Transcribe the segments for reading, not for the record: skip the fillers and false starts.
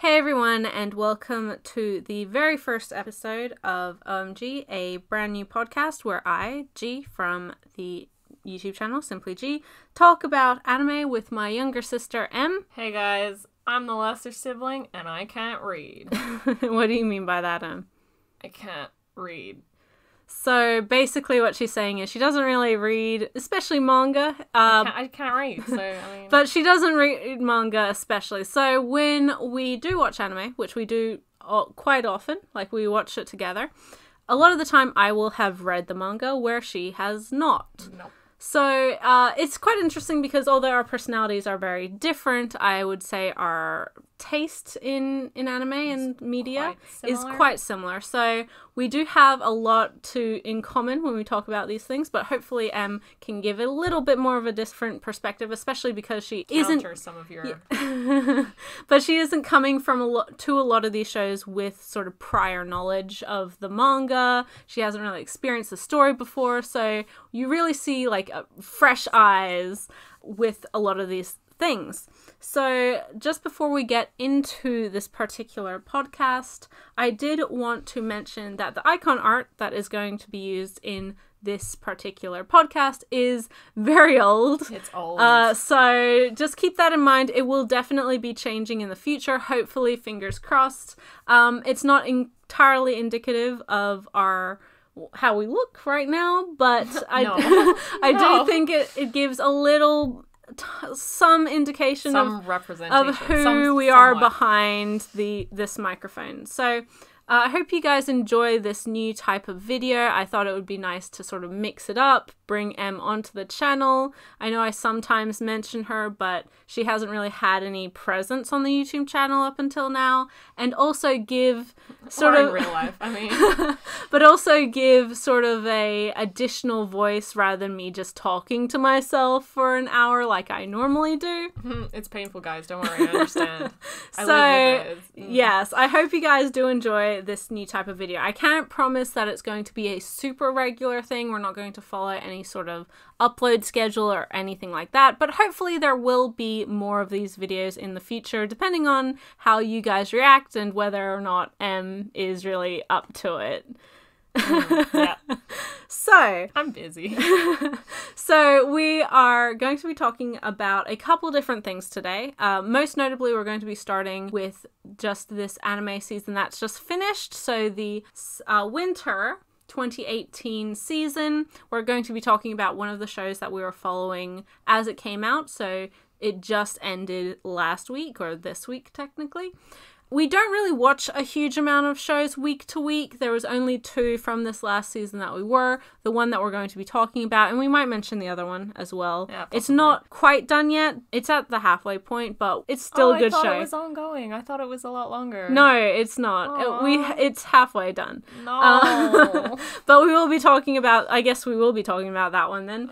Hey everyone, and welcome to the very first episode of OMG, a brand new podcast where I, G, from the YouTube channel Simply G, talk about anime with my younger sister M. Hey guys, I'm the lesser sibling and I can't read. What do you mean by that, M? I can't read. So basically what she's saying is she doesn't really read, especially manga. I can't read, so I mean... But she doesn't read manga especially. So when we do watch anime, which we do quite often, like we watch it together, a lot of the time I will have read the manga where she has not. Nope. So it's quite interesting because although our personalities are very different, I would say our taste in anime and media is quite similar. So we do have a lot in common when we talk about these things, but hopefully M can give it a little bit more of a different perspective, especially because she isn't some of your but she isn't coming from a lot of these shows with sort of prior knowledge of the manga. She hasn't really experienced the story before, so you really see like fresh eyes with a lot of these things. So just before we get into this particular podcast, I did want to mention that the icon art that is going to be used in this particular podcast is very old. It's old. So just keep that in mind. It will definitely be changing in the future. Hopefully, fingers crossed. It's not entirely indicative of how we look right now, but I do think it gives a little some indication of who we are behind this microphone. So I hope you guys enjoy this new type of video. I thought it would be nice to sort of mix it up, bring Em onto the channel. I know I sometimes mention her, but she hasn't really had any presence on the YouTube channel up until now, and also give sort of in real life, I mean, but also give sort of a additional voice rather than me just talking to myself for an hour like I normally do. It's painful, guys. Don't worry, I understand. Yes, I hope you guys do enjoy this new type of video. I can't promise that it's going to be a super regular thing. We're not going to follow any sort of upload schedule or anything like that, but hopefully there will be more of these videos in the future, depending on how you guys react and whether or not M is really up to it. Yeah. So I'm busy. So we are going to be talking about a couple different things today. Most notably, we're going to be starting with just this anime season that's just finished. So the winter 2018 season. We're going to be talking about one of the shows that we were following as it came out. So it just ended last week, or this week technically. We don't really watch a huge amount of shows week to week. There was only 2 from this last season that we were. The one that we're going to be talking about, and we might mention the other one as well. Yeah, it's not quite done yet. It's at the halfway point, but it's still a good show. I thought it was ongoing. I thought it was a lot longer. No, it's not. It's halfway done. No. But we will be talking about, I guess we will be talking about that one then.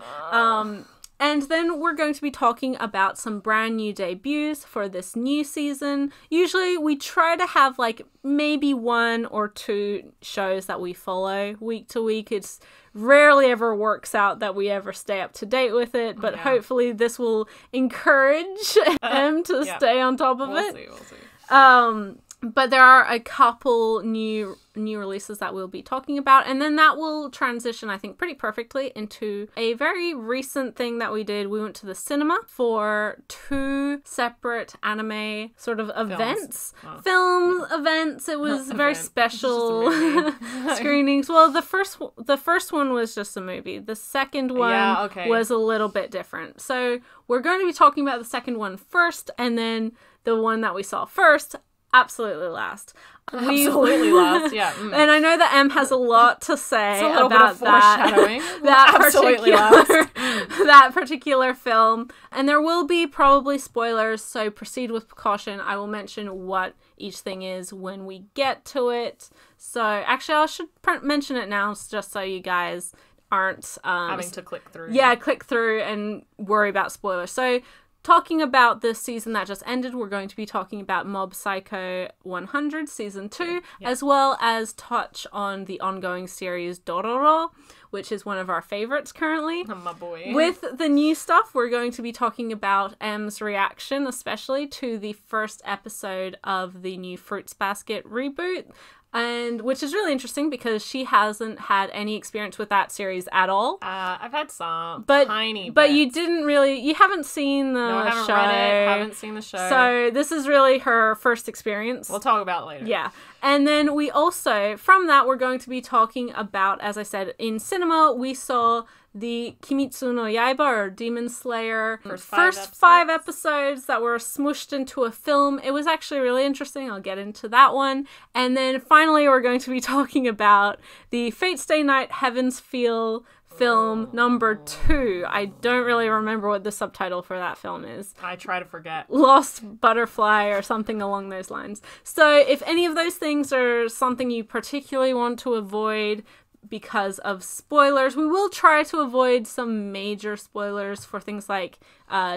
And then we're going to be talking about some brand new debuts for this new season. Usually we try to have like maybe 1 or 2 shows that we follow week to week. It's rarely ever works out that we ever stay up to date with it, but hopefully this will encourage them to stay on top of it. We'll see. But there are a couple new releases that we'll be talking about, and then that will transition, I think, pretty perfectly into a very recent thing that we did. We went to the cinema for 2 separate anime sort of events. Film events. It was very special screenings. Well, the first one was just a movie. The second one was a little bit different. So we're going to be talking about the second one first, and then the one that we saw first absolutely last. Absolutely last, yeah. And I know that M has a lot to say about that particular film. And there will be probably spoilers, so proceed with caution. I will mention what each thing is when we get to it. So actually, I should mention it now just so you guys aren't having to click through. Yeah, click through and worry about spoilers. So talking about the season that just ended, we're going to be talking about Mob Psycho 100 Season 2, as well as touch on the ongoing series Dororo, which is one of our favorites currently. Oh, my boy. With the new stuff, we're going to be talking about M's reaction, especially to the first episode of the new Fruits Basket reboot. And which is really interesting because she hasn't had any experience with that series at all. I've had some tiny but bits. you haven't seen the No, I haven't show. read it, haven't seen the show. So this is really her first experience. We'll talk about it later. Yeah. And then we also, from that, we're going to be talking about, as I said, in cinema, we saw the Kimitsu no Yaiba, or Demon Slayer, first five episodes that were smooshed into a film. It was actually really interesting. I'll get into that one. And then finally, we're going to be talking about the Fate Stay Night Heaven's Feel film number 2. I don't really remember what the subtitle for that film is. I try to forget. Lost Butterfly or something along those lines. So if any of those things are something you particularly want to avoid because of spoilers, we will try to avoid some major spoilers for things like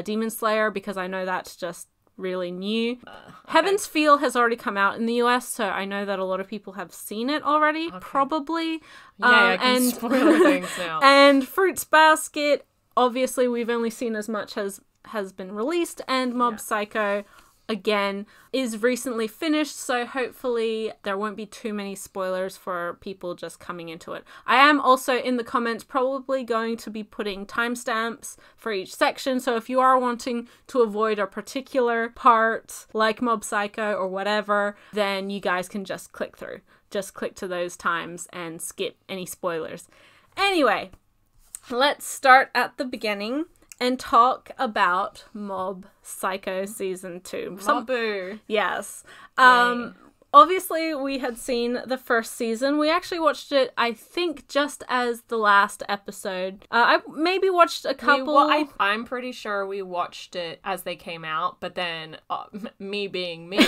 Demon Slayer, because I know that's just really new. Okay. Heaven's Feel has already come out in the US, so I know that a lot of people have seen it already, probably. I can spoil things now. And Fruits Basket, obviously we've only seen as much as has been released, and Mob Psycho, again, is recently finished, so hopefully there won't be too many spoilers for people just coming into it. I am also in the comments probably going to be putting timestamps for each section, so if you are wanting to avoid a particular part, like Mob Psycho or whatever, then you guys can just click through. Just click to those times and skip any spoilers. Anyway, let's start at the beginning and talk about Mob Psycho Season 2. Mabu. Yes. Obviously, we had seen the first season. We actually watched it, I think, just as the last episode. I maybe watched a couple. I'm pretty sure we watched it as they came out, but then me being me,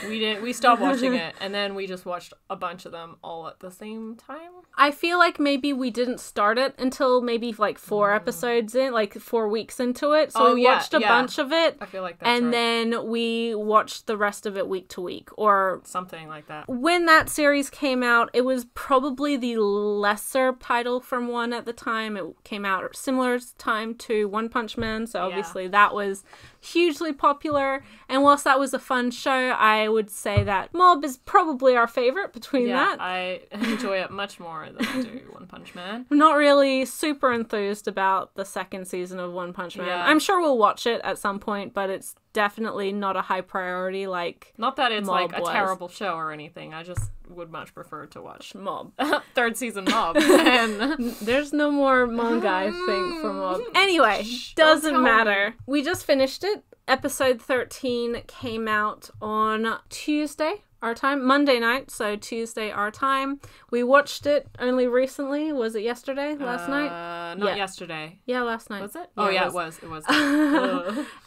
we stopped watching it, and then we just watched a bunch of them all at the same time. I feel like maybe we didn't start it until maybe like 4 episodes in, like 4 weeks into it. So we watched a bunch of it. I feel like that's and right. then we watched the rest of it week to week, or something like that. When that series came out, it was probably the lesser title from one at the time. It came out similar time to One Punch Man, so obviously that was hugely popular. And whilst that was a fun show, I would say that Mob is probably our favorite between that. I enjoy it much more than I do One Punch Man. I'm not really super enthused about the second season of One Punch Man. Yeah. I'm sure we'll watch it at some point, but it's definitely not a high priority like Not that it's Mob like a was. terrible show or anything. I just would much prefer to watch Mob. third season Mob. And there's no more manga, I think, for Mob. Anyway, doesn't matter. We just finished it. Episode 13 came out on Tuesday, our time. Monday night, so Tuesday, our time. We watched it only recently. Was it yesterday? Last night? Not yesterday. Yeah, last night. Was it? Yeah, it was. It was.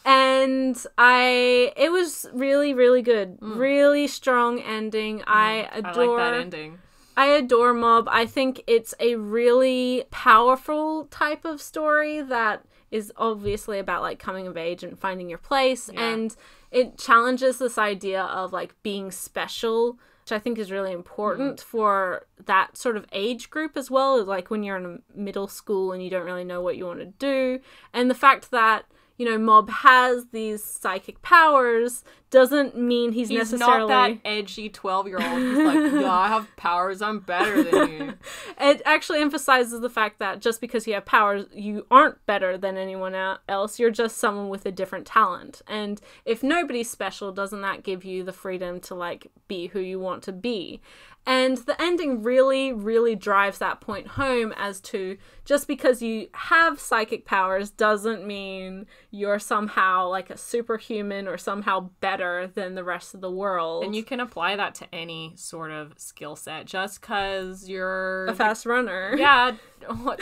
And it was really, really good. Really strong ending. I like that ending. I adore Mob. I think it's a really powerful type of story that is obviously about like coming of age and finding your place, and it challenges this idea of like being special, which I think is really important for that sort of age group as well, like when you're in middle school and you don't really know what you want to do. And the fact that, you know, Mob has these psychic powers doesn't mean he's necessarily... not that edgy 12-year-old who's like, yeah, I have powers, I'm better than you. It actually emphasizes the fact that just because you have powers, you aren't better than anyone else. You're just someone with a different talent. And if nobody's special, doesn't that give you the freedom to, like, be who you want to be? And the ending really, really drives that point home as to just because you have psychic powers doesn't mean you're somehow like a superhuman or somehow better than the rest of the world. And you can apply that to any sort of skill set. Just because you're a fast runner. Yeah,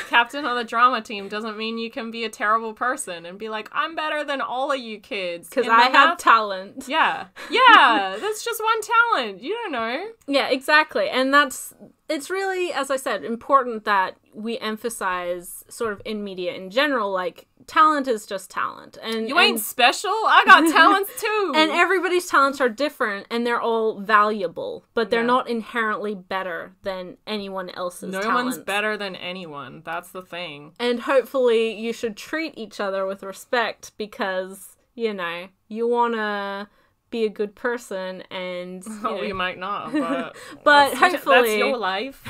captain of the drama team doesn't mean you can be a terrible person and be like, I'm better than all of you kids. Because I have talent. Yeah. Yeah, that's just one talent. You don't know. Yeah, exactly. And it's really, as I said, important that we emphasize sort of in media in general, like talent is just talent. And you ain't special. I got talents too. And everybody's talents are different, and they're all valuable, but they're not inherently better than anyone else's talents. No one's better than anyone. That's the thing. And hopefully you should treat each other with respect because, you know, you want to be a good person and... You might not, but... but hopefully... That's your life.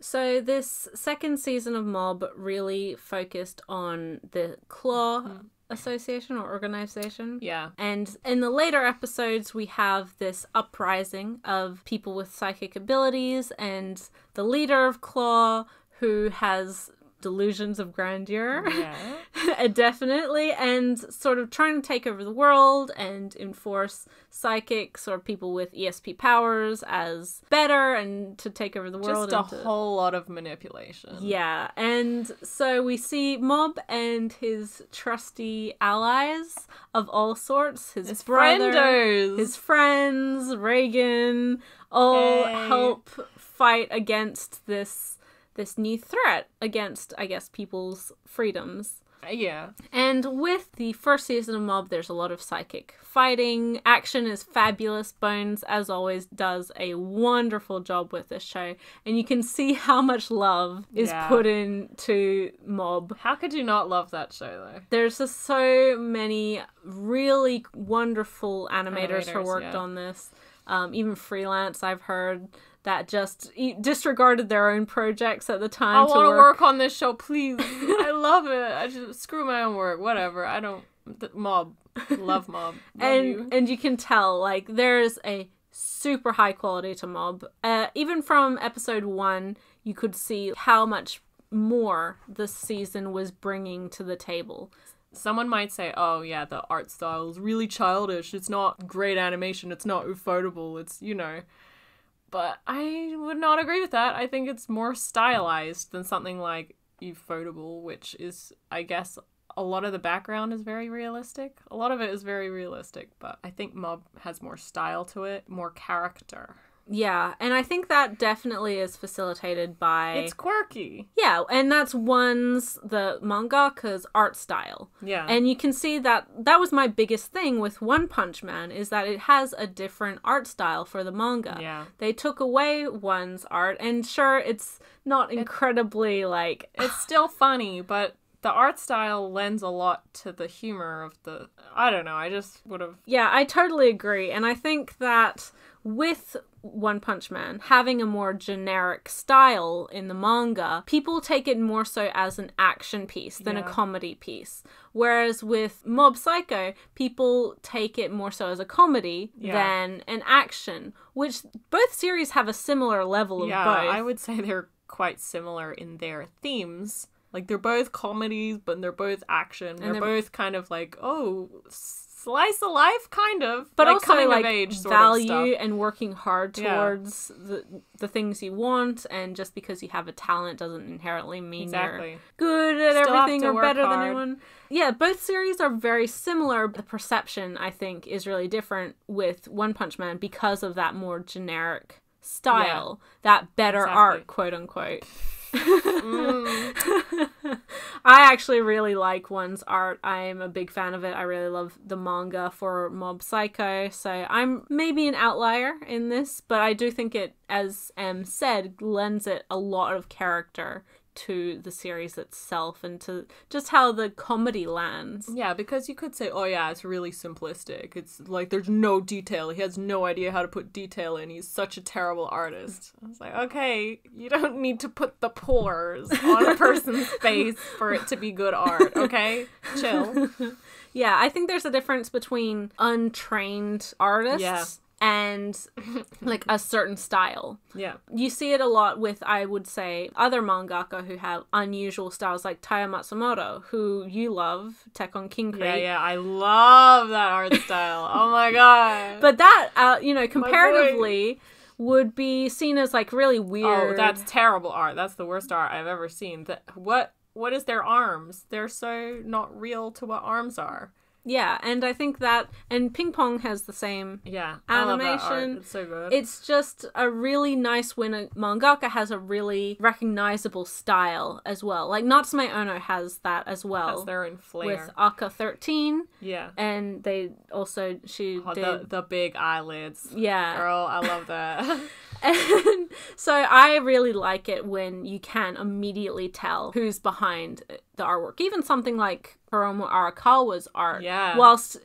So this second season of Mob really focused on the Claw Association or organization. Yeah. And in the later episodes, we have this uprising of people with psychic abilities and the leader of Claw who has delusions of grandeur. Yeah. Definitely. And sort of trying to take over the world and enforce psychics or people with ESP powers as better and to take over the world. Just a whole lot of manipulation. Yeah. And so we see Mob and his trusty allies of all sorts. His brother, frienders. his friends, Reagan, all help fight against this new threat against, I guess, people's freedoms. Yeah. And with the first season of Mob, there's a lot of psychic fighting. Action is fabulous. Bones, as always, does a wonderful job with this show. And you can see how much love is put into Mob. How could you not love that show, though? There's just so many really wonderful animators who worked on this. Even freelance, I've heard, that just disregarded their own projects at the time. I want to work on this show, please. I love it. I just screw my own work, whatever. I don't... Mob. Love Mob. And you can tell, like, there's a super high quality to Mob. Even from episode 1, you could see how much more this season was bringing to the table. Someone might say, oh yeah, the art style is really childish. It's not great animation. It's not ufotable. It's, you know... But I would not agree with that. I think it's more stylized than something like ufotable, which is, I guess, a lot of the background is very realistic. A lot of it is very realistic, but I think Mob has more style to it, more character. Yeah, and I think that definitely is facilitated by... It's quirky. Yeah, and that's the mangaka's art style. Yeah. And you can see that was my biggest thing with One Punch Man, is that it has a different art style for the manga. Yeah. They took away One's art, and sure, it's not incredibly, like... It's still funny, but... The art style lends a lot to the humor of the... I don't know, I just would have... Yeah, I totally agree. And I think that with One Punch Man having a more generic style in the manga, people take it more so as an action piece than a comedy piece. Whereas with Mob Psycho, people take it more so as a comedy than an action, which both series have a similar level of both. Yeah, I would say they're quite similar in their themes. Like, they're both comedies, but they're both action. And they're both kind of like, oh, slice of life, kind of. But like also, coming like, of age sort value of stuff. and working hard towards the things you want. And just because you have a talent doesn't inherently mean you're good at everything or better than anyone. Yeah, both series are very similar. The perception, I think, is really different with One Punch Man because of that more generic style. That better art, quote unquote. I actually really like One's art. I'm a big fan of it. I really love the manga for Mob Psycho, so I'm maybe an outlier in this, but I do think it, as Em said, lends it a lot of character to the series itself and to just how the comedy lands. Yeah, because you could say, oh yeah, it's really simplistic. It's like there's no detail. He has no idea how to put detail in. He's such a terrible artist. I was like, okay, you don't need to put the pores on a person's face for it to be good art, okay? Chill. Yeah, I think there's a difference between untrained artists and like a certain style. Yeah. You see it a lot with, I would say, other mangaka who have unusual styles, like Taya Matsumoto, who you love, Tek on King Creek. Yeah, I love that art style. Oh my god. But that, comparatively, would be seen as like really weird. Oh, that's terrible art. That's the worst art I've ever seen. What is their arms? They're so not real to what arms are. Yeah, and I think that, and Ping Pong has the same Yeah, I love that art. animation. It's so good. It's just a really nice when a mangaka has a really recognizable style as well. Like Natsume Ono has that as well. Has their own flair. With Aka 13. Yeah. And they also, did... The big eyelids. Yeah. Girl, I love that. And so I really like it when you can immediately tell who's behind the artwork. Even something like Hiromu Arakawa's art. Yeah. Whilst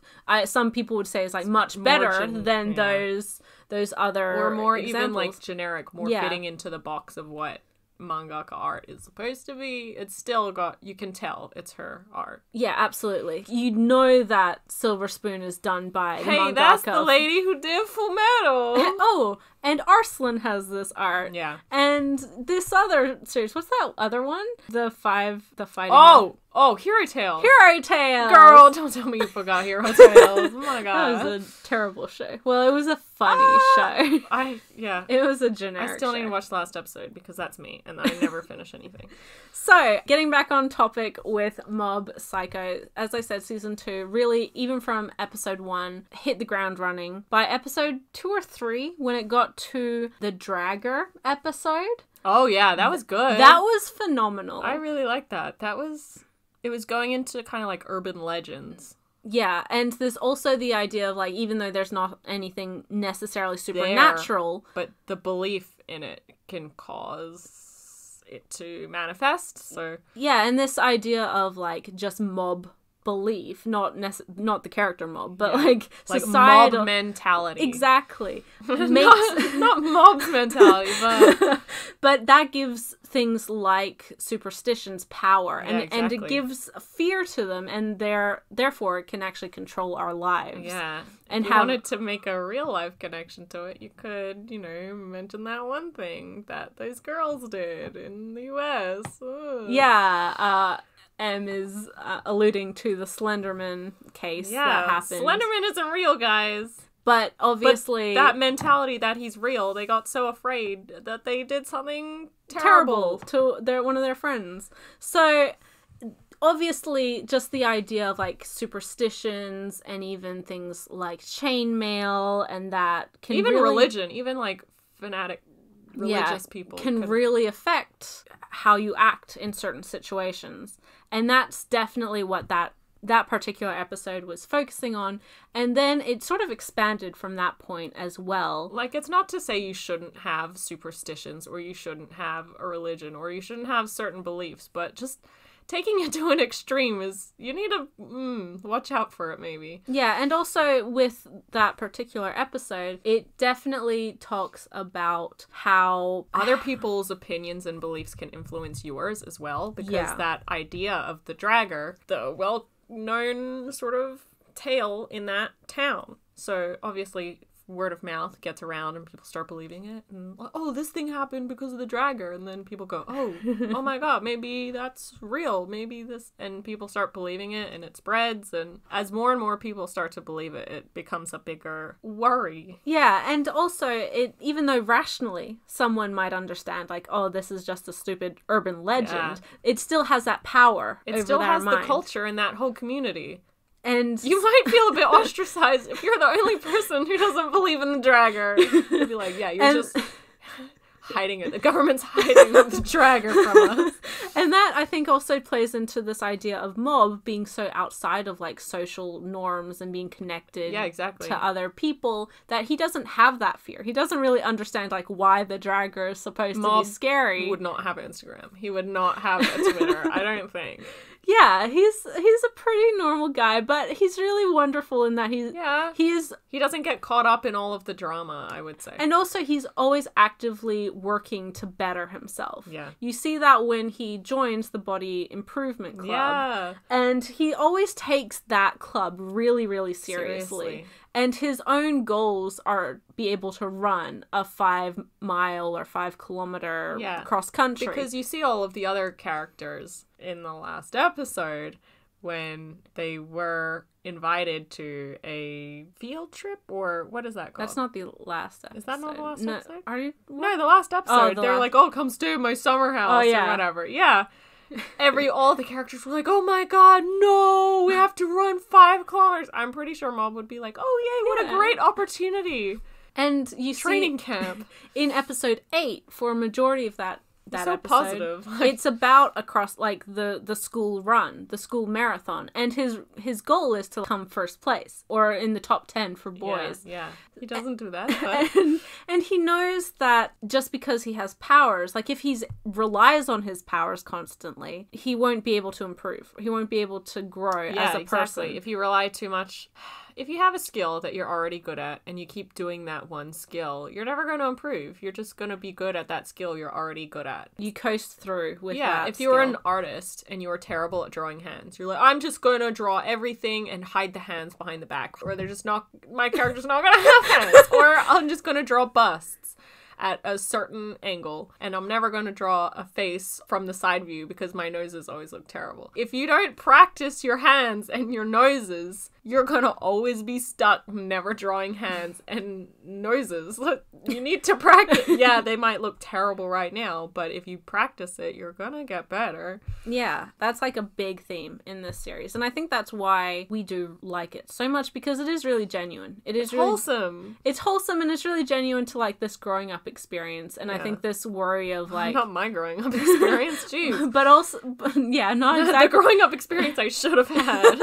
some people would say is like much better than yeah. those other Or more examples. even like generic, more fitting into the box of what mangaka art is supposed to be. It's still got, you can tell it's her art. Yeah, absolutely. You know that Silver Spoon is done by the mangaka. Hey, that's the lady who did Full Metal. Oh, and Arslan has this art. Yeah. And this other series, what's that other one? The fighting Hero Tales. Hero Tales! Girl, don't tell me you forgot Hero Tales. Oh my god. That was a terrible show. Well, it was a funny show. It was a generic I still show. need to watch the last episode because that's me and I never finish anything. So, getting back on topic with Mob Psycho, as I said, season 2, really, even from episode 1, hit the ground running. By episode 2 or 3, when it got to the Dragger episode... Oh yeah, that was good. That was phenomenal. I really liked that. It was going into kind of like urban legends. Yeah, and there's also the idea of like, even though there's not anything necessarily supernatural, but the belief in it can cause it to manifest. So yeah, and this idea of like just mob belief, not the character mob, but like societal mob mentality. Exactly. not mob's mentality, but but that gives things like superstitions power, and it gives fear to them, and therefore it can actually control our lives. Yeah. And if you wanted to make a real life connection to it, you could, mention that one thing that those girls did in the US. Ugh. Yeah, M is alluding to the Slenderman case that happened. Slenderman isn't real, guys. But obviously... But that mentality that he's real, they got so afraid that they did something terrible to one of their friends. So, obviously, just the idea of, like, superstitions and even things like chainmail and that can even really... religion, even, like, fanatic religious people can really affect how you act in certain situations. And that's definitely what that particular episode was focusing on. And then it sort of expanded from that point as well. Like, it's not to say you shouldn't have superstitions or you shouldn't have a religion or you shouldn't have certain beliefs, but just taking it to an extreme is, you need to watch out for it, maybe. Yeah, and also with that particular episode, it definitely talks about how other people's opinions and beliefs can influence yours as well, because that idea of the dragger, the well-known sort of tale in that town. So obviously word of mouth gets around and people start believing it, and this thing happened because of the dragger, and then people go, oh my god, maybe that's real, maybe this, and people start believing it and it spreads, and as more and more people start to believe it, it becomes a bigger worry. Yeah, and also it, even though rationally someone might understand like, oh, this is just a stupid urban legend, it still has that power. It still has the culture in that whole community. And you might feel a bit ostracized if you're the only person who doesn't believe in the dragger. You'd be like, yeah, you're just hiding it. The government's hiding the dragger from us. And that, I think, also plays into this idea of Mob being so outside of, like, social norms and being connected to other people, that he doesn't have that fear. He doesn't really understand, like, why the dragger is supposed to be scary. Would not have Instagram. He would not have a Twitter, I don't think. Yeah, he's a pretty normal guy, but he's really wonderful in that he doesn't get caught up in all of the drama, I would say. And also he's always actively working to better himself. Yeah. You see that when he joins the Body Improvement Club. Yeah. And he always takes that club really, really seriously. And his own goals are be able to run a 5-mile or 5-kilometer cross country. Because you see all of the other characters in the last episode when they were invited to a field trip, or what is that called? That's not the last episode. Is that not the last episode? Are you? No, the last episode. They're like, come stay at my summer house or whatever. Yeah. all the characters were like, oh my god, no, we have to run 5 kilometers. I'm pretty sure Mom would be like, oh yay, what a great opportunity. And you Training see camp. in episode 8, for a majority of that so episode, positive. it's about across like the school run, the school marathon, and his goal is to come first place or in the top 10 for boys. Yeah. He doesn't do that, but and he knows that just because he has powers, like if he relies on his powers constantly, he won't be able to improve. He won't be able to grow as a person. If you rely too much, if you have a skill that you're already good at and you keep doing that one skill, you're never going to improve. You're just going to be good at that skill you're already good at. You coast through with that. Yeah, if you were an artist and you were terrible at drawing hands, you're like, I'm just going to draw everything and hide the hands behind the back, or they're just not, my character's not going to have hands, or I'm just going to draw busts at a certain angle, and I'm never going to draw a face from the side view because my noses always look terrible. If you don't practice your hands and your noses, you're going to always be stuck never drawing hands and noses. You need to practice. Yeah, they might look terrible right now, but if you practice it, you're going to get better. Yeah, that's like a big theme in this series. And I think that's why we do like it so much, because it is really genuine. It's really wholesome. It's wholesome, and it's really genuine to like this growing up experience. And I think this worry of like... Not my growing up experience, jeez. But also, yeah, not exactly. The growing up experience I should have had.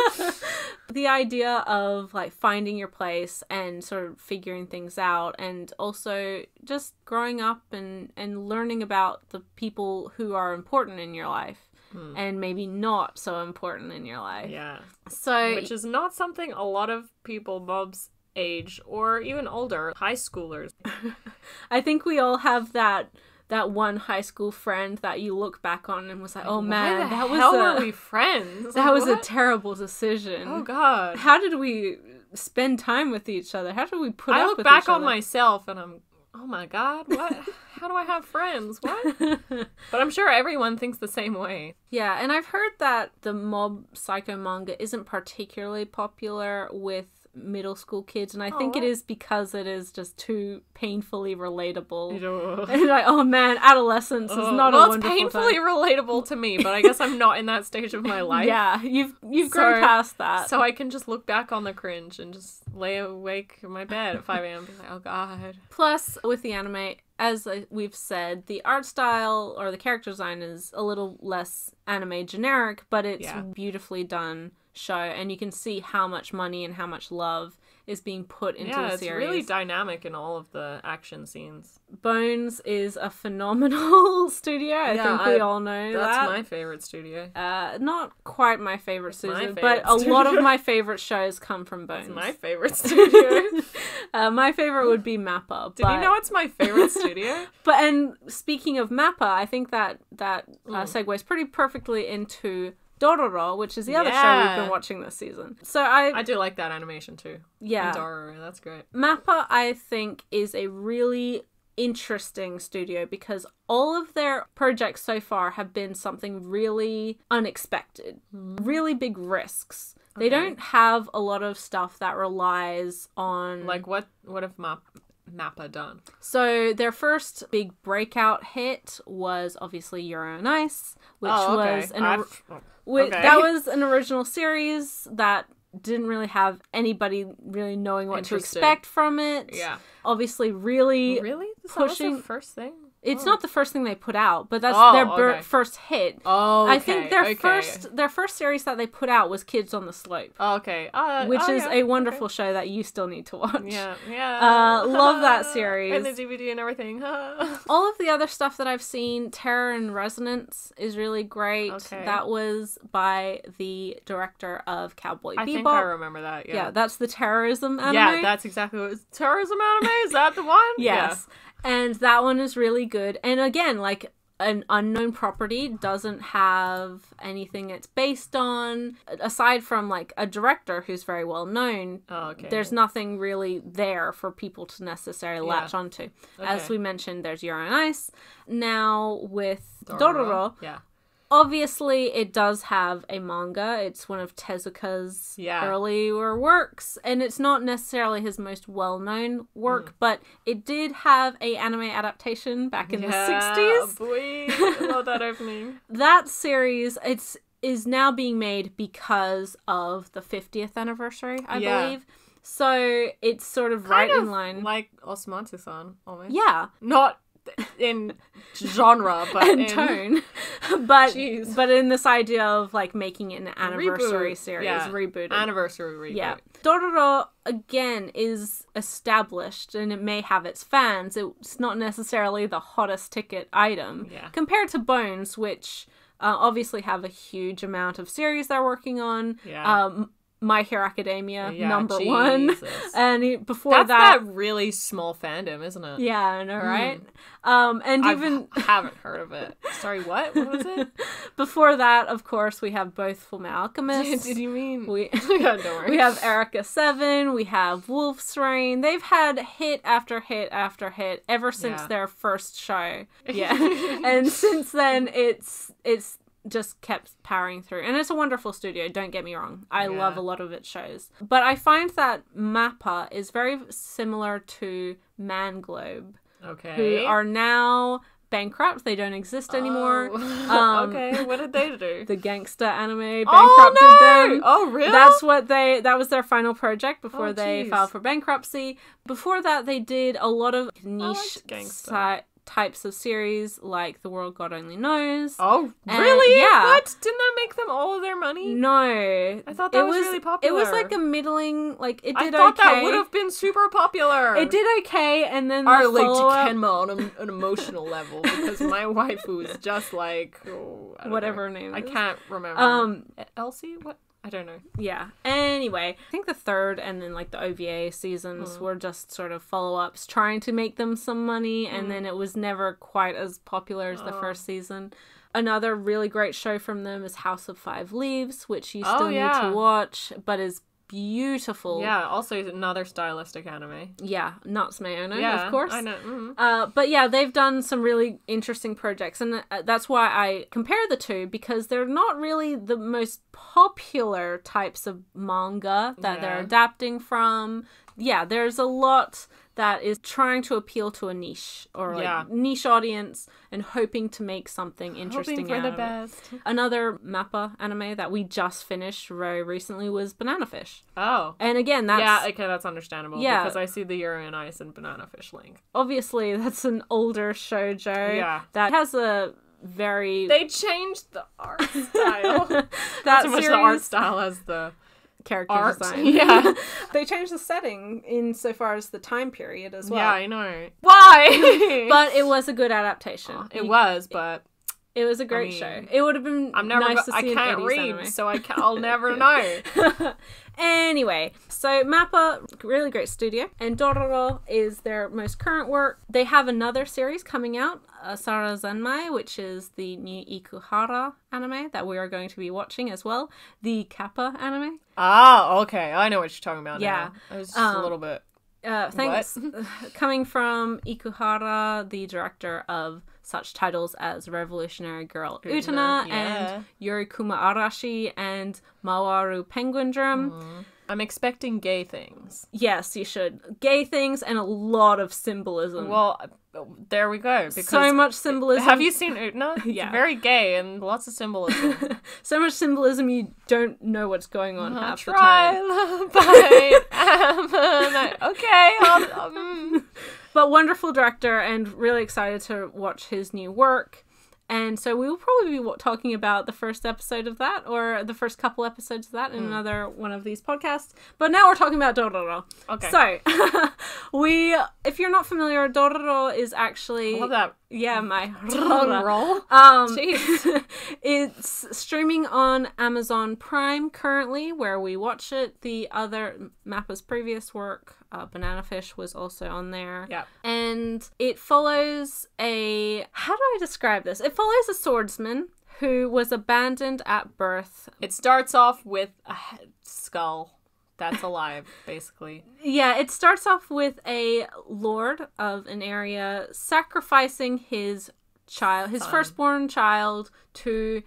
The idea of like finding your place and sort of figuring things out, and also just growing up and learning about the people who are important in your life and maybe not so important in your life. Yeah. So, which is not something a lot of people Bob's age or even older, high schoolers. I think we all have that one high school friend that you look back on and was like, oh man, how were we friends? That was a terrible decision. Oh god. How did we spend time with each other? How did we put up with each other? I look back on myself and I'm, oh my god, what? How do I have friends? What? But I'm sure everyone thinks the same way. Yeah, and I've heard that the Mob Psycho manga isn't particularly popular with middle school kids, and I think it is because it is just too painfully relatable. And like, oh man, adolescence is not a wonderful it's painfully time. Relatable to me, but I guess I'm not in that stage of my life. Yeah, you've grown past that. So I can just look back on the cringe and just lay awake in my bed at 5 a.m. and be like, oh god. Plus, with the anime, as we've said, the art style or the character design is a little less anime generic, but it's beautifully done show, and you can see how much money and how much love is being put into the series. Yeah, it's really dynamic in all of the action scenes. Bones is a phenomenal studio. I think we all know that. That's my favorite studio. Not quite my favorite studio, but a lot of my favorite shows come from Bones. It's my favorite studio. My favorite would be Mappa. Did you know it's my favorite studio? And speaking of Mappa, I think that segues pretty perfectly into Dororo, which is the other show we've been watching this season. So I do like that animation too. Yeah. And Dororo, that's great. Mappa, I think, is a really interesting studio because all of their projects so far have been something really unexpected. Really big risks. They don't have a lot of stuff that relies on... Like what have Mappa done? So their first big breakout hit was obviously Euro on Ice, which was that was an original series that didn't really have anybody really knowing what to expect from it. Yeah. Obviously really pushing... That was the first thing? It's not the first thing they put out, but that's their first hit. Oh, okay. I think their first series that they put out was Kids on the Slope. Oh, okay. Which is a wonderful show that you still need to watch. Yeah. Love that series. And the DVD and everything. All of the other stuff that I've seen, Terror and Resonance is really great. Okay. That was by the director of Cowboy Bebop. I think I remember that, yeah. Yeah, that's the terrorism anime. Yeah, that's exactly what it was. Terrorism anime? Is that the one? Yes. Yeah. And that one is really good. And again, like, an unknown property doesn't have anything it's based on. Aside from, like, a director who's very well known, there's nothing really there for people to necessarily latch onto. As we mentioned, there's Euro on Ice. Now, with Dororo, Obviously, it does have a manga. It's one of Tezuka's earlier works, and it's not necessarily his most well-known work, but it did have a anime adaptation back in the 60s. Boy, I love that opening. That series, is now being made because of the 50th anniversary, I believe. So it's sort of right in line. Like Osmatsu-san, almost. Yeah. Not in genre, but in in tone. but in this idea of like making an anniversary series, rebooted. Anniversary reboot. Yeah. Dororo, again, is established and it may have its fans. It's not necessarily the hottest ticket item. Yeah. Compared to Bones, which obviously have a huge amount of series they're working on. Yeah. My Hero Academia, number one. And before That's that really small fandom, isn't it? Yeah, I know, right? And I haven't heard of it. Sorry, what? What was it? Before that, of course, we have both Fullmetal Alchemist. Did you mean? Don't worry. We have Erica 7, we have Wolf's Rain. They've had hit after hit after hit ever since their first show. Yeah. And since then, it's just kept powering through. And it's a wonderful studio, don't get me wrong. I love a lot of its shows. But I find that MAPPA is very similar to Manglobe. Okay. Who are now bankrupt. They don't exist anymore. Okay, what did they do? The gangster anime bankrupted them. Oh, really? That was their final project before they filed for bankruptcy. Before that, they did a lot of niche types of series like The World God Only Knows. Oh, really? Yeah. What? Didn't that make them all of their money? No. I thought that was really popular. It was like a middling, like, it did okay. I thought that would have been super popular. It did okay, and then I relate to Kenma on an emotional level because my waifu is just like... whatever her name is. I can't remember. Elsie? What? I don't know. Yeah. Anyway, I think the third and then like the OVA seasons were just sort of follow-ups trying to make them some money, and then it was never quite as popular as the first season. Another really great show from them is House of Five Leaves, which you still need to watch, but is beautiful. Yeah, also another stylistic anime. Yeah, Natsume Ono, of course. I know. But yeah, they've done some really interesting projects, and that's why I compare the two, because they're not really the most popular types of manga that they're adapting from. Yeah, there's a lot that is trying to appeal to a niche or like niche audience and hoping to make something interesting hoping for out the of best. It. Another MAPPA anime that we just finished very recently was Banana Fish. Oh. And again, that's understandable. Yeah. Because I see the Yuri on Ice and Banana Fish link. Obviously, that's an older shoujo. Yeah. That has a very... They changed the art style. Not so much the art style as the... character design. Yeah. They changed the setting insofar as the time period as well. Yeah, I know. Why? But it was a good adaptation. It was a great show. It would have been nice to see an 80s I can't read, anime. so I'll never know. Anyway, so MAPPA, really great studio, and Dororo is their most current work. They have another series coming out, Sara Zenmai, which is the new Ikuhara anime that we are going to be watching as well. The Kappa anime. Ah, okay. I know what you're talking about now. I was just a little bit... thanks. Coming from Ikuhara, the director of such titles as Revolutionary Girl Utena and Yorikuma Arashi and Mawaru Penguin Drum. I'm expecting gay things. Yes, you should. Gay things and a lot of symbolism. Well, there we go. Because so much symbolism. Have you seen Utena? Yeah. It's very gay and lots of symbolism. So much symbolism you don't know what's going on half the time. Okay. But wonderful director and really excited to watch his new work. And so we will probably be talking about the first episode of that, or the first couple episodes of that in another one of these podcasts. But now we're talking about Dororo. Okay. So, if you're not familiar, Dororo is actually... I love that. Yeah, my tongue roll. It's streaming on Amazon Prime currently, where we watch it. The other MAPPA's previous work, Banana Fish, was also on there. Yeah. And it follows how do I describe this? It follows a swordsman who was abandoned at birth. It starts off with a skull that's alive, basically. Yeah, it starts off with a lord of an area sacrificing his child, his firstborn child, to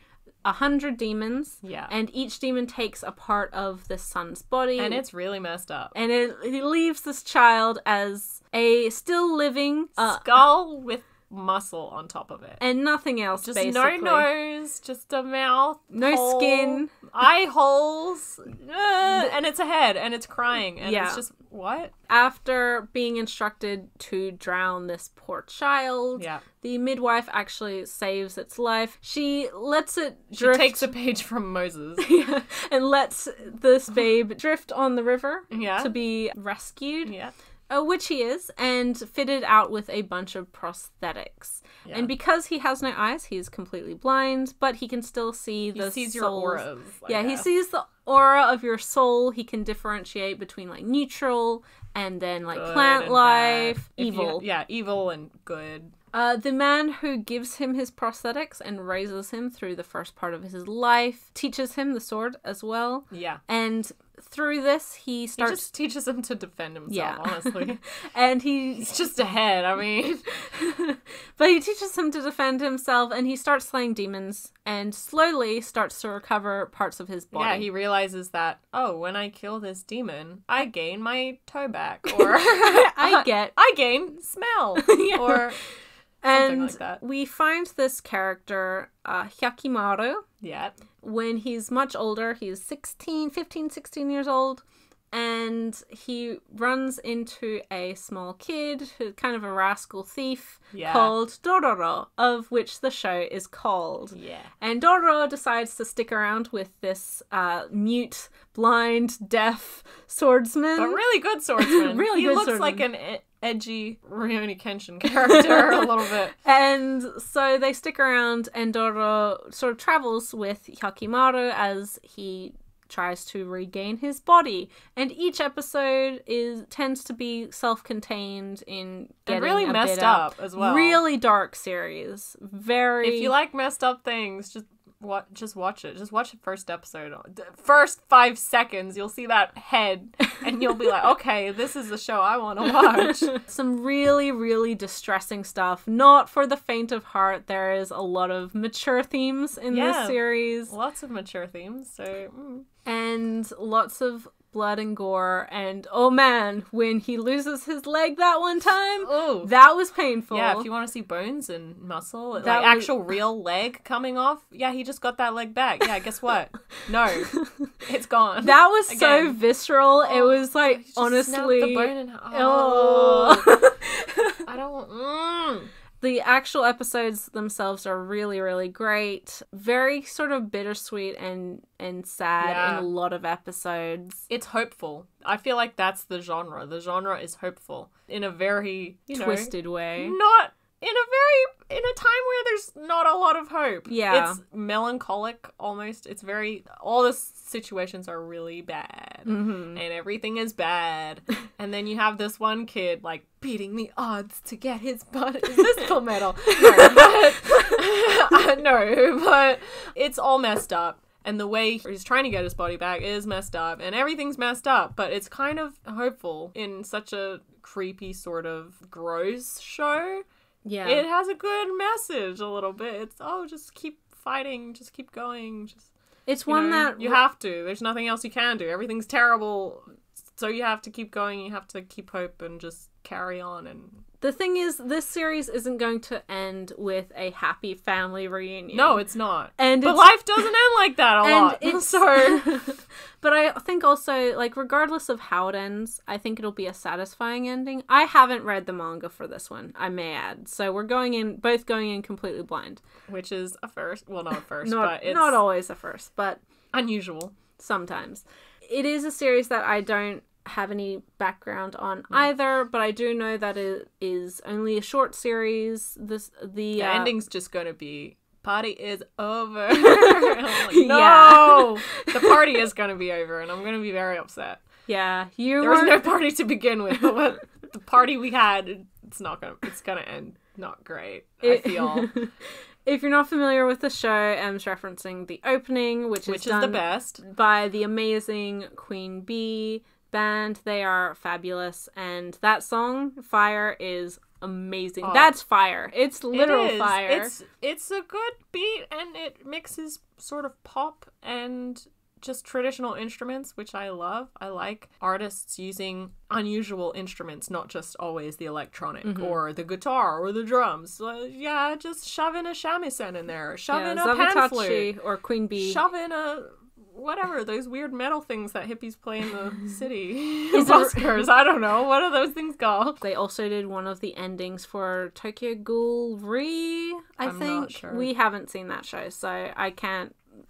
100 demons. Yeah. And each demon takes a part of the son's body. And it's really messed up. And it leaves this child as a still living skull with muscle on top of it. And nothing else, just basically. No nose, just a mouth. No hole, skin. Eye holes. And it's a head, and it's crying. And it's just, what? After being instructed to drown this poor child, the midwife actually saves its life. She lets it drift. She takes a page from Moses. And lets this babe drift on the river to be rescued. Which he is, and fitted out with a bunch of prosthetics. And because he has no eyes, he is completely blind, but he can still see the He sees souls. your auras. He sees the aura of your soul. He can differentiate between, like, neutral and then, like, good plant life, evil. Evil and good. The man who gives him his prosthetics and raises him through the first part of his life teaches him the sword as well. And through this, he just teaches him to defend himself, honestly. And he's just a head, I mean. But he teaches him to defend himself, and he starts slaying demons and slowly starts to recover parts of his body. Yeah, he realizes that, when I kill this demon, I gain my toe back. Or I gain smell. Or... And like that. We find this character, Hyakimaru. When he's much older, he's 15, 16 years old. And he runs into a small kid, who's kind of a rascal thief, called Dororo, of which the show is called. And Dororo decides to stick around with this mute, blind, deaf swordsman. But really good swordsman. He looks like an edgy Rurouni Kenshin character a little bit. And so they stick around, and Dororo sort of travels with Hyakimaru as he tries to regain his body, and each episode tends to be self-contained in getting and really messed up as well. Really dark series. Very. If you like messed up things, just watch it. Just watch the first episode. The first 5 seconds, you'll see that head, and you'll be like, okay, this is the show I want to watch. Some really, really distressing stuff. Not for the faint of heart. There is a lot of mature themes in this series. Lots of mature themes. So. And lots of blood and gore, and oh man, when he loses his leg that one time, that was painful. Yeah, if you want to see bones and muscle, actual real leg coming off, he just got that leg back. Yeah, guess what? No, it's gone. That was so visceral. It was like, honestly, the bone in I don't. The actual episodes themselves are really, really great. Very sort of bittersweet and sad in a lot of episodes. It's hopeful. I feel like that's the genre. The genre is hopeful in a very, twisted way. Not in a time where there's not a lot of hope. Yeah. It's melancholic almost. It's all the situations are really bad. And everything is bad. And then you have this one kid, like, beating the odds to get his butt. Is this Full Metal? No, but it's all messed up. And the way he's trying to get his body back is messed up. And everything's messed up. But it's kind of hopeful in such a creepy sort of gross show. Yeah. It has a good message a little bit. It's, just keep fighting. Just keep going. It's one that... You have to. There's nothing else you can do. Everything's terrible. So you have to keep going. You have to keep hope and just carry on. And the thing is, this series isn't going to end with a happy family reunion. No, it's not. But life doesn't end like that a lot. So... But I think also, like, regardless of how it ends, I think it'll be a satisfying ending. I haven't read the manga for this one, I may add. So we're both going in completely blind. Which is a first. Well, not a first, but it's... Not always a first, but... Unusual. Sometimes. It is a series that I don't have any background on either, but I do know that it is only a short series. The ending's just going to be... Party is over. I'm like, no! The party is going to be over, and I'm going to be very upset. Yeah. There was no party to begin with, but the party we had, it's going to end not great, I feel. If you're not familiar with the show, I'm just referencing the opening, which is done the best, by the amazing Queen Bee band. They are fabulous, and that song, Fire, is amazing. That's fire. It's literal fire. It's a good beat, and it mixes sort of pop and just traditional instruments, which I love. I like artists using unusual instruments, not just always the electronic or the guitar or the drums. Yeah, just shove in a shamisen in there, shove in a pan flute or queen bee, shove in a whatever, those weird metal things that hippies play in the city. Buskers, I don't know. What are those things called? They also did one of the endings for Tokyo Ghoul Re, I'm think. Not sure. We haven't seen that show, so I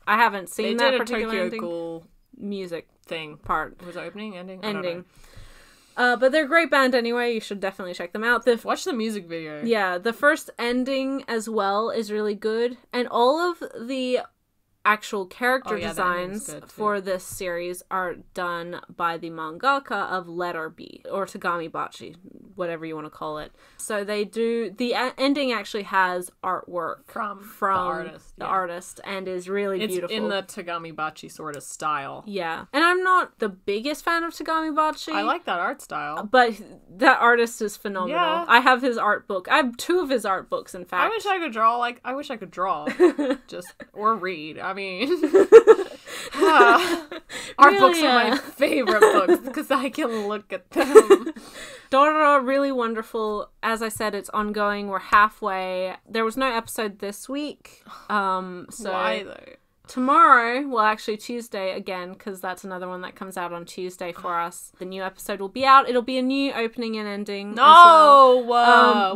haven't seen that particular Tokyo ending. Ghoul music thing part. Was it opening? Ending? Ending. But they're a great band anyway. You should definitely check them out. Watch the music video. Yeah, the first ending as well is really good. And all of the actual character designs for this series are done by the mangaka of Letter B, or Tagami Bachi, whatever you want to call it. So they do, the ending actually has artwork from the artist and is really beautiful. It's in the Tagami Bachi sort of style. Yeah. And I'm not the biggest fan of Tagami Bachi. I like that art style. But that artist is phenomenal. Yeah. I have his art book. I have 2 of his art books, in fact. I wish I could draw. Or read. I mean, art books are my favorite books because I can look at them. Dororo, really wonderful. As I said, it's ongoing. We're halfway. There was no episode this week. So why though? Tomorrow, well, actually Tuesday again, because that's another one that comes out on Tuesday for us. The new episode will be out. It'll be a new opening and ending. No,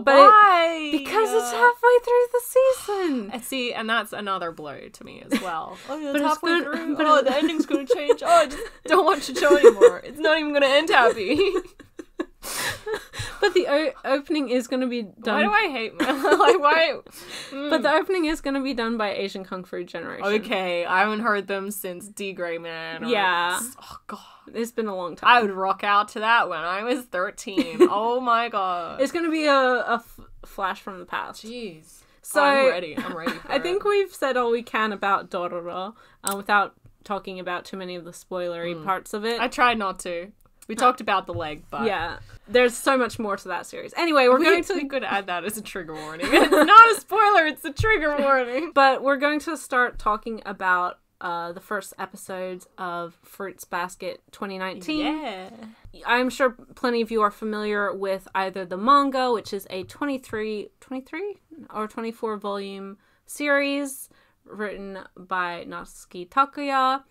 but why? Because it's halfway through the season. See, and that's another blow to me as well. It's halfway through. The ending's going to change. I just don't watch the show anymore. It's not even going to end happy. But the opening is going to be done. Why do I hate why? But the opening is going to be done by Asian Kung Fu Generation. Okay, I haven't heard them since D Grey Man. Oh god, it's been a long time. I would rock out to that when I was 13. Oh my god, it's going to be a flash from the past. Jeez. So I'm ready. For I think we've said all we can about Dororo without talking about too many of the spoilery parts of it. I tried not to. We talked about the leg, but... Yeah, there's so much more to that series. Anyway, we could add that as a trigger warning. It's not a spoiler, it's a trigger warning. But we're going to start talking about the first episodes of Fruits Basket 2019. Yeah. I'm sure plenty of you are familiar with either the manga, which is a 23 or 24 volume series written by Natsuki Takuya.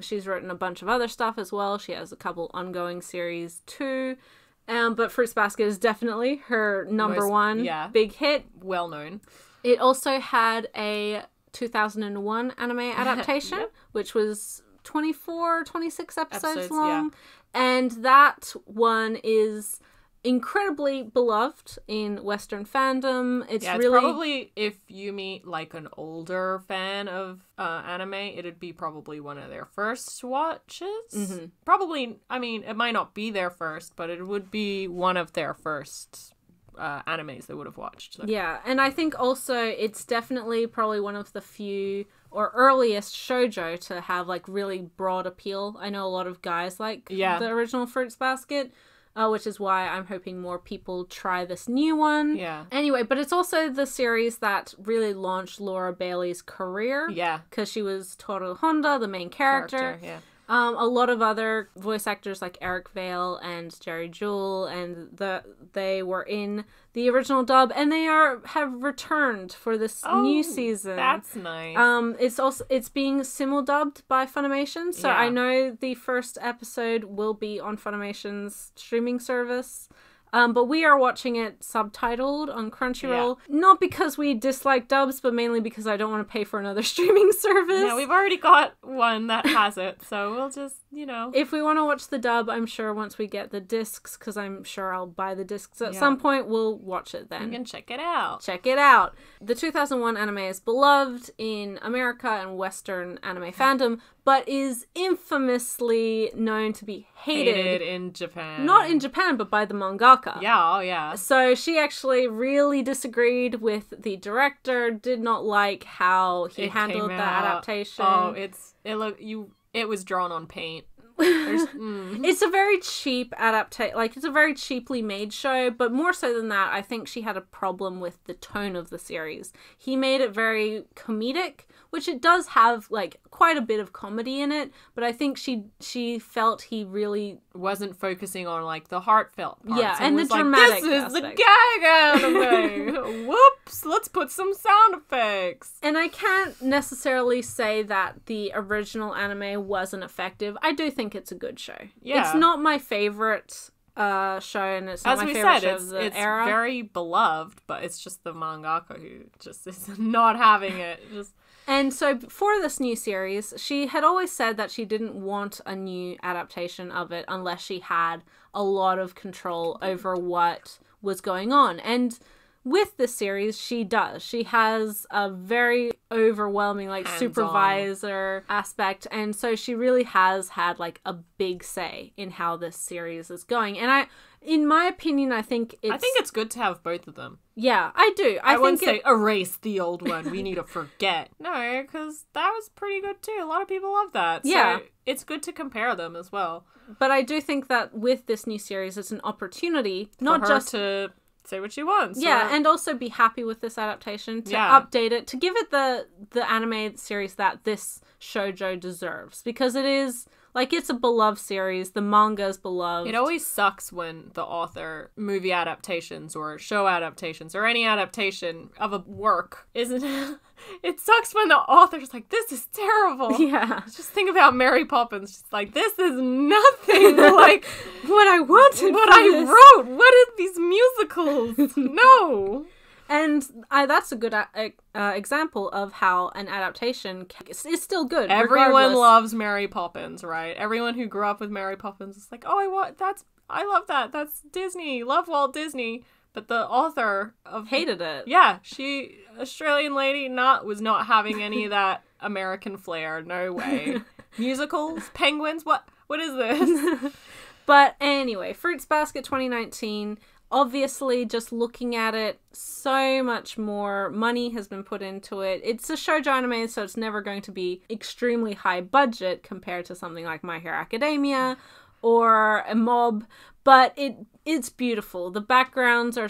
She's written a bunch of other stuff as well. She has a couple ongoing series too. But Fruits Basket is definitely her number one big hit. Well known. It also had a 2001 anime adaptation, which was 26 episodes long. Yeah. And that one is incredibly beloved in Western fandom. It's really probably, if you meet like an older fan of anime, it'd be probably one of their first watches. Mm-hmm. Probably, I mean, it might not be their first, but it would be one of their first animes they would have watched. So. Yeah, and I think also it's definitely probably one of the few or earliest shoujo to have like really broad appeal. I know a lot of guys like the original Fruits Basket. Which is why I'm hoping more people try this new one. Yeah. Anyway, but it's also the series that really launched Laura Bailey's career. Yeah. Because she was Toru Honda, the main character. Yeah. A lot of other voice actors like Eric Vale and Jerry Jewell, and they were in the original dub, and they have returned for this new season. That's nice. It's being simuldubbed by Funimation, so I know the first episode will be on Funimation's streaming service. But we are watching it subtitled on Crunchyroll. Yeah. Not because we dislike dubs, but mainly because I don't want to pay for another streaming service. Yeah, we've already got one that has it, so we'll just, If we want to watch the dub, I'm sure once we get the discs, because I'm sure I'll buy the discs at some point, we'll watch it then. You can check it out. Check it out. The 2001 anime is beloved in America and Western anime fandom, but is infamously known to be hated in Japan. Not in Japan, but by the mangaka. Yeah, oh yeah. So she actually really disagreed with the director, did not like how he handled the adaptation. Oh, it was drawn on paint. It's a very cheap adaptation. Like, it's a very cheaply made show, but more so than that, I think she had a problem with the tone of the series. He made it very comedic, which it does have, like, quite a bit of comedy in it, but I think she felt he really wasn't focusing on, like, the heartfelt parts. Yeah, and the dramatic this is aspect. the gag anime. Whoops, let's put some sound effects. And I can't necessarily say that the original anime wasn't effective. I do think it's a good show. Yeah. It's not my favorite show, and it's not my favorite show of the era. It's very beloved, but it's just the mangaka who just is not having it. And so for this new series, she had always said that she didn't want a new adaptation of it unless she had a lot of control over what was going on. And with this series, she does. She has a very overwhelming, like, hands-on supervisor aspect. And so she really has had, like, a big say in how this series is going. And in my opinion, I think it's good to have both of them. Yeah, I do. I wouldn't say erase the old one. We need to forget. No, because that was pretty good too. A lot of people love that. Yeah. So it's good to compare them as well. But I do think that with this new series, it's an opportunity, not just to say what she wants. Yeah, and also be happy with this adaptation, to update it, to give it the anime series that this shoujo deserves. Because it is, like, it's a beloved series. The manga is beloved. It always sucks when the author, movie adaptations or show adaptations or any adaptation of a work isn't... It sucks when the author's like, this is terrible. Yeah. Just think about Mary Poppins. Just like, this is nothing like what I wanted. What I wrote. What are these musicals? No. And that's a good example of how an adaptation is still good. Everyone regardless. loves Mary Poppins, right? Everyone who grew up with Mary Poppins is like, oh, I love that. That's Disney. Love Walt Disney. But the author hated it. Yeah, Australian lady was not having any of that American flair. No way. Musicals, penguins, what is this? But anyway, Fruits Basket 2019. Obviously, just looking at it, so much more money has been put into it. It's a shoujo anime, so it's never going to be extremely high budget compared to something like My Hero Academia or a Mob, but it's beautiful. The backgrounds are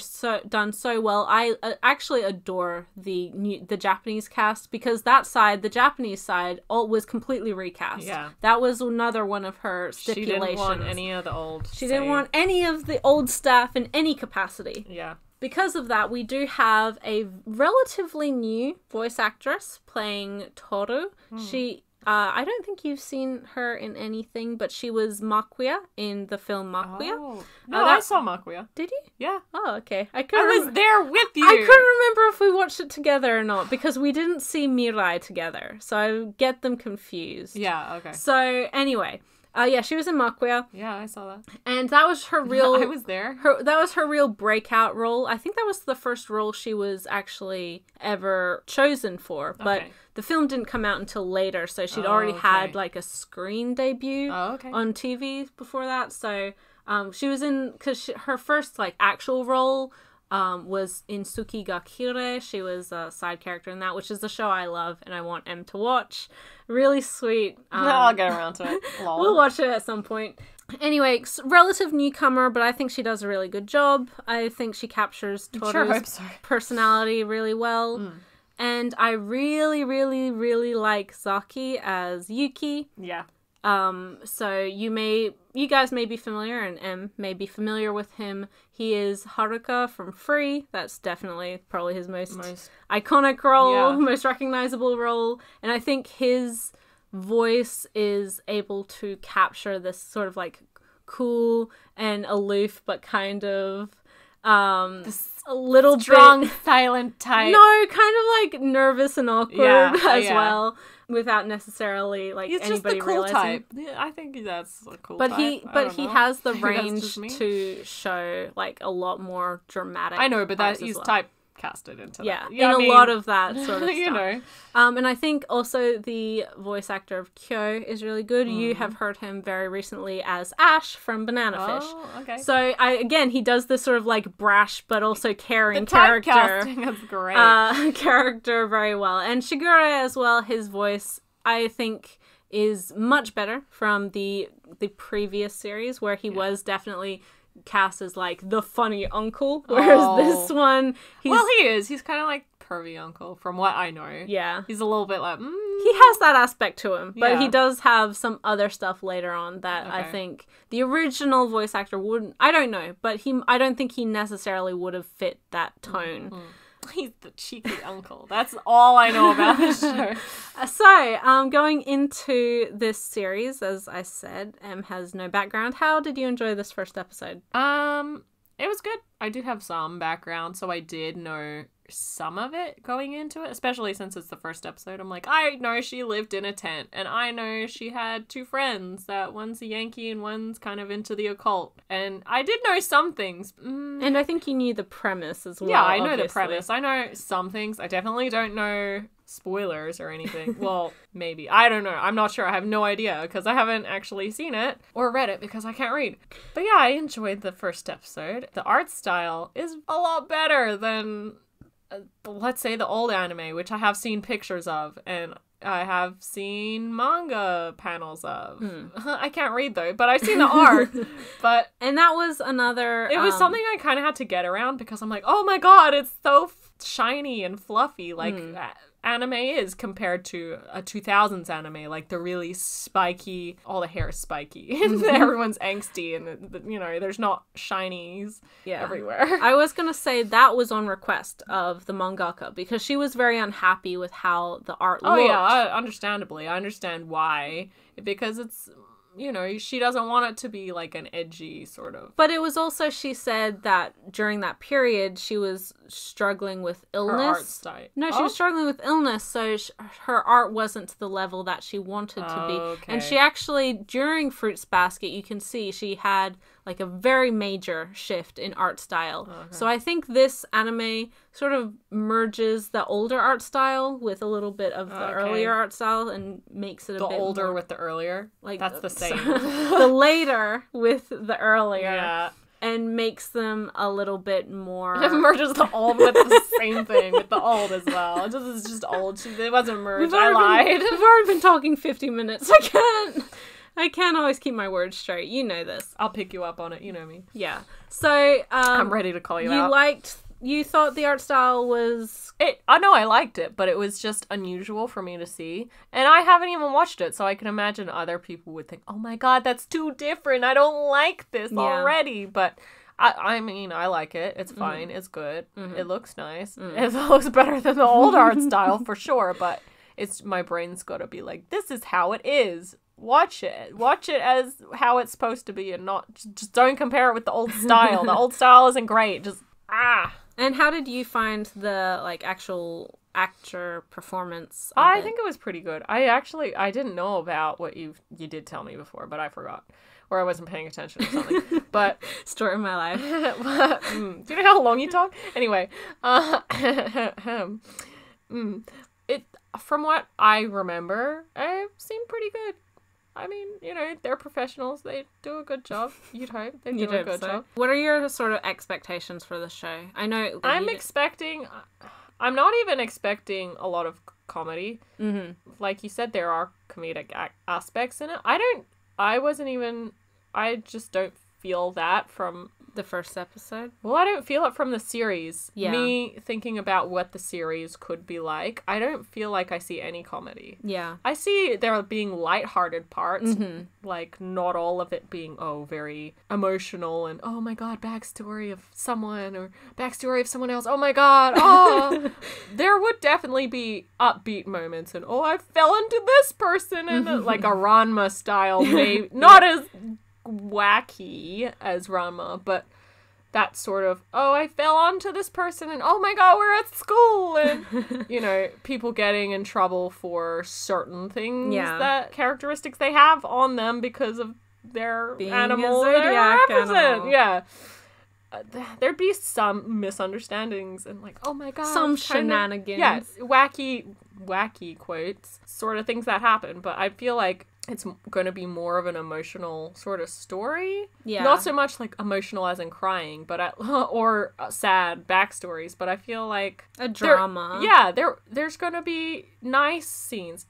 done so well. I actually adore the Japanese cast, because the Japanese side, was completely recast. Yeah. That was another one of her stipulations. She didn't want any of the old. She didn't want any of the old staff in any capacity. Yeah. Because of that, we do have a relatively new voice actress playing Toru. She... I don't think you've seen her in anything, but she was Makuya in the film Makuya. Oh. No, I saw Makuya. Did you? Yeah. Oh, okay. I was there with you. I couldn't remember if we watched it together or not, because we didn't see Mirai together, so I get them confused. Yeah, okay. So, anyway... yeah, she was in Makuya. Yeah, I saw that. And that was her real... I was there. That was her real breakout role. I think that was the first role she was actually ever chosen for. But the film didn't come out until later, so she'd already had, like, a screen debut on TV before that. So she was in... Because her first, like, actual role... was in Suki ga Kire. She was a side character in that, which is the show I love and I want Em to watch. Really sweet. I'll get around to it. Lol. We'll watch it at some point. Anyway, relative newcomer, but I think she does a really good job. I think she captures Toru's personality really well. And I really, really, really like Zaki as Yuki. Yeah. So you guys may be familiar, and Em may be familiar with him. He is Haruka from Free. That's definitely probably his most iconic role, most recognizable role. And I think his voice is able to capture this sort of, like, cool and aloof, but kind of, a little strong, silent type. No, kind of like nervous and awkward as well, without necessarily like anybody just the cool realizing. Type. Yeah, I think that's a cool type. He has the range to show like a lot more dramatic. I know, but he's typecasted into that. Yeah, in a lot of that sort of stuff. You know. And I think also the voice actor of Kyo is really good. You have heard him very recently as Ash from Banana Fish. Oh, okay. So he does this sort of like brash but also caring character. Typecasting is great. Character very well. And Shigure as well, his voice, I think, is much better from the previous series, where he was definitely cast as like the funny uncle, whereas this one, he is. He's kind of like pervy uncle, from what I know. Yeah, he's a little bit like he has that aspect to him, but he does have some other stuff later on that I think the original voice actor wouldn't. I don't know, but I don't think he necessarily would have fit that tone. Mm-hmm. He's the cheeky uncle. That's all I know about this show. So, going into this series, as I said, Em has no background. How did you enjoy this first episode? It was good. I do have some background, so I did know some of it going into it, especially since it's the first episode. I'm like, I know she lived in a tent, and I know she had two friends, that one's a Yankee and one's kind of into the occult, and I did know some things. And I think you knew the premise as well. Yeah, I know the premise. I know some things. I definitely don't know spoilers or anything. Well, maybe. I don't know. I'm not sure. I have no idea because I haven't actually seen it or read it because I can't read. But yeah, I enjoyed the first episode. The art style is a lot better than, let's say, the old anime, which I have seen pictures of and I have seen manga panels of. I can't read though, but I've seen the art. And that was another... It was something I kind of had to get around because I'm like, oh my god, it's so shiny and fluffy. Like... anime is compared to a 2000s anime, like the really spiky, all the hair is spiky and everyone's angsty and you know there's not shinies everywhere. I was gonna say that was on request of the mangaka because she was very unhappy with how the art looked. Understandably. I understand why, because it's, you know, she doesn't want it to be like an edgy sort of. But it was also, she said that during that period she was struggling with illness. Her art style. No, she was struggling with illness, so her art wasn't to the level that she wanted to be. Okay. And she actually, during Fruits Basket, you can see she had like a very major shift in art style. Okay. So I think this anime sort of merges the older art style with a little bit of the earlier art style and makes it a bit the older more, with the earlier. Like that's the same. The later with the earlier. Yeah. And makes them a little bit more... It merges the old with the same thing, with the old as well. It's just old. It wasn't merged. I lied. We've already been talking 50 minutes. I can't always keep my words straight. You know this. I'll pick you up on it. You know me. Yeah. So... I'm ready to call you out. You thought the art style was... I know I liked it, but it was just unusual for me to see. And I haven't even watched it, so I can imagine other people would think, oh my god, that's too different. I don't like this already. But I mean, I like it. It's fine. It's good. It looks nice. It looks better than the old art style for sure, but my brain's got to be like, this is how it is. Watch it as how it's supposed to be and just don't compare it with the old style. The old style isn't great. And how did you find the actual actor performance? I think it was pretty good. I didn't know about what you did tell me before, but I forgot, or I wasn't paying attention or something. But story of my life. Do you know how long you talk? Anyway, it from what I remember, it seemed pretty good. I mean, you know, they're professionals. They do a good job. You'd hope they do a good job. What are your sort of expectations for the show? I know I'm not even expecting a lot of comedy. Like you said, there are comedic aspects in it. I just don't feel that from the first episode. Well, I don't feel it from the series. Yeah. Me thinking about what the series could be like, I don't feel like I see any comedy. Yeah. I see there being lighthearted parts, like not all of it being, very emotional and, oh my god, backstory of someone or backstory of someone else. Oh my god, there would definitely be upbeat moments and, I fell into this person and like a Ranma style, maybe not as wacky as Ranma, but that sort of, I fell onto this person and oh my god, we're at school and you know, people getting in trouble for certain things that characteristics they have on them because of their being animal they represent. Yeah. There'd be some misunderstandings and like, oh my god, some shenanigans. Wacky quotes, sort of things that happen, but I feel like it's going to be more of an emotional sort of story. Yeah. Not so much like emotional as in crying, but or sad backstories, but I feel like a drama. There's going to be nice scenes.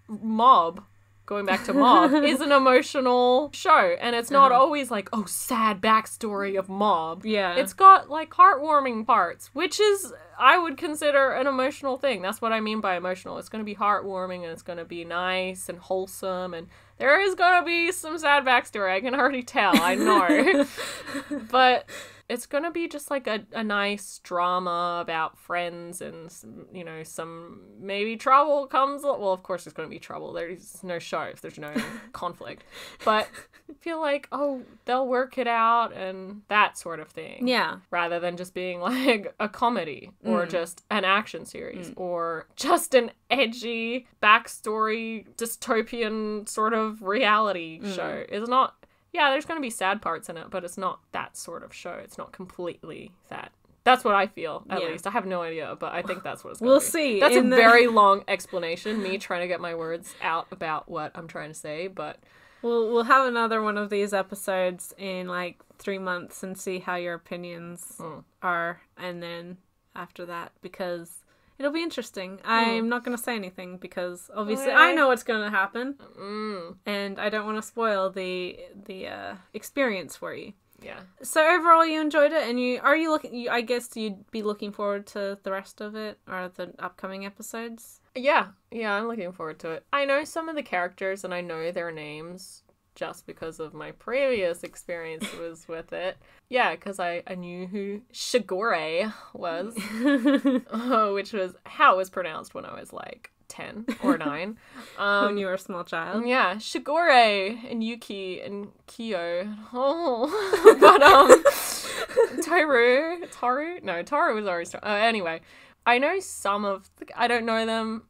Mob going back to Mob, is an emotional show. And it's not always like, oh, sad backstory of Mob. Yeah. It's got, like, heartwarming parts, which is, I would consider an emotional thing. That's what I mean by emotional. It's going to be heartwarming, and it's going to be nice and wholesome, and there is going to be some sad backstory. I can already tell. I know. But it's going to be just like a nice drama about friends and, you know, some maybe trouble comes. Well, of course there's going to be trouble. There's no show if there's no conflict. But I feel like, oh, they'll work it out and that sort of thing. Yeah. Rather than just being like a comedy or just an action series or just an edgy backstory dystopian sort of reality show. It's not... Yeah, there's going to be sad parts in it, but it's not that sort of show. It's not completely that. That's what I feel, at least. I have no idea, but I think that's what it's going to be. We'll see. That's a very long explanation, me trying to get my words out about what I'm trying to say, but... We'll have another one of these episodes in, like, 3 months and see how your opinions are, and then after that, because... It'll be interesting. I'm not going to say anything because obviously I know what's going to happen, and I don't want to spoil the experience for you. Yeah. So overall, you enjoyed it, and I guess you'd be looking forward to the rest of it or the upcoming episodes. Yeah, I'm looking forward to it. I know some of the characters and I know their names just because of my previous experiences with it. Yeah, because I knew who Shigure was, which was how it was pronounced when I was like 10 or 9. When you were a small child. Yeah, Shigure and Yuki and Kyo. Oh, but Taru was already strong. Anyway, I know some of I don't know them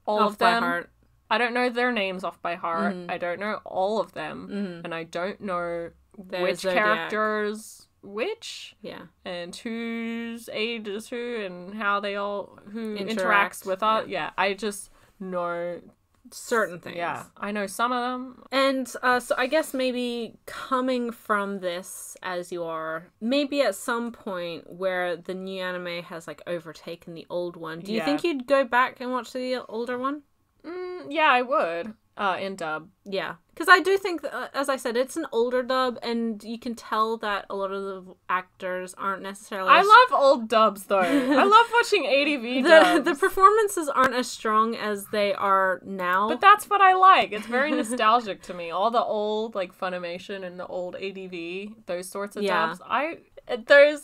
all Off of them. by heart. I don't know their names off by heart. I don't know all of them. And I don't know which characters which. Yeah. And whose age is who and how they all, who interacts with us. Yeah, I just know certain things. Yeah, I know some of them. And so I guess maybe coming from this as you are, maybe at some point where the new anime has like overtaken the old one, do you think you'd go back and watch the older one? Yeah, I would. In dub. Yeah. Because I do think, that, as I said, it's an older dub, and you can tell that a lot of the actors aren't necessarily... I love old dubs, though. I love watching ADV dubs. The performances aren't as strong as they are now. But that's what I like. It's very nostalgic to me. All the old, like, Funimation and the old ADV, those sorts of dubs.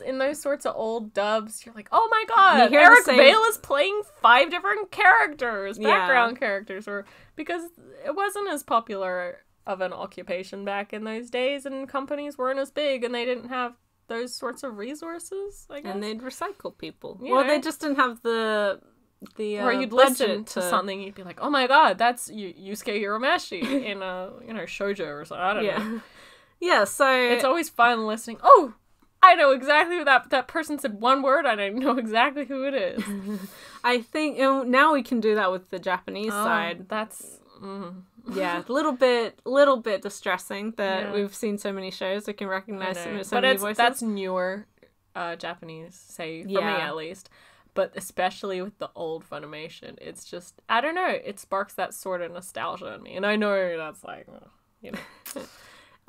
In those sorts of old dubs, you're like, oh my god, Eric Vale is playing 5 different characters, background characters, or because it wasn't as popular of an occupation back in those days, and companies weren't as big, and they didn't have those sorts of resources, I guess. And they'd recycle people. Well, they just didn't have the or you'd listen to something, you'd be like, oh my god, that's Yusuke Urameshi in a shoujo or something. I don't know. Yeah, so it's always fun listening. Oh, I know exactly who that person said one word, and I know exactly who it is. I think now we can do that with the Japanese side. That's yeah, a little bit distressing that we've seen so many shows we can recognize so many voices. That's newer Japanese, say, for me at least. But especially with the old Funimation, it's just, I don't know, it sparks that sort of nostalgia in me. And I know that's like, you know...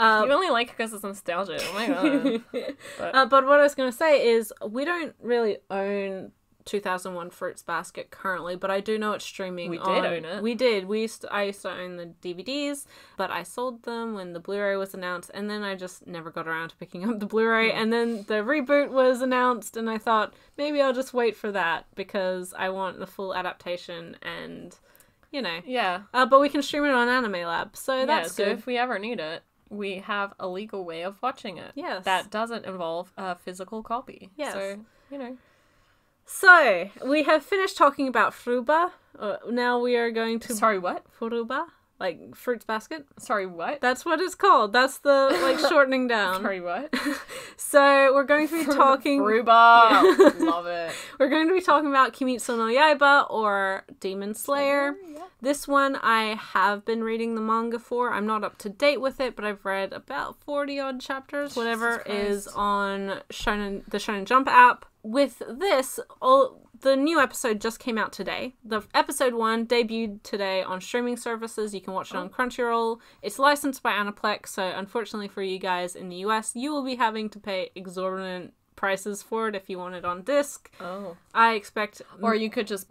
you only like it because it's nostalgia. Oh my god. But what I was going to say is we don't really own 2001 Fruits Basket currently, but I do know it's streaming. We did own it. We did. I used to own the DVDs, but I sold them when the Blu-ray was announced, and then I just never got around to picking up the Blu-ray, and then the reboot was announced, and I thought maybe I'll just wait for that because I want the full adaptation and, you know. Yeah. But we can stream it on Anime Lab, so that's good. So if we ever need it, we have a legal way of watching it. Yes. That doesn't involve a physical copy. Yes. So, you know. So, we have finished talking about Fruba. Now we are going to... Sorry, what? Fruba? Like, Fruits Basket? Sorry, what? That's what it's called. That's the, like, shortening down. Sorry, what? So, we're going to be talking... Fruba! Yeah. Love it. We're going to be talking about Kimitsu no Yaiba, or Demon Slayer. Yeah. This one I have been reading the manga for. I'm not up to date with it, but I've read about 40-odd chapters, whatever is on the Shonen Jump app. With this, the new episode just came out today. The episode 1 debuted today on streaming services. You can watch it on Crunchyroll. It's licensed by Aniplex, so unfortunately for you guys in the US, you will be having to pay exorbitant prices for it if you want it on disc. Oh. I expect... Or you could just,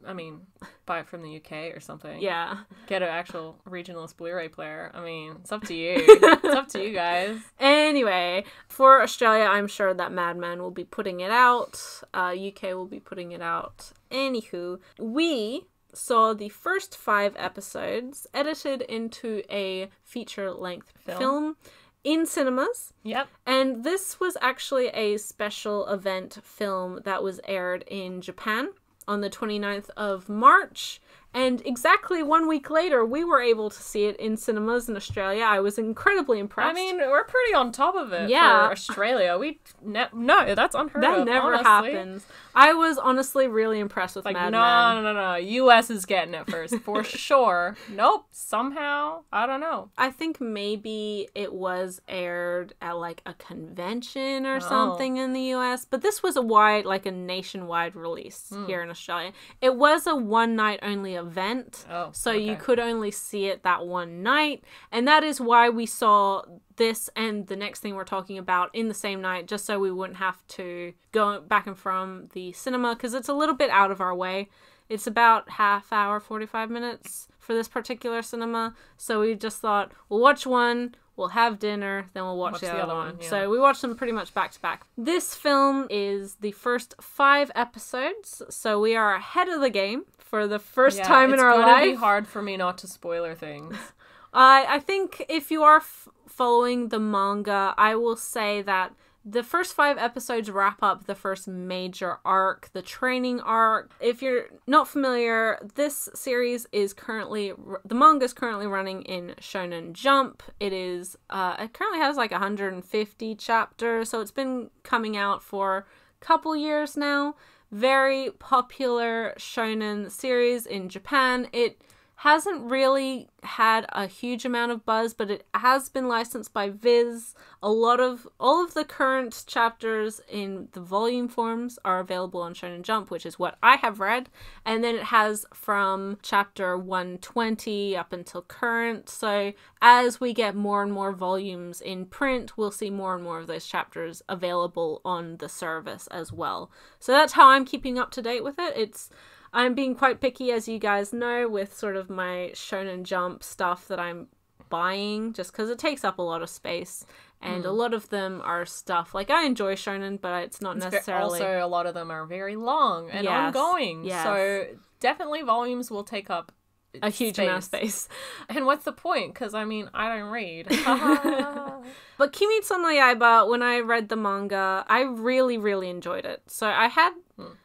buy it from the UK or something. Yeah. Get an actual regionalist Blu-ray player. It's up to you. It's up to you guys. Anyway, for Australia, I'm sure that Mad Men will be putting it out. UK will be putting it out. Anywho, we saw the first 5 episodes edited into a feature-length film in cinemas. Yep. And this was actually a special event film that was aired in Japan on the 29th of March. And exactly 1 week later, we were able to see it in cinemas in Australia. I was incredibly impressed. We're pretty on top of it for Australia. No, that's unheard of. That never honestly. happens. I was honestly really impressed with Mad Men. No. US is getting it first, for sure. Nope. Somehow. I don't know. I think maybe it was aired at like a convention or something in the US. But this was a nationwide release here in Australia. It was a one night only event. So you could only see it that one night. And that is why we saw this and the next thing we're talking about in the same night, just so we wouldn't have to go back and from the cinema, because it's a little bit out of our way. It's about half hour, 45 minutes for this particular cinema. So we just thought, we'll watch one, we'll have dinner, then we'll watch the other one. Yeah. So we watched them pretty much back to back. This film is the first 5 episodes, so we are ahead of the game for the first time in our life. It's going to be hard for me not to spoiler things. I think if you are following the manga, I will say that the first 5 episodes wrap up the first major arc, the training arc. If you're not familiar, this series is the manga is currently running in Shonen Jump. It currently has like 150 chapters, so it's been coming out for a couple years now. Very popular shonen series in Japan. It hasn't really had a huge amount of buzz, but it has been licensed by Viz. All of the current chapters in the volume forms are available on Shonen Jump, which is what I have read. And then it has from chapter 120 up until current. So as we get more and more volumes in print, we'll see more and more of those chapters available on the service as well. So that's how I'm keeping up to date with it. I'm being quite picky, as you guys know, with sort of my Shonen Jump stuff that I'm buying, just because it takes up a lot of space. And a lot of them are stuff, like, I enjoy shonen, but it's not necessarily... Also, a lot of them are very long and ongoing. Yes. So definitely volumes will take up a huge amount of space. And what's the point? Because, I don't read. But Kimetsu no Yaiba, when I read the manga, I really, really enjoyed it. So I had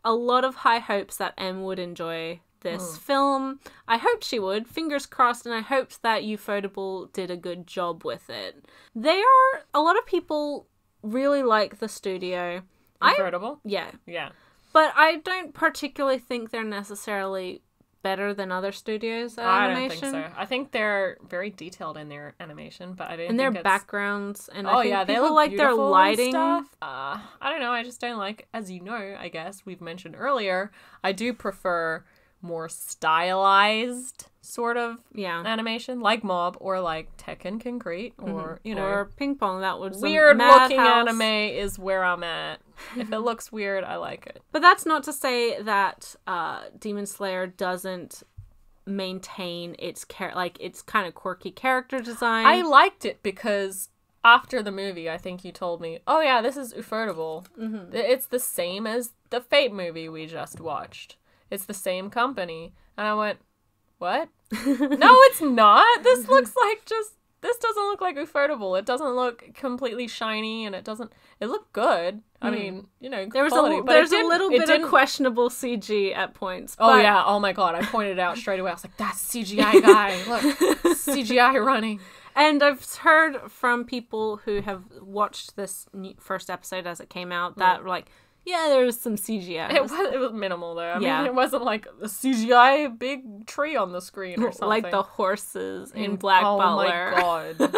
a lot of high hopes that Em would enjoy this film. I hoped she would, fingers crossed, and I hoped that ufotable did a good job with it. A lot of people really like the studio. Ufotable? Yeah. Yeah. But I don't particularly think they're necessarily better than other studios at animation. I don't think so. I think they're very detailed in their animation, but I didn't and think their backgrounds, and I think they people look like their lighting. Stuff. I don't know, I just don't like, as you know, I guess we've mentioned earlier, I do prefer more stylized sort of animation, like Mob or like Tekken Concrete or or Ping Pong. That was weird looking anime is where I'm at. If it looks weird, I like it. But that's not to say that Demon Slayer doesn't maintain its its kind of quirky character design. I liked it because after the movie, I think you told me, "Oh yeah, this is ufotable. It's the same as the Fate movie we just watched. It's the same company." And I went, "What? No, it's not. This looks like this doesn't look like ufotable. It doesn't look completely shiny, and it looked good. I mean, there's quality, there's a little bit of questionable CG at points. Oh yeah, oh my god, I pointed it out straight away. I was like, that's CGI guy. Look, CGI running. And I've heard from people who have watched this first episode as it came out that were like, yeah, there was some CGI. It was minimal though. I mean, it wasn't like a CGI big tree on the screen or something. Like the horses in Black Butler. Oh my god.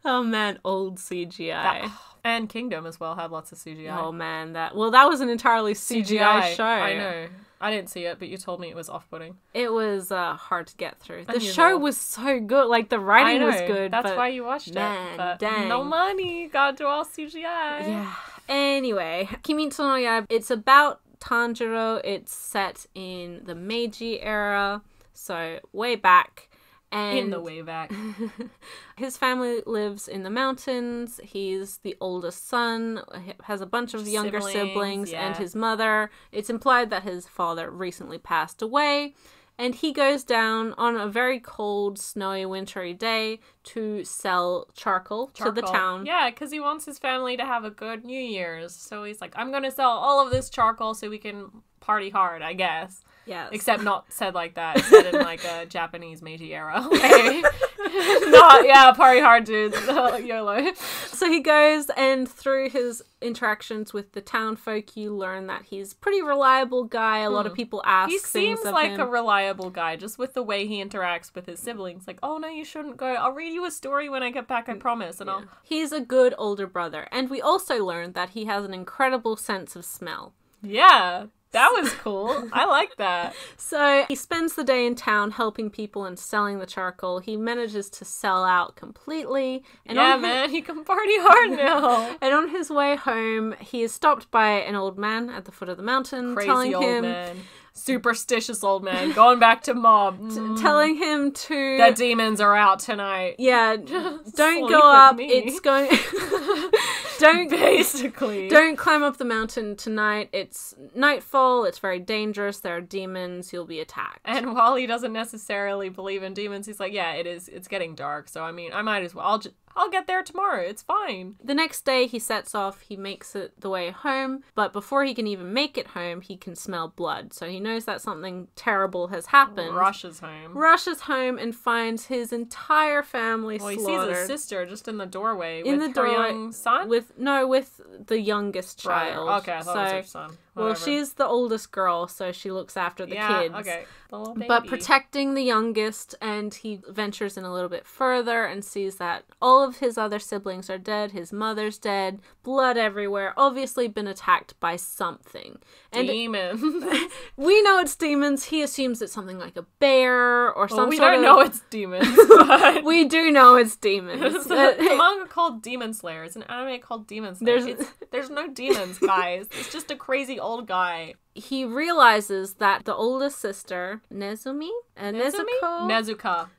Oh man, old CGI. And Kingdom as well had lots of CGI. Oh man, that was an entirely CGI show. I know. I didn't see it, but you told me it was off-putting. It was hard to get through. The Unusual. show was so good. Like, the writing was good. That's but why you watched man, it. But dang. no money. Gotta do all CGI. Yeah. Anyway, Kimitsu no Yaiba, it's about Tanjiro. It's set in the Meiji era, so way back. And in the way back. His family lives in the mountains. He's the oldest son, has a bunch of younger siblings yeah. and his mother. It's implied that his father recently passed away. And he goes down on a very cold, snowy, wintry day to sell charcoal to the town. Yeah, because he wants his family to have a good New Year's. So he's like, I'm going to sell all of this charcoal so we can party hard, I guess. Yes. Except not said like that. Said in like a Japanese Meiji era. Okay. Not, yeah, party hard, dudes. YOLO. So he goes, and through his interactions with the town folk, you learn that he's a pretty reliable guy. A lot of people ask He things seems of like him. a reliable guy, just with the way he interacts with his siblings. Like, oh no, you shouldn't go. I'll read you a story when I get back, I promise. And I'll... He's a good older brother. And we also learned that he has an incredible sense of smell. Yeah. That was cool. I like that. So he spends the day in town helping people and selling the charcoal. He manages to sell out completely. And yeah, man, he can party hard now. And on his way home, he is stopped by an old man at the foot of the mountain, Crazy old man. Superstitious old man going back to mob. Telling him to... The demons are out tonight. Yeah, don't go up. It's going... Don't climb up the mountain tonight. It's nightfall. It's very dangerous. There are demons. You'll be attacked. And while he doesn't necessarily believe in demons, he's like, yeah, it is. It's getting dark. So, I mean, I might as well. I'll get there tomorrow. It's fine. The next day, he sets off. He makes it the way home. But before he can even make it home, he can smell blood. So he knows that something terrible has happened. Rushes home and finds his entire family slaughtered. He sees his sister just in the doorway with her young son? With the youngest child. Right. Okay, I thought it was her son. Whatever. Well, she's the oldest girl, so she looks after the kids. Okay. The little baby. But protecting the youngest, and he ventures in a little bit further and sees that all of his other siblings are dead. His mother's dead. Blood everywhere. Obviously been attacked by something. And demons. We know it's demons. He assumes it's something like a bear or something. We don't know it's demons. But... we do know it's demons. It's a manga called Demon Slayer. It's an anime called Demon Slayer. There's no demons, guys. It's just a crazy old guy. He realizes that the oldest sister, Nezuko? Nezuko.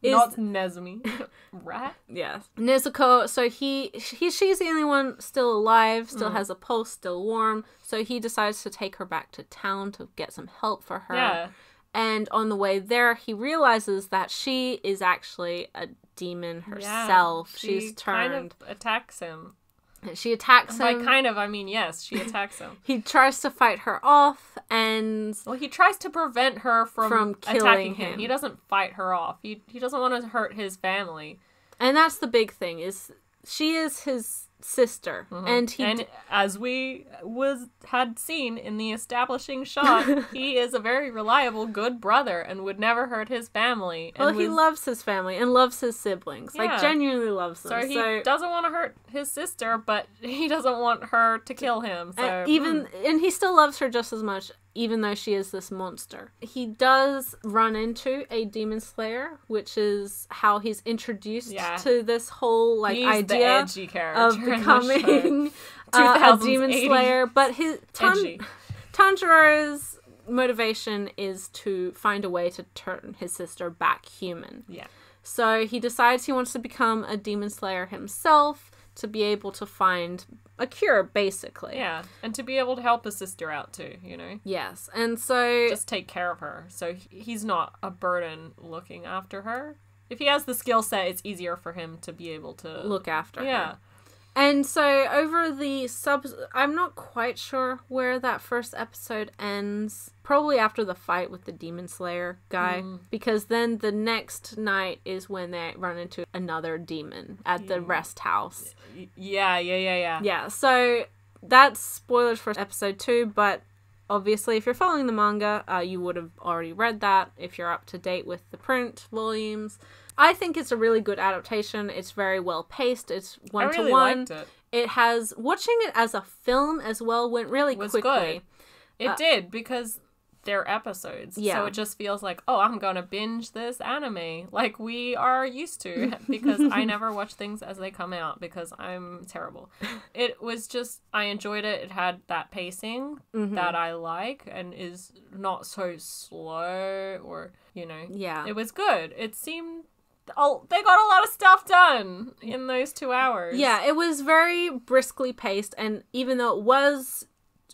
Not Nezumi. Rat? Yeah. Nezuko, so she's the only one still alive, still has a pulse, still warm, so he decides to take her back to town to get some help for her. Yeah. And on the way there, he realizes that she is actually a demon herself. Yeah, She's turned... kind of attacks him. She attacks him. By kind of, I mean, yes, she attacks him. He tries to fight her off, and... Well, he tries to prevent her from killing attacking him. He doesn't fight her off. He doesn't want to hurt his family. And that's the big thing, is she is his sister. Mm-hmm. And as we had seen in the establishing shot, he is a very reliable, good brother and would never hurt his family. Well, he loves his family and loves his siblings. Yeah. Like, genuinely loves them. So he doesn't want to hurt his sister, but he doesn't want her to kill him. So and he still loves her just as much, even though she is this monster. He does run into a demon slayer, which is how he's introduced to this whole idea the edgy character of becoming a demon slayer. But Tanjiro's motivation is to find a way to turn his sister back human. Yeah. So he decides he wants to become a demon slayer himself to be able to find a cure, basically. Yeah, and to be able to help his sister out too, you know? Yes, and so... just take care of her. So he's not a burden looking after her. If he has the skill set, it's easier for him to be able to... look after her. And so over the I'm not quite sure where that first episode ends. Probably after the fight with the Demon Slayer guy. Because then the next night is when they run into another demon at the rest house. Yeah. Yeah, so that's spoilers for episode 2, but obviously if you're following the manga, you would have already read that if you're up to date with the print volumes. I think it's a really good adaptation. It's very well paced. It's one to one. I really liked it. It has, watching it as a film as well went really quickly. Good. It did, because they're episodes. Yeah. So it just feels like, oh, I'm gonna binge this anime like we are used to, because I never watch things as they come out because I'm terrible. It was just, I enjoyed it. It had that pacing that I like and is not so slow or, you know. Yeah. It was good. It seemed... Oh, they got a lot of stuff done in those 2 hours. Yeah, it was very briskly paced, and even though it was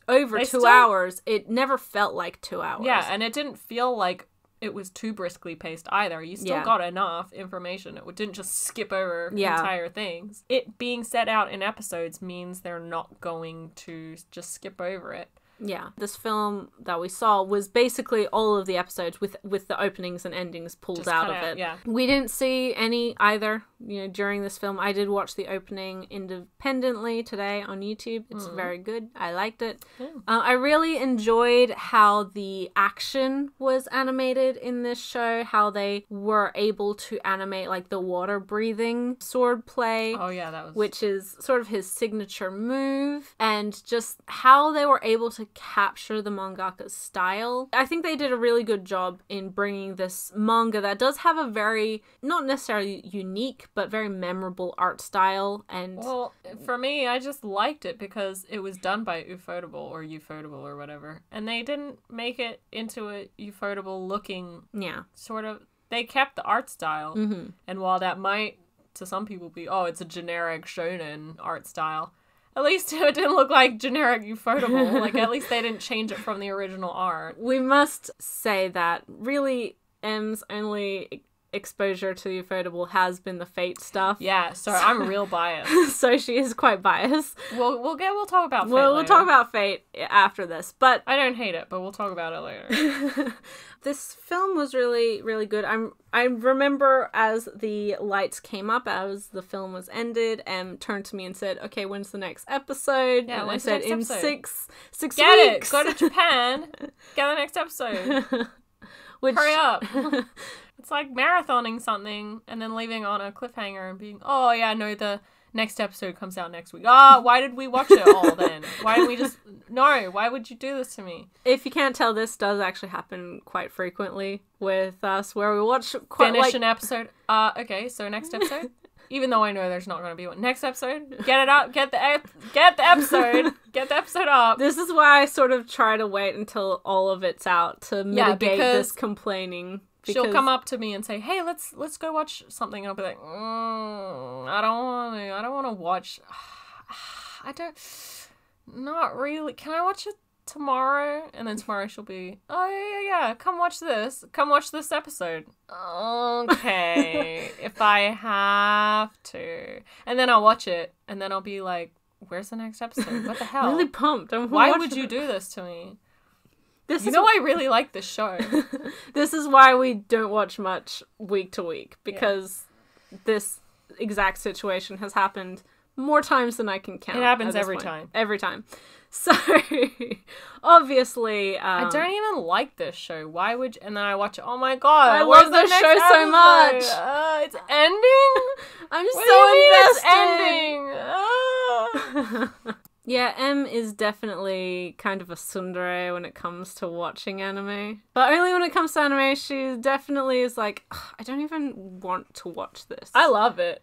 over They 2 still- hours, it never felt like 2 hours. Yeah, and it didn't feel like it was too briskly paced either. You still got enough information. It didn't just skip over entire things. It being set out in episodes means they're not going to just skip over it. Yeah. This film that we saw was basically all of the episodes with the openings and endings pulled Just out cut of out, it. yeah. We didn't see any either, during this film. I did watch the opening independently today on YouTube. It's very good. I liked it. Yeah. I really enjoyed how the action was animated in this show, how they were able to animate like the water breathing sword play. Oh yeah, that was... Which is sort of his signature move, and just how they were able to capture the mangaka's style. I think they did a really good job in bringing this manga that does have a very, not necessarily unique, but very memorable art style. And well, for me, I just liked it because it was done by ufotable or whatever, and they didn't make it into a ufotable looking sort of... They kept the art style, and while that might to some people be, oh, it's a generic shonen art style, at least it didn't look like generic ufotable. Like, at least they didn't change it from the original art. We must say that really M's only exposure to the ufotable has been the Fate stuff. Yeah, so I'm real biased. So she is quite biased. We'll talk about Fate We'll later. talk about Fate after this, but I don't hate it, but we'll talk about it later. This film was really, really good. I remember as the lights came up, as the film was ended, Em turned to me and said, "Okay, when's the next episode?" Yeah, and I when's the said, next "In episode? six Get weeks." it! Go to Japan. Get the next episode. Which, hurry up. It's like marathoning something and then leaving on a cliffhanger and being, oh yeah, no, the next episode comes out next week. Why did we watch it all then? Why didn't we just... No, why would you do this to me? If you can't tell, this does actually happen quite frequently with us, where we watch quite Finish an episode. Okay, so next episode? Even though I know there's not going to be one. Next episode? Get it up. Get the episode. Get the episode up. This is why I sort of try to wait until all of it's out to mitigate this because complaining. She'll come up to me and say, "Hey, let's go watch something." And I'll be like, I don't want to watch. Not really. Can I watch it tomorrow? And then tomorrow she'll be, oh yeah, come watch this episode. Okay. If I have to. And then I'll watch it, and then I'll be like, where's the next episode? What the hell? Really pumped. Why would you do this to me? I really like this show. This is why we don't watch much week to week, because this exact situation has happened more times than I can count. It happens every time. Every time. So, obviously... I don't even like this show. Why would you... And then I watch it. Oh my god. I love this show so much. It's ending? I'm What so do you invested. mean it's ending? Yeah, M is definitely kind of a tsundere when it comes to watching anime. But only when it comes to anime, she definitely is like, I don't even want to watch this. I love it.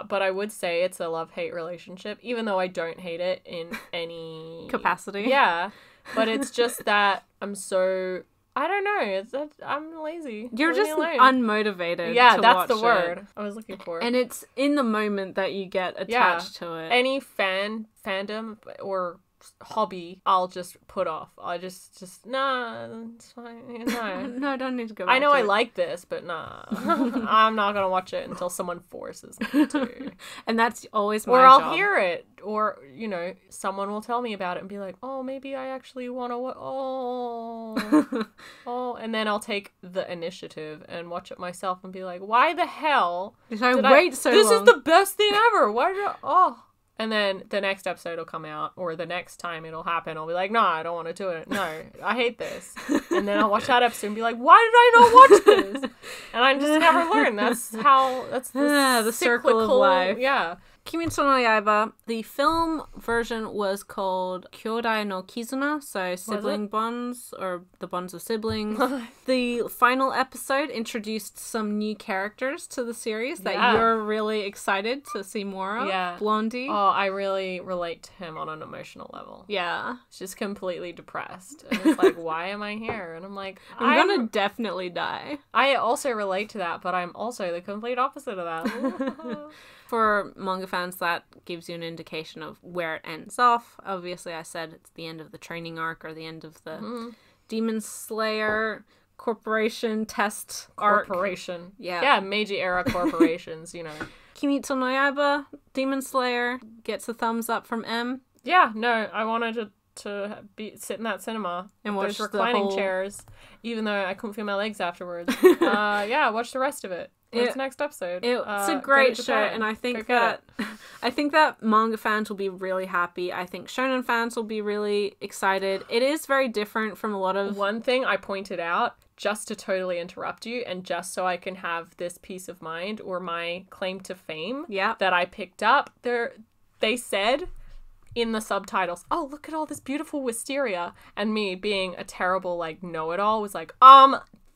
But I would say it's a love-hate relationship, even though I don't hate it in any... capacity. Yeah. But it's just that I'm so... I don't know. It's that I'm lazy. You're Leave just me alone. unmotivated. Yeah, to that's watch the it. word I was looking for. And it's in the moment that you get attached to it. Any fandom or hobby, I'll just put off. I just nah, it's fine. No. No, I don't need to go back I know to I it. like this, but nah. I'm not gonna watch it until someone forces me to. And that's always my Or job. I'll hear it. Or, someone will tell me about it and be like, oh, maybe I actually want to oh, and then I'll take the initiative and watch it myself and be like, why the hell Did I wait so long? This is the best thing ever. Why did And then the next episode will come out, or the next time it'll happen, I'll be like, no, I don't want to do it. No, I hate this. And then I'll watch that episode and be like, why did I not watch this? And I just never learn. That's the circle of life. Yeah. Kimetsu no Yaiba, the film version was called Kyodai no Kizuna, so sibling bonds, or the bonds of siblings. The final episode introduced some new characters to the series that you're really excited to see more of. Yeah. Blondie. Oh, I really relate to him on an emotional level. Yeah. He's just completely depressed. And it's like, why am I here? And I'm like, I'm gonna definitely die. I also relate to that, but I'm also the complete opposite of that. For manga fans, that gives you an indication of where it ends off. Obviously, I said it's the end of the training arc, or the end of the Demon Slayer Corporation test arc. Corporation. Yeah, Meiji era corporations, you know. Kimetsu no Yaiba, Demon Slayer, gets a thumbs up from M. Yeah, no, I wanted to sit in that cinema and watch those reclining chairs, even though I couldn't feel my legs afterwards. Watch the rest of it. What's the next episode? It's a great show, and I think that manga fans will be really happy. I think shonen fans will be really excited. It is very different from a lot of... One thing I pointed out, just to totally interrupt you, and just so I can have this peace of mind, or my claim to fame, that I picked up, they said in the subtitles, oh, look at all this beautiful wisteria, and me being a terrible, like, know-it-all was like,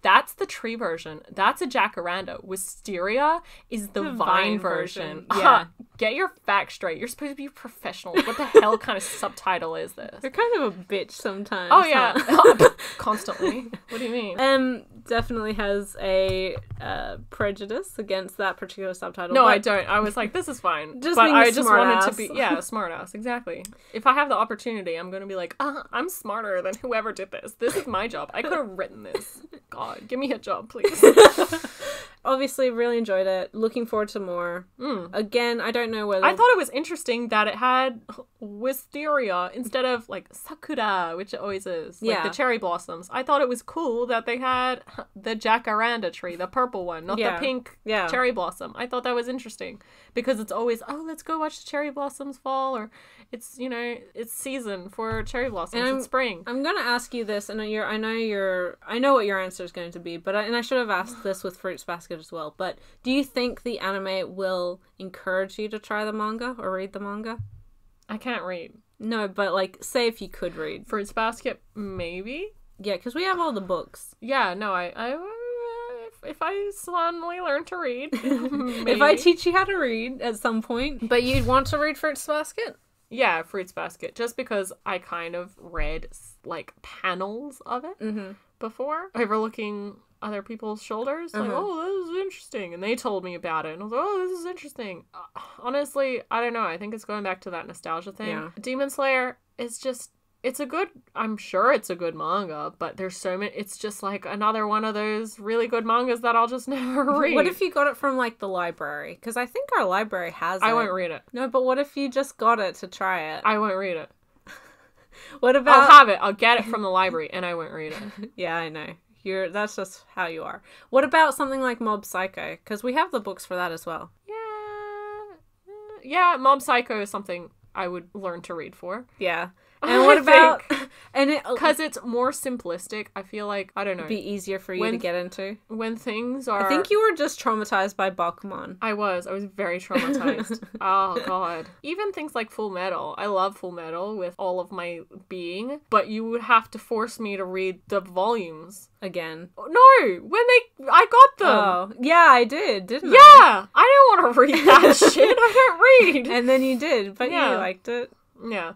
that's the tree version. That's a jacaranda. Wisteria is the vine version. Yeah. Get your facts straight. You're supposed to be a professional. What the hell kind of subtitle is this? You're kind of a bitch sometimes. Oh, yeah. Constantly. What do you mean? Definitely has a prejudice against that particular subtitle. No, I don't. I was like, this is fine. Just but being I just wanted ass. to be, smart ass. Exactly. If I have the opportunity, I'm going to be like, I'm smarter than whoever did this. This is my job. I could have written this. God, give me a job, please. Obviously, really enjoyed it. Looking forward to more. Again, I don't know whether... I thought it was interesting that it had wisteria instead of, like, sakura, which it always is. Like, the cherry blossoms. I thought it was cool that they had the jacaranda tree, the purple one, not the pink cherry blossom. I thought that was interesting. Because it's always, let's go watch the cherry blossoms fall, or it's, it's season for cherry blossoms. It's spring. I'm going to ask you this, and I know what your answer is going to be, but I should have asked this with Fruits Basket as well, but do you think the anime will encourage you to try the manga or read the manga? I can't read. No, but like, say if you could read. Fruits Basket, maybe? Yeah, because we have all the books. Yeah, no, if I suddenly learn to read, maybe. If I teach you how to read at some point, but you'd want to read Fruits Basket? Yeah, Fruits Basket, just because I kind of read, like, panels of it before, overlooking other people's shoulders. Like, oh, this is interesting. And they told me about it. And I was like, oh, this is interesting. Honestly, I don't know. I think it's going back to that nostalgia thing. Yeah. Demon Slayer is just... I'm sure it's a good manga, but there's so many... It's just, like, another one of those really good mangas that I'll just never read. What if you got it from, like, the library? Because I think our library has it. I won't read it. No, but what if you just got it to try it? I won't read it. What about... I'll have it. I'll get it from the library, and I won't read it. Yeah, I know. That's just how you are. What about something like Mob Psycho? Because we have the books for that as well. Yeah, Mob Psycho is something I would learn to read for. Yeah. And what about... Because it's more simplistic, I feel like, I don't know. It'd be easier for you to get into. When things are... I think you were just traumatized by Bakuman. I was very traumatized. Oh, God. Even things like Full Metal. I love Full Metal with all of my being, but you would have to force me to read the volumes. Again. No! I got them! Oh, yeah, I did, didn't I? Yeah! I don't want to read that shit. I don't read! And then you did, but you liked it. Yeah.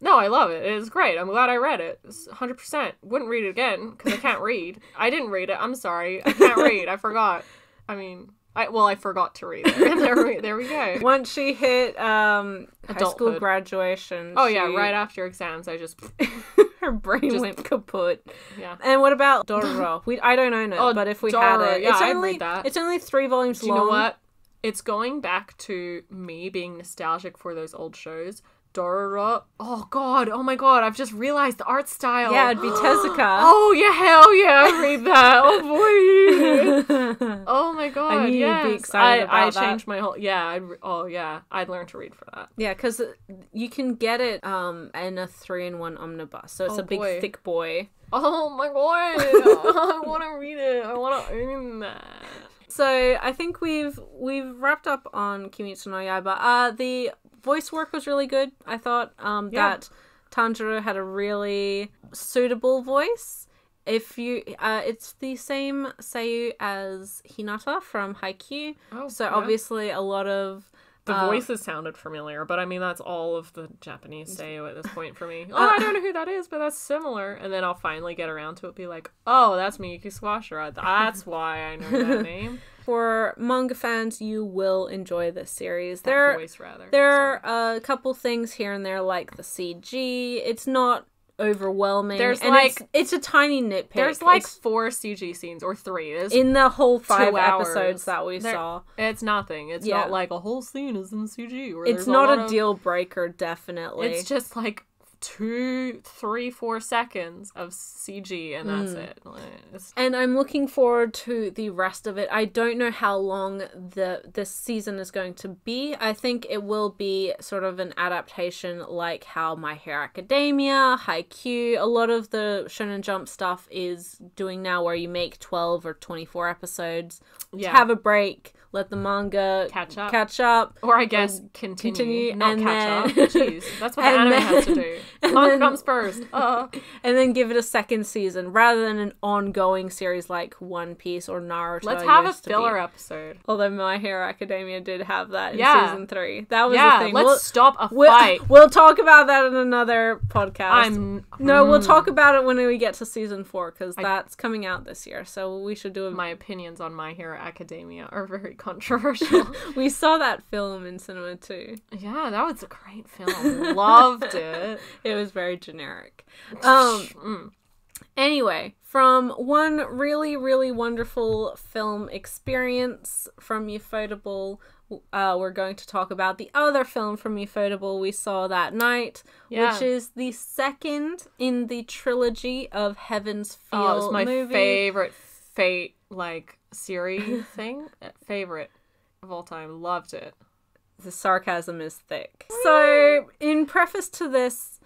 No, I love it. It is great. I'm glad I read it. 100%. Wouldn't read it again, because I can't read. I didn't read it. I'm sorry. I can't read. I forgot. I mean, I forgot to read it. There we go. Once she hit high school graduation. Oh, yeah, right after exams, I just... Her brain went kaput. Yeah. And what about Dororo? I don't own it, but if we had it... Yeah, I'd read that. It's only 3 volumes long. Do you know what? It's going back to me being nostalgic for those old shows. Dororo. Oh god, oh my god, I've just realized the art style. Yeah, it'd be Tezuka. Oh yeah, hell yeah, I read that. Oh boy. Oh my god, I knew yes. you'd be excited about that. I changed my whole, I'd learn to read for that. Yeah, because you can get it in a 3-in-1 omnibus, so it's a big boy. thick boy. Oh my god, I want to read it. I want to own that. So I think we've wrapped up on Kimetsu no Yaiba. The voice work was really good. I thought that Tanjiro had a really suitable voice. If you, it's the same seiyuu as Hinata from Haikyuu. Obviously a lot of the voices sounded familiar, but I mean that's all of the Japanese seiyuu at this point for me. I don't know who that is, but that's similar. And then I'll finally get around to it, be like, oh, that's Miyuki Sawashiro. That's why I know that name. For manga fans, you will enjoy this series. There are a couple things here and there, like the CG. It's not overwhelming. There's it's a tiny nitpick. There's 4 CG scenes, or 3. There's in the whole 5 hours. episodes that we saw. It's nothing. It's not like a whole scene is in CG. Or it's not a deal breaker, definitely. It's just like 2, 3, 4 seconds of CG and that's it. And I'm looking forward to the rest of it. I don't know how long this season is going to be. I think it will be sort of an adaptation like how My Hero Academia, Haikyuu, a lot of the Shonen Jump stuff is doing now, where you make 12 or 24 episodes, have a break, let the manga catch up, or I guess continue not and catch then... up. Jeez, that's what the anime has to do. Manga comes first. And then give it a second season rather than an ongoing series like One Piece or Naruto. Let's have a filler episode. Although My Hero Academia did have that in season 3. That was the thing. Let's stop a fight. We'll talk about that in another podcast. We'll talk about it when we get to season 4, because that's coming out this year. So we should do My opinions on My Hero Academia are very controversial. We saw that film in cinema too. Yeah, that was a great film. Loved it. It was very generic. Anyway, from one really, really wonderful film experience from ufotable, we're going to talk about the other film from ufotable we saw that night, which is the second in the trilogy of Heaven's Feel movie. It's my movie. favorite Fate, series thing. Favorite of all time. Loved it. The sarcasm is thick. So, in preface to this,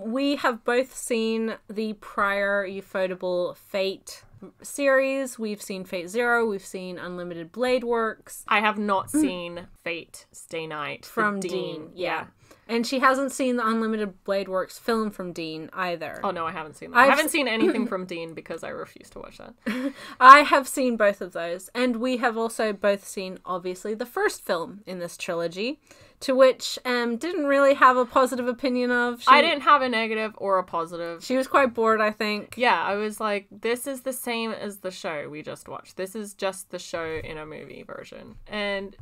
we have both seen the prior ufotable Fate series. We've seen Fate Zero. We've seen Unlimited Blade Works. I have not seen Fate Stay Night from Dean. Yeah. And she hasn't seen the Unlimited Blade Works film from Dean either. Oh no, I haven't seen that. I haven't seen anything from Dean because I refuse to watch that. I have seen both of those. And we have also both seen, obviously, the first film in this trilogy, to which didn't really have a positive opinion of. I didn't have a negative or a positive. She was quite bored, I think. Yeah, I was like, this is the same as the show we just watched. This is just the show in a movie version. And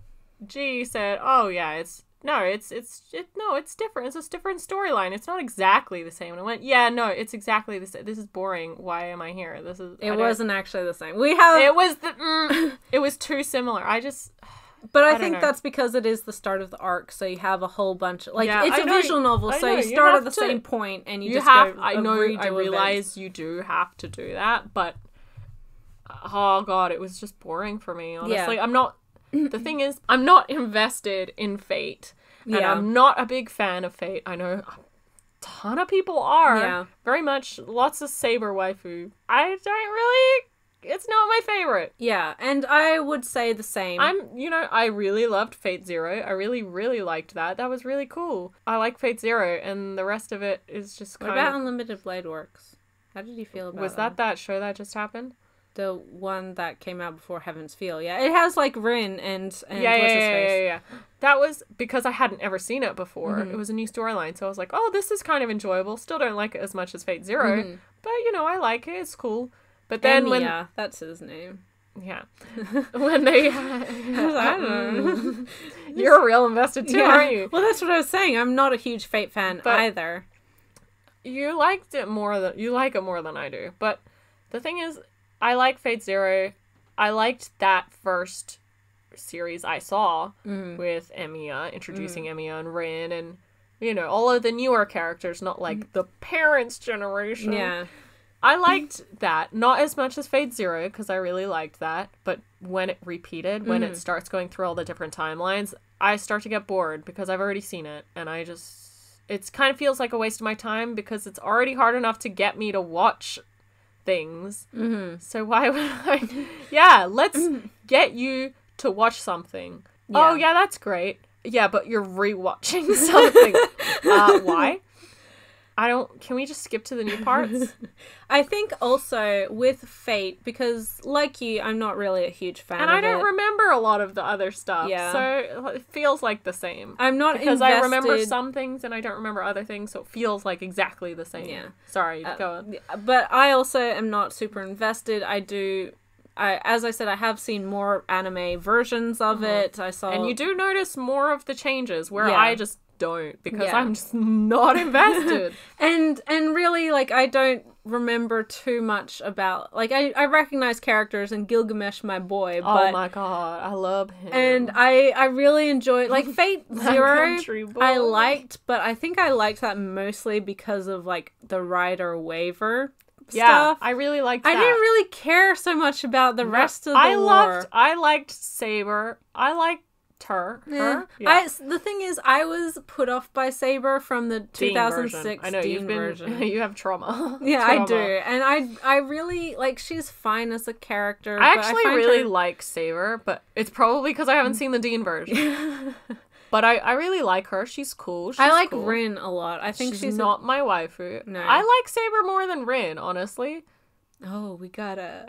G said, oh yeah, it's different. It's a different storyline. It's not exactly the same. And I went, yeah, no, it's exactly the same. This is boring. Why am I here? It wasn't actually the same. It was too similar. But I think that's because it is the start of the arc, so you have a whole bunch of, it's a visual novel, so you start at the same point and you just have. I realize you do have to do that, but oh god, it was just boring for me, honestly. Yeah. The thing is, I'm not invested in Fate, and I'm not a big fan of Fate. I know a ton of people are. Yeah. Very much, lots of saber waifu. It's not my favorite. Yeah, and I would say the same. I really loved Fate Zero. I really, really liked that. That was really cool. I like Fate Zero, and the rest of it is just What about Unlimited Blade Works? How did you feel about that? Was that show that just happened? The one that came out before Heaven's Feel. Yeah, it has, Rin and what's his face? Yeah. That was because I hadn't ever seen it before. Mm-hmm. It was a new storyline, so I was like, oh, this is kind of enjoyable. Still don't like it as much as Fate Zero, but, I like it. It's cool. But then that's his name. Yeah. When they... I don't know. You're real invested too, aren't you? Well, that's what I was saying. I'm not a huge Fate fan either. You like it more than I do. But the thing is, I like Fate Zero. I liked that first series I saw with Emiya, introducing Emiya and Rin, and you know, all of the newer characters, not like the parents' generation. Yeah. I liked that. Not as much as Fate Zero, because I really liked that. But when it repeated, when it starts going through all the different timelines, I start to get bored because I've already seen it. And I just... It kind of feels like a waste of my time because it's already hard enough to get me to watch things. Mm-hmm. So why would I... Yeah, let's get you to watch something. Yeah. Oh, yeah, that's great. Yeah, but you're rewatching something. Why? Can we just skip to the new parts? I think also with Fate, because like you, I'm not really a huge fan of it. And I don't remember a lot of the other stuff. Yeah. So it feels like the same. I'm not because I remember some things and I don't remember other things, so it feels like exactly the same. Yeah. Sorry, go on. But I also am not super invested. As I said, I have seen more anime versions of it. And you do notice more of the changes, where I just don't, because I'm just not invested. and really, like, I don't remember too much about, like, I recognize characters and Gilgamesh, my boy, but... Oh my god, I love him. And I really enjoyed, like, Fate Zero, I liked, but I think I liked that mostly because of, like, the Rider waiver stuff. I really liked that. I didn't really care so much about the rest of the lore. I liked Saber. I liked her. Yeah. The thing is, I was put off by Saber from the 2006 I know, Dean version. You have trauma. Yeah, I do. And I really, like, she's fine as a character. I actually really like Saber, but it's probably because I haven't seen the Dean version. But I really like her. She's cool. I like Rin a lot. I think she's not my waifu. No. I like Saber more than Rin, honestly. Oh, we gotta...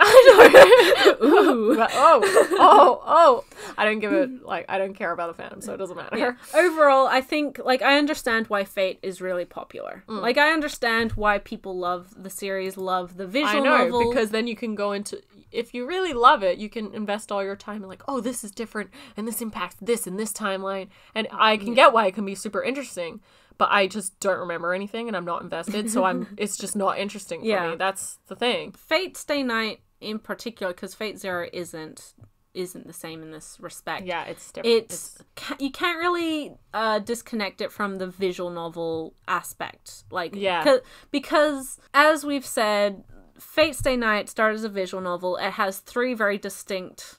Ooh. Oh. I don't give it, like, I don't care about the fandom, so it doesn't matter. Yeah. Overall, I think, like, I understand why Fate is really popular. Like, I understand why people love the series, love the visual novel. Because then you can go into... If you really love it, you can invest all your time in, like, oh, this is different, and this impacts this in this timeline. And I can get why it can be super interesting. But I just don't remember anything, and I'm not invested, so it's just not interesting for me. That's the thing. Fate Stay Night in particular, because Fate Zero isn't the same in this respect. Yeah, it's different. You can't really disconnect it from the visual novel aspect. Like, because as we've said, Fate Stay Night started as a visual novel. It has 3 very distinct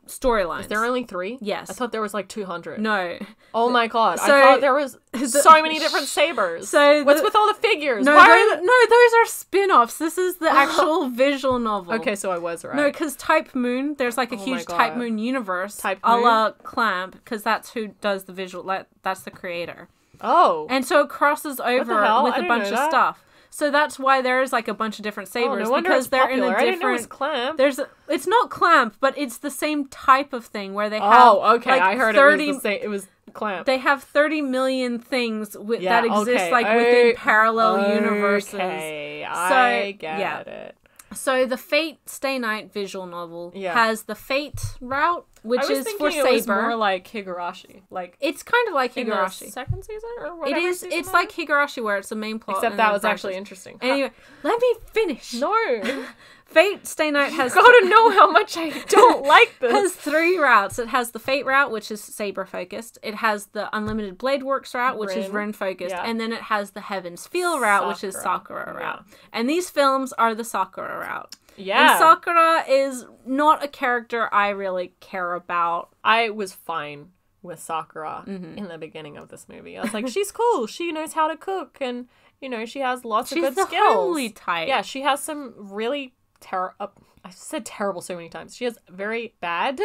storylines. Is there only 3? Yes. I thought there was like 200. No. Oh my god. I thought there was so many different sabers. So what's with all the figures? No, those are spin-offs. This is the actual visual novel. Okay, so I was right. No, because Type Moon, there's like a huge Type Moon universe. Type Moon? A la Clamp, because that's who does the visual, that's the creator. Oh. And so it crosses over with a bunch of stuff. So that's why there is like a bunch of different sabers, because they're popular. in a different. I didn't know it was Clamp. It's not Clamp, but it's the same type of thing where they have. Oh, okay. Like, I heard 30, it was the same. It was Clamp. They have 30 million things that exist within parallel universes. Okay, I get it. So the Fate Stay Night visual novel has the Fate route, which is for Saber. It was more like Higurashi. Like, it's kind of like Higurashi. In the second season or whatever. It is. It's like Higurashi, where it's the main plot. Except that was actually interesting. Anyway, let me finish. No. Fate Stay Night has... You gotta know how much I don't like this. Has 3 routes. It has the Fate route, which is Saber-focused. It has the Unlimited Blade Works route, which is Rin-focused. Yeah. And then it has the Heaven's Feel route, which is Sakura route. And these films are the Sakura route. Yeah. And Sakura is not a character I really care about. I was fine with Sakura in the beginning of this movie. I was like, she's cool. She knows how to cook. And, you know, she has lots of good skills. She's the homely type. Yeah, she has some really... I said terrible so many times. She has very bad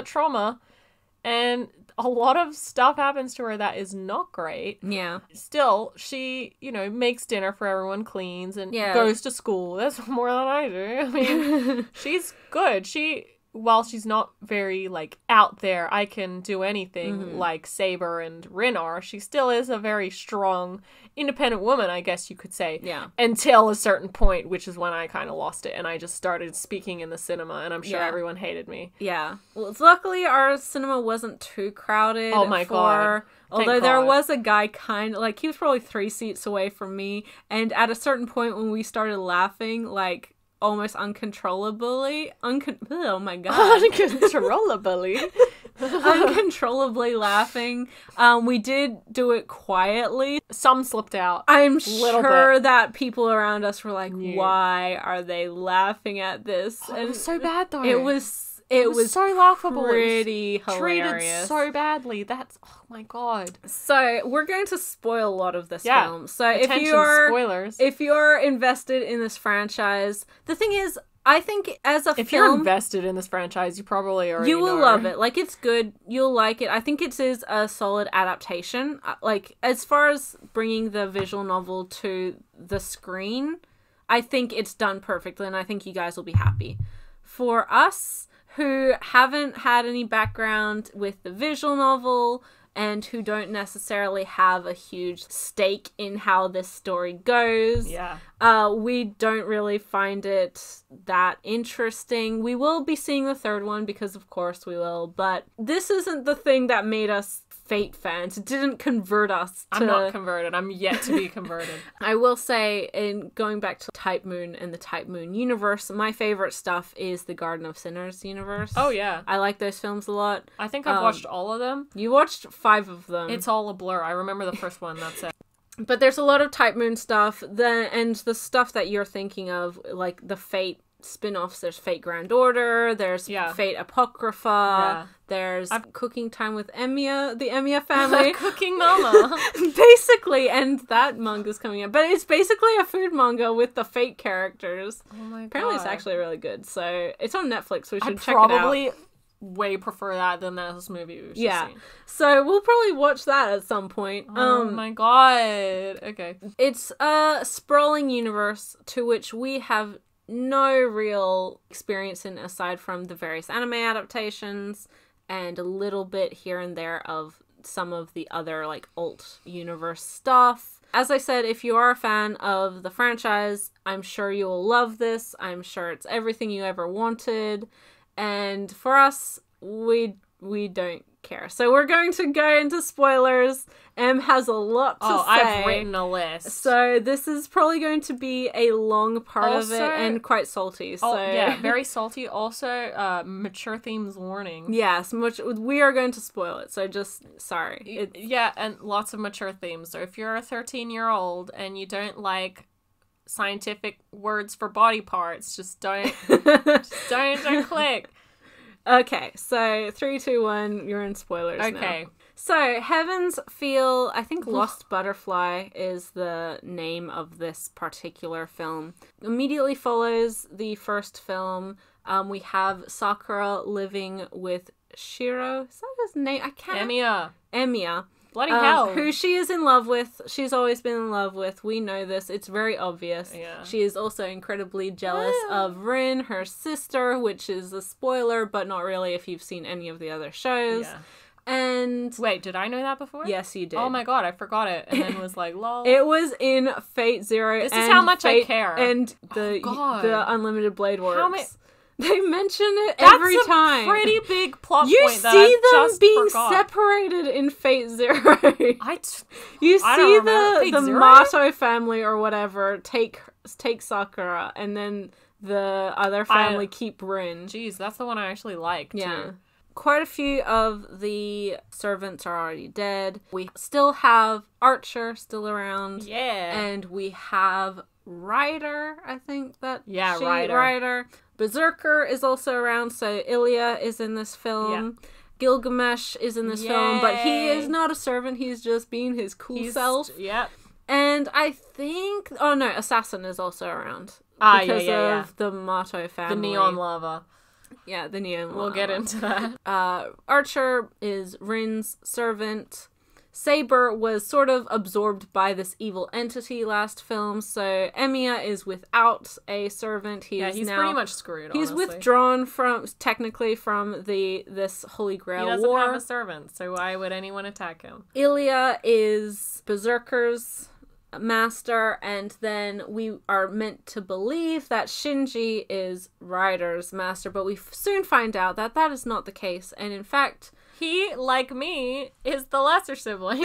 trauma, and a lot of stuff happens to her that is not great. Yeah. Still, she, you know, makes dinner for everyone, cleans, and goes to school. That's more than I do. I mean, she's good. While she's not very, like, out there, I can do anything like Saber and Rin are, she still is a very strong, independent woman, I guess you could say. Yeah. Until a certain point, which is when I kind of lost it, and I just started speaking in the cinema, and I'm sure everyone hated me. Yeah. Well, luckily, our cinema wasn't too crowded. Oh my god. Although there was a guy kind of, like, he was probably 3 seats away from me, and at a certain point when we started laughing, like... almost uncontrollably. Oh my god. Uncontrollably? uncontrollably laughing. We did do it quietly. Some slipped out. I'm Little sure bit. that people around us were like, Yeah. why are they laughing at this? It was so bad though. It was so laughable. pretty It was hilarious. treated so badly. Oh my god. So we're going to spoil a lot of this Yeah. film. So Attention, spoilers. if you're invested in this franchise, the thing is, I think as a If you're film, invested in this franchise, you probably already you will know. love it. Like, it's good. You'll like it. I think it is a solid adaptation. Like, as far as bringing the visual novel to the screen, I think it's done perfectly, and I think you guys will be happy. For us, who haven't had any background with the visual novel and who don't necessarily have a huge stake in how this story goes, Yeah. we don't really find it that interesting. We will be seeing the third one because of course we will, but this isn't the thing that made us Fate fans. It didn't convert us to... I'm not converted. I'm yet to be converted. I will say, in going back to Type Moon and the Type Moon universe, my favorite stuff is the Garden of Sinners universe. Oh, yeah. I like those films a lot. I think I've watched all of them. You watched 5 of them. It's all a blur. I remember the first one, that's it. But there's a lot of Type Moon stuff, and the stuff that you're thinking of, like the Fate spin-offs. There's Fate Grand Order, there's Fate Apocrypha, there's Cooking Time with Emiya, the Emiya family. Cooking Mama. Basically, and that manga's coming out. But it's basically a food manga with the Fate characters. Oh my god. Apparently it's actually really good. So it's on Netflix, so we should check probably it out. way prefer that than this movie we've just seen. So we'll probably watch that at some point. Oh my god. Okay. It's a sprawling universe to which we have no real experience in aside from the various anime adaptations and a little bit here and there of some of the other like alt universe stuff. As I said, if you are a fan of the franchise, I'm sure you will love this. I'm sure it's everything you ever wanted. And for us, we don't care. So we're going to go into spoilers. Em has a lot to say. I've written a list. So this is probably going to be a long part of it and quite salty. So yeah, very salty. Also, mature themes warning. Yes, we are going to spoil it. So just sorry. Yeah, and lots of mature themes. So if you're a 13-year-old and you don't like scientific words for body parts, just don't don't click. Okay, so 3, 2, 1, you're in spoilers Okay. now. So, Heaven's Feel, I think Lost Butterfly is the name of this particular film. Immediately follows the first film. We have Sakura living with Shiro. Is that his name? I can't... Emiya. Bloody hell. Who she is in love with. She's always been in love with. We know this. It's very obvious. Yeah. She is also incredibly jealous of Rin, her sister, which is a spoiler, but not really if you've seen any of the other shows. Yeah. And... Wait, did I know that before? Yes, you did. Oh my god, I forgot it. And then was like, lol. It was in Fate Zero. This is how much I care. And the Unlimited Blade Works. How many... They mention it every time. That's a pretty big plot you point that see I them just being forgot. separated in Fate Zero. You I see don't remember. Fate the Zero? Mato family or whatever take Sakura, and then the other family keep Rin. Jeez, that's the one I actually like, too. Quite a few of the servants are already dead. We still have Archer still around. Yeah. And we have Ryder, I think that. Yeah, Ryder. Berserker is also around, so Ilya is in this film. Yeah. Gilgamesh is in this film, but he is not a servant, he's just being his self. Yep. And I think... Oh no, Assassin is also around. Because of the Mato family. The neon lava. Yeah, the neon lava. We'll get into that. Archer is Rin's servant. Saber was sort of absorbed by this evil entity last film, so Emiya is without a servant. He's now, pretty much screwed, He's honestly. withdrawn from this Holy Grail War. He doesn't have a servant, so why would anyone attack him? Ilya is Berserker's master, and then we are meant to believe that Shinji is Ryder's master, but we soon find out that that is not the case, and in fact... He, like me, is the lesser sibling.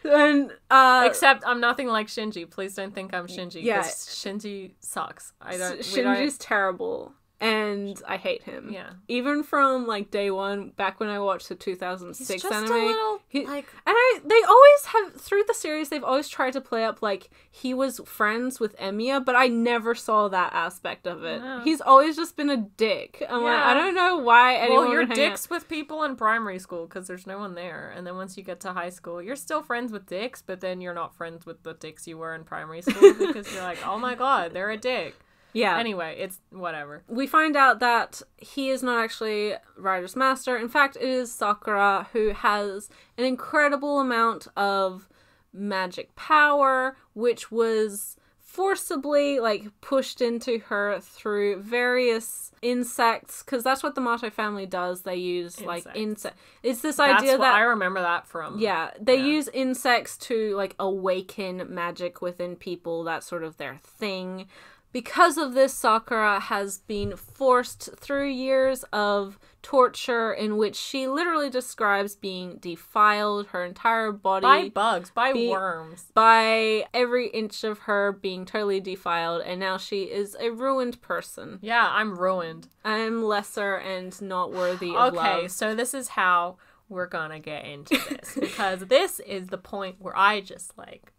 And, except I'm nothing like Shinji. Please don't think I'm Shinji. Yeah. Shinji sucks. Shinji's terrible. And I hate him. Yeah. Even from, like, day one, back when I watched the 2006 He's just anime. a little, They always have, through the series, they've always tried to play up, like, he was friends with Emiya, but I never saw that aspect of it. No. He's always just been a dick. I'm like, I don't know why anyone Well, you're would hang dicks with people in primary school, because there's no one there. And then once you get to high school, you're still friends with dicks, but then you're not friends with the dicks you were in primary school, because you're like, oh my god, they're a dick. Yeah. Anyway, it's whatever. We find out that he is not actually Rider's master. In fact, it is Sakura who has an incredible amount of magic power, which was forcibly, like, pushed into her through various insects, because that's what the Mato family does. They use, like, insects. It's this idea that... I remember that from. Yeah, they use insects to, like, awaken magic within people. That's sort of their thing. Because of this, Sakura has been forced through years of torture in which she literally describes being defiled, her entire body... By bugs, by worms. By every inch of her being totally defiled, and now she is a ruined person. Yeah, I'm ruined. I'm lesser and not worthy of love. Okay, so this is how we're gonna get into this. Because this is the point where I just, like,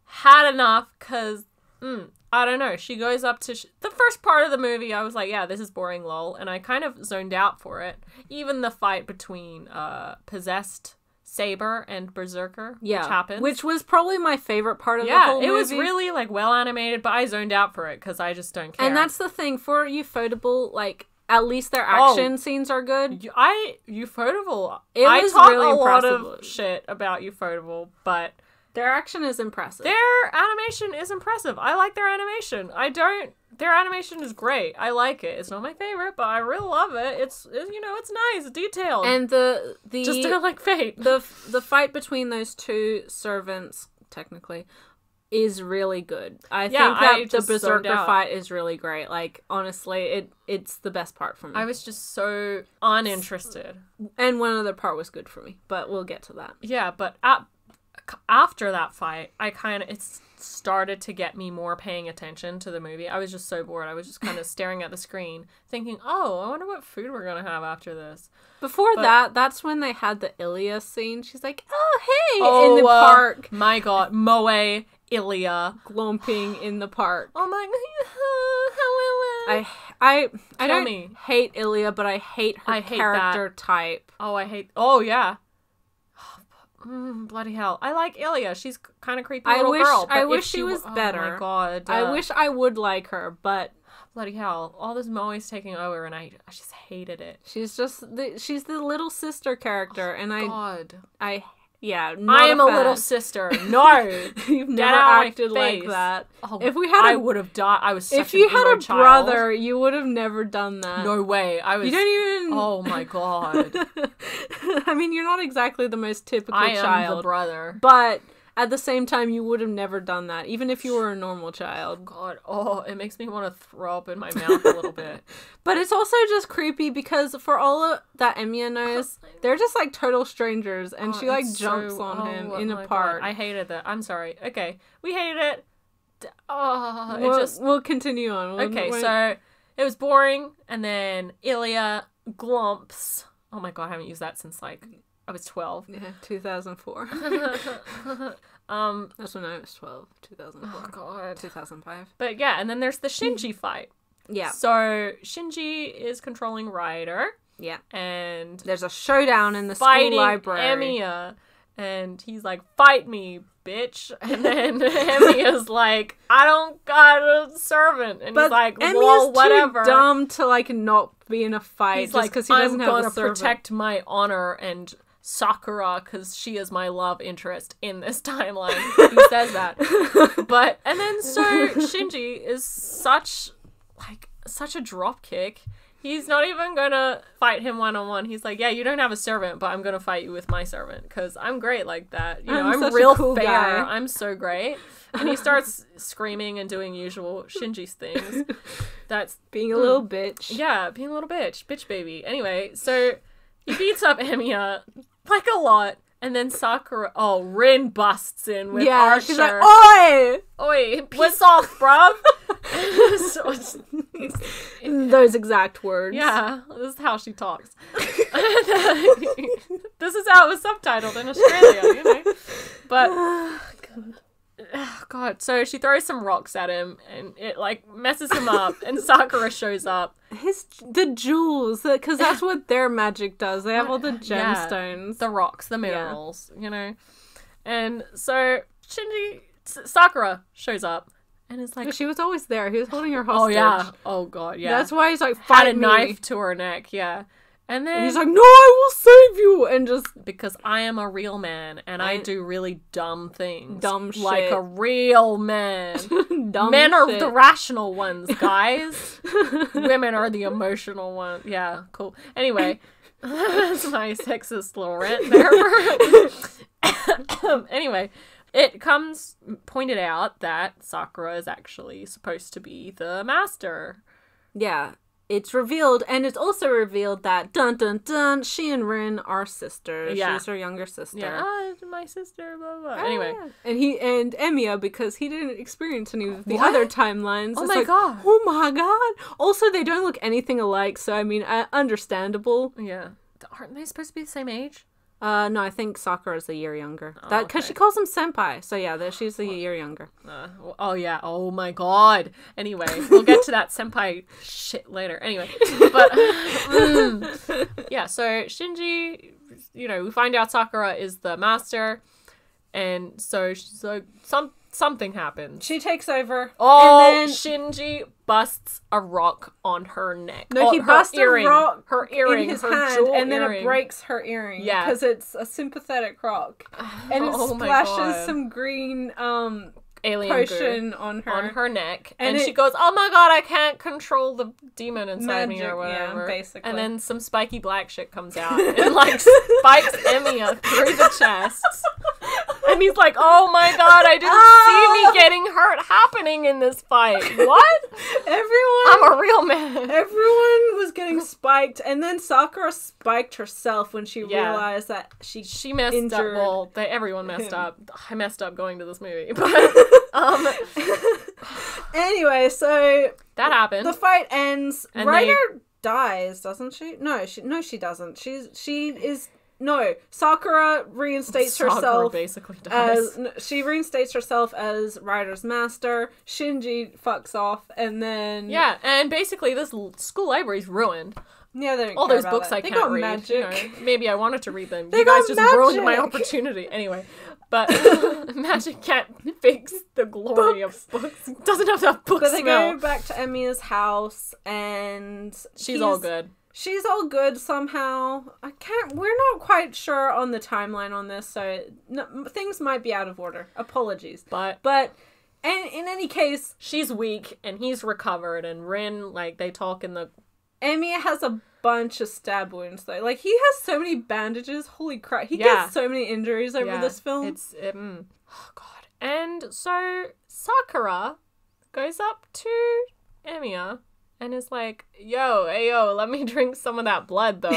had enough, because... I don't know. She goes up to... the first part of the movie, I was like, yeah, this is boring, lol. And I kind of zoned out for it. Even the fight between possessed Saber and Berserker, which happens. Which was probably my favorite part of the whole movie. Yeah, it was really, like, well animated, but I zoned out for it because I just don't care. And that's the thing. For ufotable, like, at least their action scenes are good. Ufotable... I was talk really a lot impressive. of shit about Ufotable, but... Their action is impressive. Their animation is impressive. I like their animation. Their animation is great. I like it. It's not my favorite, but I really love it. It's nice, detailed. And the just don't like Fate. The fight between those two servants, technically, is really good. I think that the Berserker fight is really great. Like, honestly, it's the best part for me. I was just so uninterested. And one other part was good for me, but we'll get to that. Yeah, but after that fight, it started to get me more paying attention to the movie. I was just so bored. I was just kind of staring at the screen, thinking, oh, I wonder what food we're going to have after this. Before that's when they had the Ilya scene. She's like, oh, hey, in the park. My god, Moe, Ilya. Glomping in the park. Oh my god. I don't hate Ilya, but I hate her character type. Oh, yeah. Bloody hell. I like Ilya. She's kind of creepy little girl. I wish she was better. Oh my god. I wish I would like her, but... Bloody hell. All this Moe's taking over, and I just hated it. She's she's the little sister character, and God. I am a little sister. No. You've never acted like that. Oh, I would have died. I was such If you had a child. brother, you would have never done that. No way. You don't even... Oh my god. I mean, you're not exactly the most typical child. I am the brother. But at the same time, you would have never done that, even if you were a normal child. God, it makes me want to throw up in my mouth a little bit. But it's also just creepy because for all that Emiya knows, they're just like total strangers, and she like jumps on him in a park. God. I hated that. I'm sorry. Okay, we hated it. We'll continue on. So it was boring, and then Ilya glumps. Oh my god, I haven't used that since like I was 12. Yeah, 2004. That's when I was 12. 2004. Oh god. 2005. But yeah, and then there's the Shinji fight. Yeah. So Shinji is controlling Ryder. Yeah. And there's a showdown in the school library. Emiya. And he's like, fight me, bitch. And then Emiya's like, I don't got a servant. And he's like, well, whatever. Too dumb to like not be in a fight. He's like, because he doesn't have a servant. I'm gonna protect my honor and Sakura because she is my love interest in this timeline. He says that. And then so Shinji is such a dropkick. He's not even gonna fight him one-on-one. He's like, yeah, you don't have a servant, but I'm gonna fight you with my servant because I'm great like that. You know, I'm real cool fair. Guy. I'm so great. And he starts screaming and doing usual Shinji's things. That's being a little bitch. Yeah, being a little bitch baby. Anyway, so he beats up Emiya like a lot. And then Sakura, Rin busts in with Archer. She's like, oi! Oi, piss off, bruv! So Those exact words. yeah, this is how she talks. This is how it was subtitled in Australia, you know. But God, so she throws some rocks at him, and it like messes him up. And Sakura shows up. The jewels, because that's what their magic does. They have all the gemstones, the rocks, the minerals, you know. And so Sakura shows up. And it's like... She was always there. He was holding her hostage. Oh, yeah. Oh, God, yeah. That's why he's like, Had a knife to her neck, yeah. And then... And he's like, no, I will save you! And just... Because I am a real man, and I do really dumb things. Dumb shit. Like a real man. Dumb Men are shit. the rational ones, guys. Women are the emotional ones. Yeah, cool. Anyway, that's my sexist little rant there. Anyway... It comes pointed out that Sakura is actually supposed to be the master. Yeah, it's revealed, and it's also revealed that, dun dun dun, she and Rin are sisters. Yeah. She's her younger sister. Yeah, my sister, blah, blah. Anyway. Yeah. And Emiya, because he didn't experience any of the other timelines. Oh my god. Oh my god. Also, they don't look anything alike, so I mean, understandable. Yeah. Aren't they supposed to be the same age? No, I think Sakura's a year younger. Because she calls him senpai. So yeah, she's a year younger. Oh yeah. Oh my god. Anyway, we'll get to that senpai shit later. Anyway, but yeah. So Shinji, you know, we find out Sakura is the master, and so she's like, something happens. She takes over. Oh, and then Shinji busts a rock on her neck. No, he busts a rock her earring, in his her hand, and then earring. it breaks her earring. Yeah, because it's a sympathetic rock, and it splashes some green alien potion goo on her neck, and she goes, "Oh my god, I can't control the demon inside me or whatever." Yeah, basically. And then some spiky black shit comes out and like spikes Emiya through the chest. And he's like, oh my god, I didn't see me getting hurt happening in this fight. What? I'm a real man. Everyone was getting spiked, and then Sakura spiked herself when she realized that she messed up. Well, everyone messed up. I messed up going to this movie. But, anyway, so... That happened. The fight ends. And Ryder dies, doesn't she? No, she doesn't. She is... No, Sakura reinstates herself basically dies. She reinstates herself as Ryder's master. Shinji fucks off, and then and basically this school library's ruined. Yeah, all those books I can't read. Magic. You know, maybe I wanted to read them. You guys just ruined my opportunity. Anyway, but magic can't fix the glory of books. Doesn't have that book smell. But they smell. go back to Emiya's house, and she's all good. She's all good somehow. We're not quite sure on the timeline on this, so things might be out of order. Apologies. But in any case, she's weak and he's recovered, and Rin, like, they talk in the... Emiya has a bunch of stab wounds, though. Like, he has so many bandages. Holy crap. He gets so many injuries over this film. Oh, God. And so Sakura goes up to Emiya and is like, yo, let me drink some of that blood, though.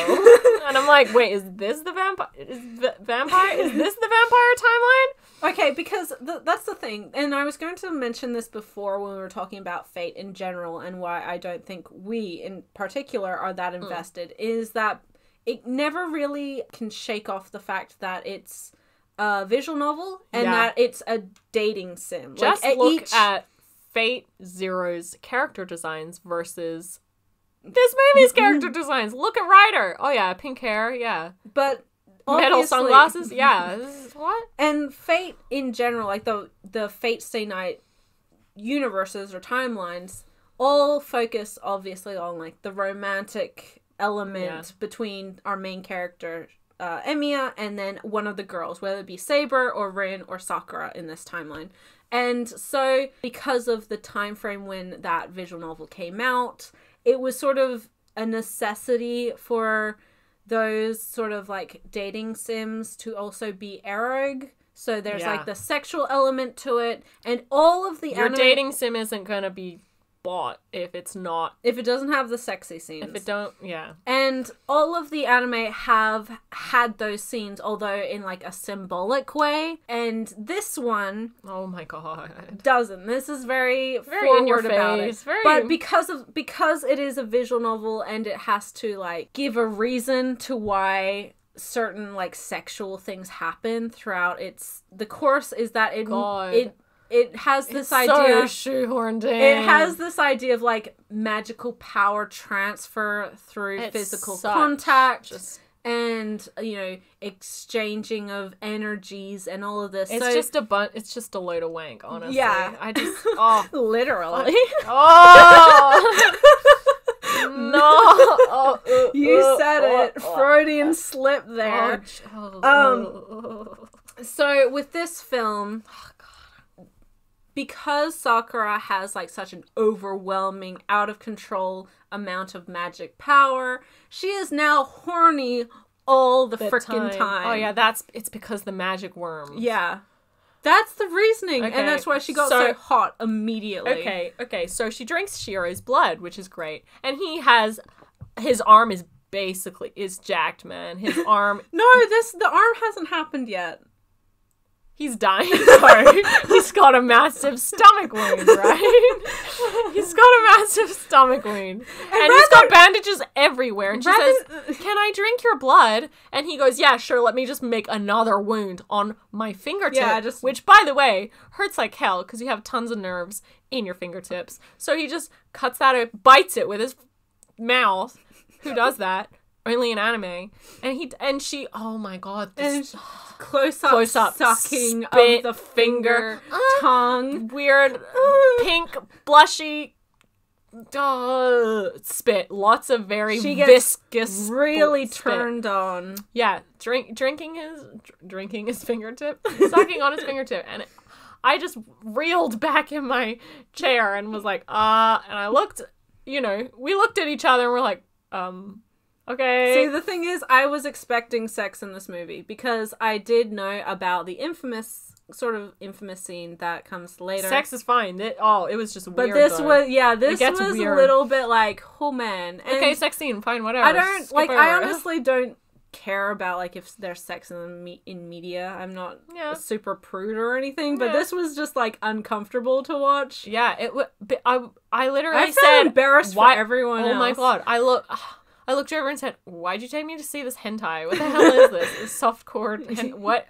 And I'm like, wait, is this the vampire? Is this the vampire timeline? Okay, because that's the thing. And I was going to mention this before when we were talking about Fate in general, and why I don't think we, in particular, are that invested, is that it never really can shake off the fact that it's a visual novel, and that it's a dating sim. Just look at Fate Zero's character designs versus this movie's character designs. Look at Ryder. Oh yeah, pink hair, yeah. But metal sunglasses, yeah. What? And Fate in general, like the Fate Stay Night universes or timelines, all focus obviously on like the romantic element between our main character Emiya and then one of the girls, whether it be Saber or Rin or Sakura in this timeline. And so, because of the time frame when that visual novel came out, it was sort of a necessity for those sort of like dating sims to also be eroge. So there's like the sexual element to it, and all of the dating sim isn't gonna be bought if it's not, if it doesn't have the sexy scenes. if it don't, yeah. And all of the anime have had those scenes, although in like a symbolic way. And this one, Oh my god. doesn't. This is very Very in your forward about it. face. Very... But because it is a visual novel and it has to like give a reason to why certain like sexual things happen throughout the course, is that it has this idea. So shoehorned in. It has this idea of like magical power transfer through physical contact and, you know, exchanging of energies and all of this. It's so, just it's just a load of wank, honestly. Yeah. I just literally. Oh. No. You said it. Freudian slip there. So with this film, because Sakura has like such an overwhelming, out of control amount of magic power, she is now horny all the freaking time. Oh yeah, it's because the magic worms. Yeah. That's the reasoning, and that's why she got so hot immediately. Okay, so she drinks Shiro's blood, which is great, and his arm is jacked, man. His arm... No, the arm hasn't happened yet. He's dying, sorry. He's got a massive stomach wound, right? He's got a massive stomach wound. And he's got bandages everywhere. And she says, "Can I drink your blood?" And he goes, "Yeah, sure, let me just make another wound on my fingertip." Yeah, which, by the way, hurts like hell because you have tons of nerves in your fingertips. So he just cuts that out, bites it with his mouth. Who does that? Only in anime. And she, oh my god, this close up sucking of the finger, tongue, weird pink blushy spit, lots of very viscous, really spit. Turned on. Yeah, drinking his fingertip, sucking on his fingertip, and I just reeled back in my chair and was like, and I looked, we looked at each other and we're like, okay. See, the thing is, I was expecting sex in this movie because I did know about the infamous scene that comes later. Sex is fine. It was just weird. But this though. was a little bit like, oh man. And okay, sex scene, fine, whatever. I don't I honestly don't care about like if there's sex in media. I'm not a super prude or anything, but this was just like uncomfortable to watch. Yeah, I literally said embarrassed for everyone else. Oh my god, I looked over and said, "Why'd you take me to see this hentai? What the hell is this? This softcore what?"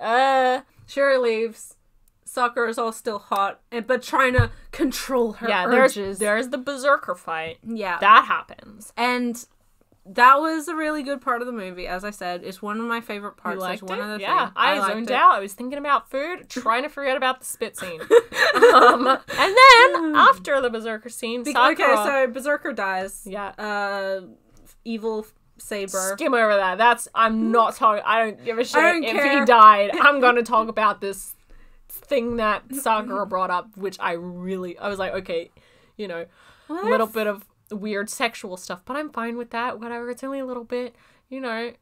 Shuri leaves. Sakura's all still hot, but trying to control her urges. There's the berserker fight. Yeah, that happens, and that was a really good part of the movie. As I said, it's one of my favorite parts. You liked one it? of the yeah, things. I zoned out. I was thinking about food, trying to forget about the spit scene. And then after the berserker scene, Sakura. Okay, so berserker dies. Yeah. Evil saber. Skim over that. I'm not talking. I don't give a shit if care. he died. I'm gonna talk about this thing that Sakura brought up, which I was like, okay, a little bit of weird sexual stuff, but I'm fine with that. Whatever. It's only a little bit. I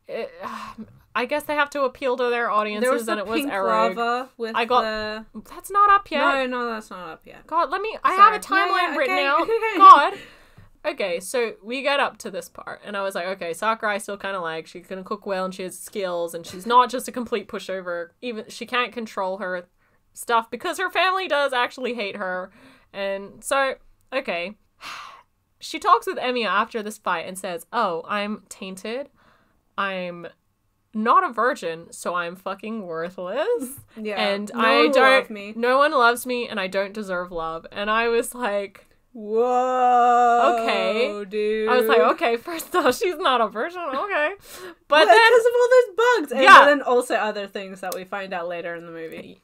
guess they have to appeal to their audiences, and it was Eric. With that's not up yet. No, that's not up yet. God, I have a timeline written out. God. Okay, so we get up to this part, and I was like, okay, Sakura I still kind of like. She can cook well, and she has skills, and she's not just a complete pushover. Even she can't control her stuff because her family does actually hate her. And so, okay. She talks with Emiya after this fight and says, "Oh, I'm tainted. I'm not a virgin, so I'm fucking worthless. Yeah, and no one loves me, and I don't deserve love." And I was like, whoa, okay, dude. I was like, okay, first off, she's not a virgin, okay. But then, because of all those bugs, and then also other things that we find out later in the movie.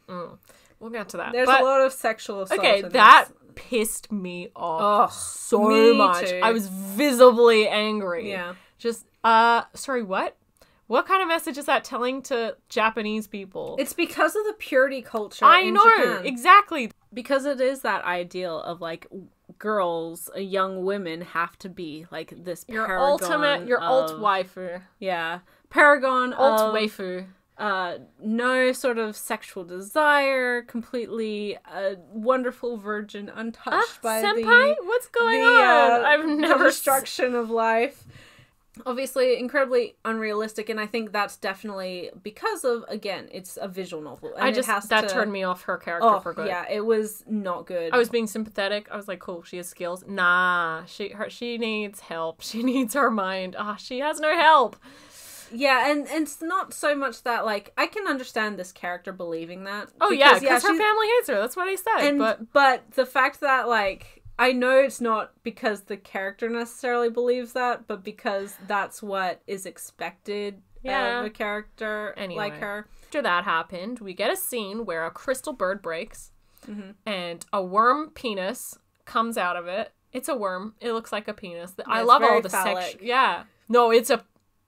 We'll get to that. There's a lot of sexual assault. Okay, that pissed me off so much. Too. I was visibly angry. Yeah. Just, sorry, what? What kind of message is that telling to Japanese people? It's because of the purity culture in Japan. Exactly. Because it is that ideal of, like, girls, young women have to be, like, this paragon your alt waifu. Yeah. Paragon alt of... waifu. no sort of sexual desire, completely a wonderful virgin, untouched by senpai? What's going on? I've never the destruction of life. Obviously, incredibly unrealistic, and I think that's definitely because of, again, it's a visual novel. And that turned me off her character for good. Yeah, it was not good. I was being sympathetic. I was like, cool, she has skills. Nah, she needs help. She needs her mind. She has no help. Yeah, and it's not so much that, like, I can understand this character believing that. Oh, because her family hates her. That's what he said. But the fact that, like, I know it's not because the character necessarily believes that, but because that's what is expected of a character like her. After that happened, we get a scene where a crystal bird breaks, and a worm penis comes out of it. It's a worm. It looks like a penis. I love all the sex. Yeah. No, it's a...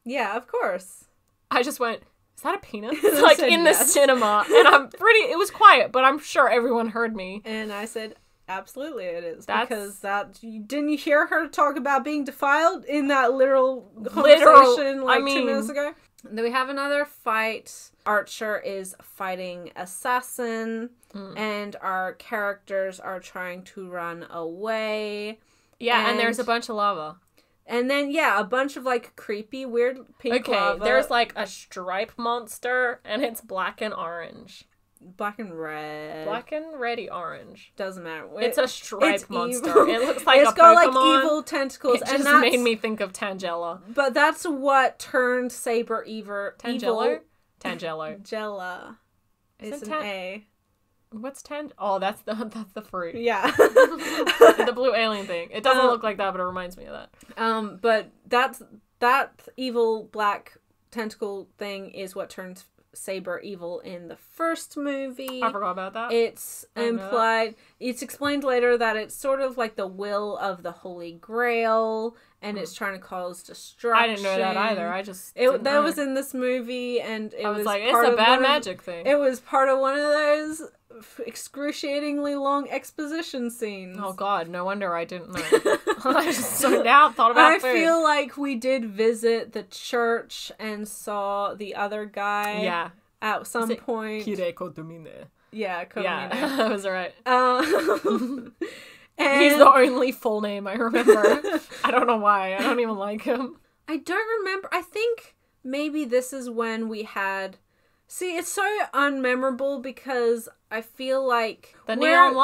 Yeah, of course. I just went, is that a penis? Like, in the cinema. And it was quiet, but I'm sure everyone heard me. And I said... Absolutely it is. Because didn't you hear her talk about being defiled in that literal conversation 2 minutes ago? Then we have another fight. Archer is fighting Assassin, and our characters are trying to run away. Yeah, and there's a bunch of lava. And then, a bunch of, like, creepy, weird pink lava. There's, like, a stripe monster, and it's black and orange. Black and red. Black and reddy orange. Doesn't matter. It's a striped monster. It looks like it's a Pokemon. got like evil tentacles. It just made me think of Tangela. But that's what turned Saber evil. Tangelo? Jella. It's an A. What's Oh, that's the fruit. Yeah. The blue alien thing. It doesn't look like that, but it reminds me of that. But that evil black tentacle thing is what turns Saber evil in the first movie. I forgot about that. It's implied. It's explained later that it's sort of like the will of the Holy Grail, and it's trying to cause destruction. I didn't know that either. That was in this movie, and it was like, part it's a of bad magic thing. It was part of one of those excruciatingly long exposition scenes. Oh God, no wonder I didn't know. I just zoned out, thought about food. I feel like we did visit the church and saw the other guy. Yeah. At some point. Kire Kotomine. Yeah, Kotomine. Yeah, that was right. And he's the only full name I remember. I don't know why. I don't even like him. I don't remember. I think maybe this is when we had... See, it's so unmemorable because I feel like the neon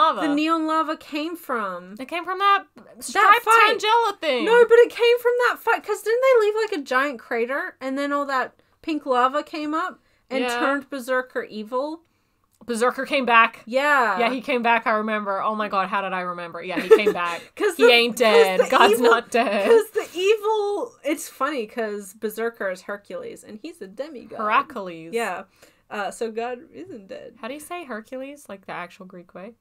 lava came from. It came from that striped Tangela thing. No, but it came from that fight because didn't they leave like a giant crater and then all that pink lava came up and turned Berserker evil? Berserker came back. Yeah. Yeah, he came back, I remember. Oh my God, how did I remember? Yeah, he came back. He ain't dead. God's not dead. Because the evil... It's funny because Berserker is Hercules, and he's a demigod. Heracles. Yeah. So God isn't dead. How do you say Hercules? Like the actual Greek way?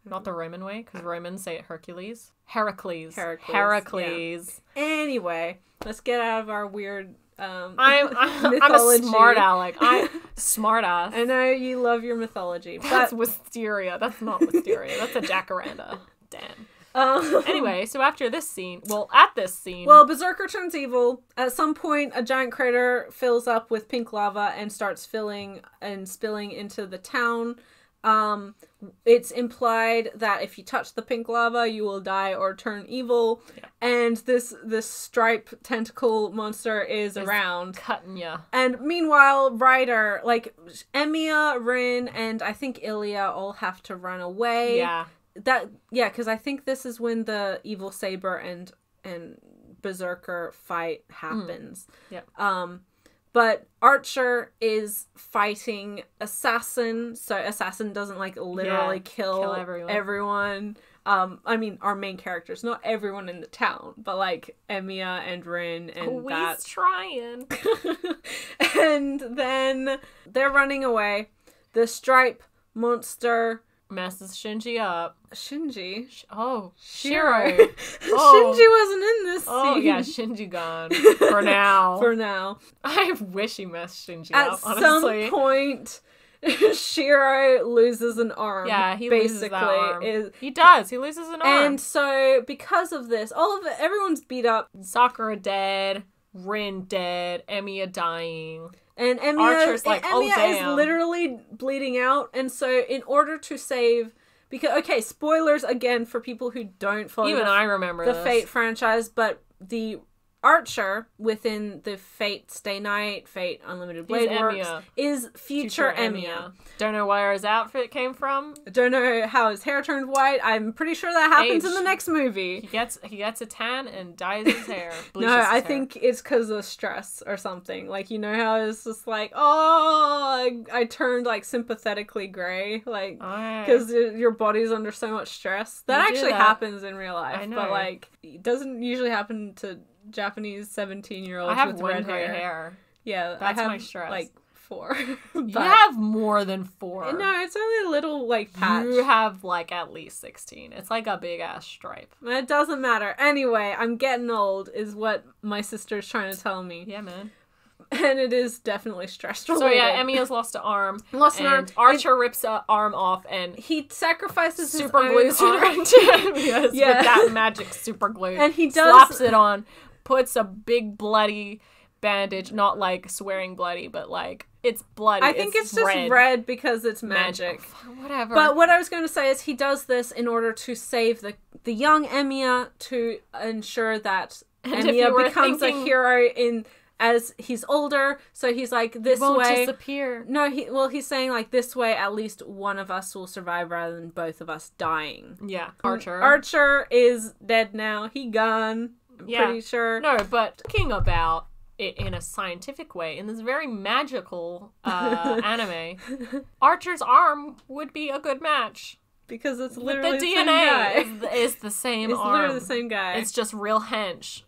Not the Roman way? Because Romans say it Hercules. Heracles. Yeah. Anyway, let's get out of our weird... I'm a smart aleck. I'm smart ass. I know you love your mythology. That's wisteria. That's not wisteria. That's a jacaranda. Damn. Anyway, so after this scene, Berserker turns evil. At some point, a giant crater fills up with pink lava and starts filling and spilling into the town. It's implied that if you touch the pink lava, you will die or turn evil. Yeah. And this stripe tentacle monster is around. Cutting ya. And meanwhile, Ryder, like, Emiya, Rin, and I think Ilya all have to run away. Yeah. Because I think this is when the evil Saber and Berserker fight happens. Yeah. But Archer is fighting Assassin, so Assassin doesn't, like, literally kill everyone. I mean, our main characters, not everyone in the town, but, like, Emiya and Rin and We's trying. And then they're running away. The stripe monster... messes Shinji up. Shinji? Shiro. Shinji wasn't in this scene. Oh, yeah, Shinji gone. For now. For now. I wish he messed Shinji up, honestly. At some point, Shiro loses an arm. Yeah, he loses that arm. He does. He loses an arm. And so, because of this, everyone's beat up. Sakura dead. Rin dead. Emiya dying. And Archer's like, oh, Emiya damn. is literally bleeding out, and so in order to save, because okay, spoilers again for people who don't follow Even I remember the this. Fate franchise, but the Archer within the Fate Stay Night, Fate Unlimited Blade Works is future Emiya. Don't know where his outfit came from. Don't know how his hair turned white. I'm pretty sure that happens in the next movie. He gets a tan and dyes his hair. No, I think it's because of stress or something. Like, you know how it's just like, oh, I turned like sympathetically gray, like because your body's under so much stress. That actually happens in real life, I know. but like it doesn't usually happen to Japanese 17-year-olds with red hair. Yeah, that's I have my stress. Like 4. You have more than 4. No, it's only a little like patch. You have like at least 16. It's like a big ass stripe. It doesn't matter. Anyway, I'm getting old is what my sister's trying to tell me. Yeah, man. And it is definitely stress related. So yeah, Emiya's lost an arm. Archer rips an arm off and he sacrifices super his glues own arm. it onto Emiya's with that magic super glue. And he slaps it on, puts a big bloody bandage, not like swearing bloody, but like it's bloody. I think it's just red because it's magic. Whatever. But what I was going to say is he does this in order to save the young Emiya, to ensure that Emiya becomes a hero as he's older. So he's like, this won't way disappear. No, he's saying like, this way at least one of us will survive rather than both of us dying. Yeah. Archer is dead now. He gone. I'm pretty sure. No, but talking about it in a scientific way, in this very magical anime, Archer's arm would be a good match. Because it's literally the DNA is the same arm. It's literally the same guy. It's just real hench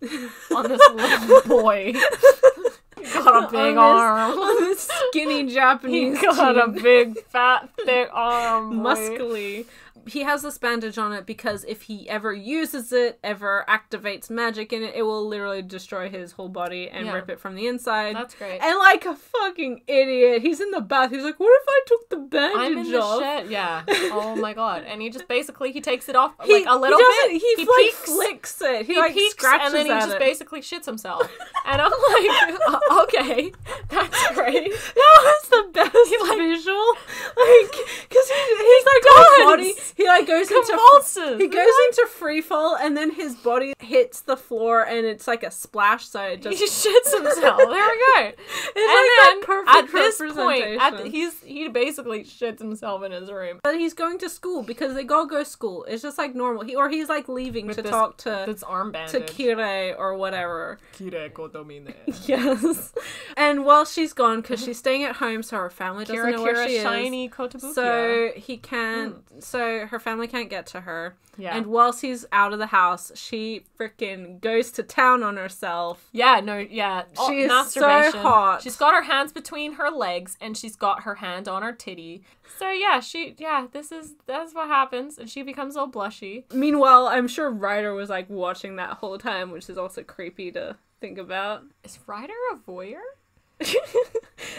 on this little boy. He got a big arm. On this skinny Japanese He got a big, fat, thick arm. Muscly. He has this bandage on it because if he ever uses it, ever activates magic in it, it will literally destroy his whole body and rip it from the inside. That's great. And like a fucking idiot, he's in the bath. He's like, what if I took the bandage I'm in off? the shed. Yeah. Oh my god. And he just basically, he takes it off like a little bit. He like peeks, flicks it. He like peeks, scratches and then he at just it. basically shits himself. And I'm like, okay, that's great. That was the best visual. Like, because he's like, does. body. He like goes into Convulsive. He goes into free fall, and then his body hits the floor, and it's like a splash. So it just he shits himself. There we go. It's like at this point, he basically shits himself in his room. But he's going to school because they go to school. It's just like normal. He's like leaving to talk to this armband to Kirei or whatever. Kirei Kotomine. Yes. And while she's gone, because she's staying at home, so her family doesn't know where she shiny is. Kotobukiya. So he can't. So her family can't get to her. Yeah. And whilst he's out of the house, she freaking goes to town on herself. Yeah, no, yeah. She is so hot. She's got her hands between her legs, and she's got her hand on her titty. So yeah, that's what happens, and she becomes all blushy. Meanwhile, I'm sure Ryder was like watching that whole time, which is also creepy to think about. Is Ryder a voyeur? Is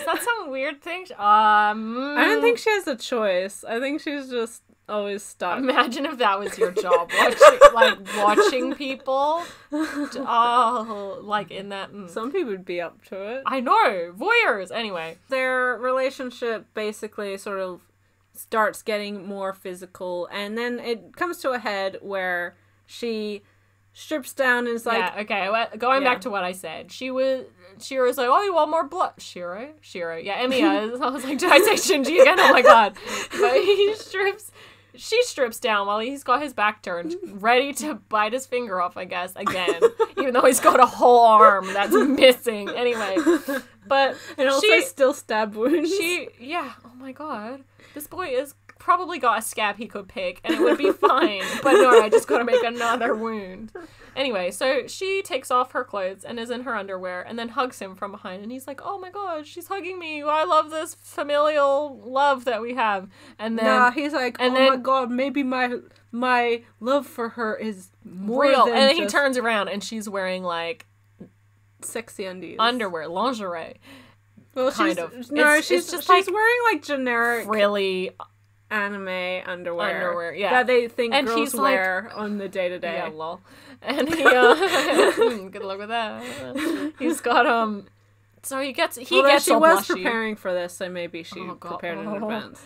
that some weird thing? I don't think she has a choice. I think she's just always stuck. Imagine if that was your job, watching people. Oh, like in that. Some people would be up to it. I know, voyeurs. Anyway, their relationship basically sort of starts getting more physical, and then it comes to a head where she strips down and is like... Yeah, okay, going back to what I said. Shiro's like, oh, you want more blood? Shiro? Yeah, Emiya. I was like, did I say Shinji again? Oh my god. But she strips down while he's got his back turned, ready to bite his finger off, I guess, again. Even though he's got a whole arm that's missing. Anyway. But and also still stab wounds. Oh my god. This boy is probably got a scab he could pick and it would be fine. But no, I just gotta make another wound. Anyway, so she takes off her clothes and is in her underwear and then hugs him from behind, and he's like, oh my god, she's hugging me. I love this familial love that we have. And then he's like, my god, maybe my love for her is more real. Than and then he turns around and she's wearing like sexy undies. Underwear, lingerie. Well, kind of. She's wearing like generic frilly anime underwear. Yeah. That they think and girls wear on the day to day. Yeah, lol. And he good luck with that. He's got So he gets she all was blushy. preparing for this, so maybe she prepared in advance.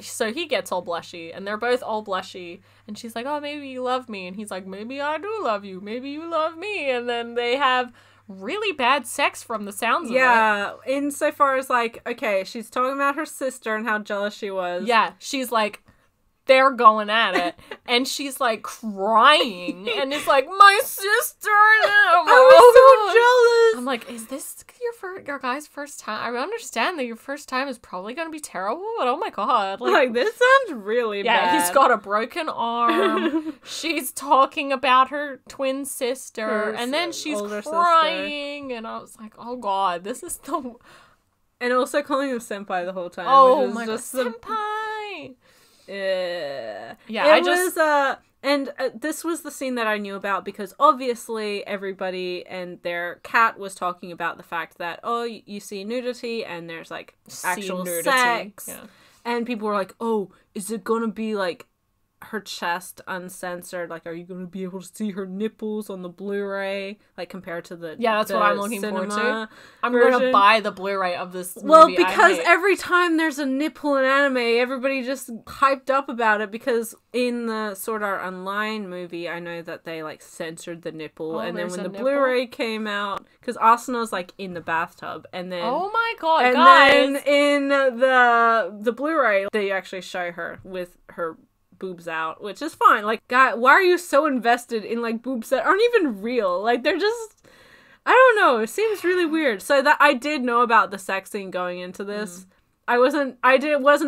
So he gets all blushy, and they're both all blushy, and she's like, oh, maybe you love me, and he's like, maybe I do love you, maybe you love me, and then they have really bad sex from the sounds of it. Yeah, insofar as, like, okay, she's talking about her sister and how jealous she was. Yeah, she's like, they're going at it, and she's like crying, and it's like, my sister, I was so jealous. I'm like, is this your guy's first time? I understand that your first time is probably gonna be terrible, but oh my god, like this sounds really bad. Yeah, he's got a broken arm. She's talking about her twin sister, and then she's crying, and I was like, oh god, this is the. And also calling him senpai the whole time. Oh my god, senpai. Yeah, this was the scene that I knew about because obviously everybody and their cat was talking about the fact that, oh, you see nudity and there's like actual sex. Yeah. And people were like, oh, is it gonna be like her chest uncensored? Like, are you gonna be able to see her nipples on the Blu-ray? Like, compared to the that's what I'm looking forward to. I'm version. gonna buy the Blu-ray of this movie. Well, because every time there's a nipple in anime, everybody just hyped up about it because in the Sword Art Online movie, I know that they like censored the nipple, and then when the Blu-ray came out, because Asuna's like in the bathtub, and then oh my god, and guys, then in the Blu-ray they actually show her with her boobs out, which is fine. Like, God, why are you so invested in like boobs that aren't even real? Like, they're just, I don't know, it seems really weird. So that I did know about the sex scene going into this. I wasn't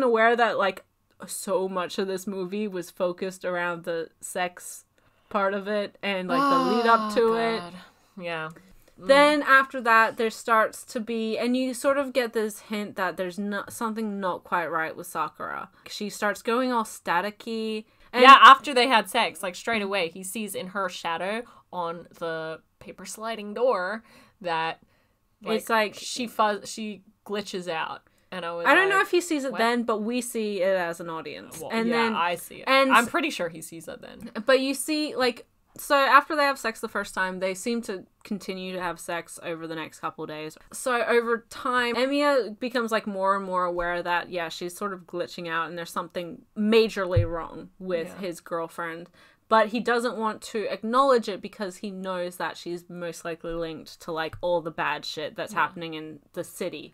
aware that like so much of this movie was focused around the sex part of it and like the lead up to it. Yeah. Then after that, there starts to be, and you sort of get this hint that there's something not quite right with Sakura. She starts going all staticky. And after they had sex, like straight away, he sees in her shadow on the paper sliding door that it's like she glitches out. And I don't know if he sees it then, but we see it as an audience. Well, and then I see it. And I'm pretty sure he sees it then. But you see, like, so after they have sex the first time, they seem to continue to have sex over the next couple of days. So over time, Emiya becomes like more and more aware that, yeah, she's sort of glitching out and there's something majorly wrong with his girlfriend. But he doesn't want to acknowledge it because he knows that she's most likely linked to like all the bad shit that's happening in the city.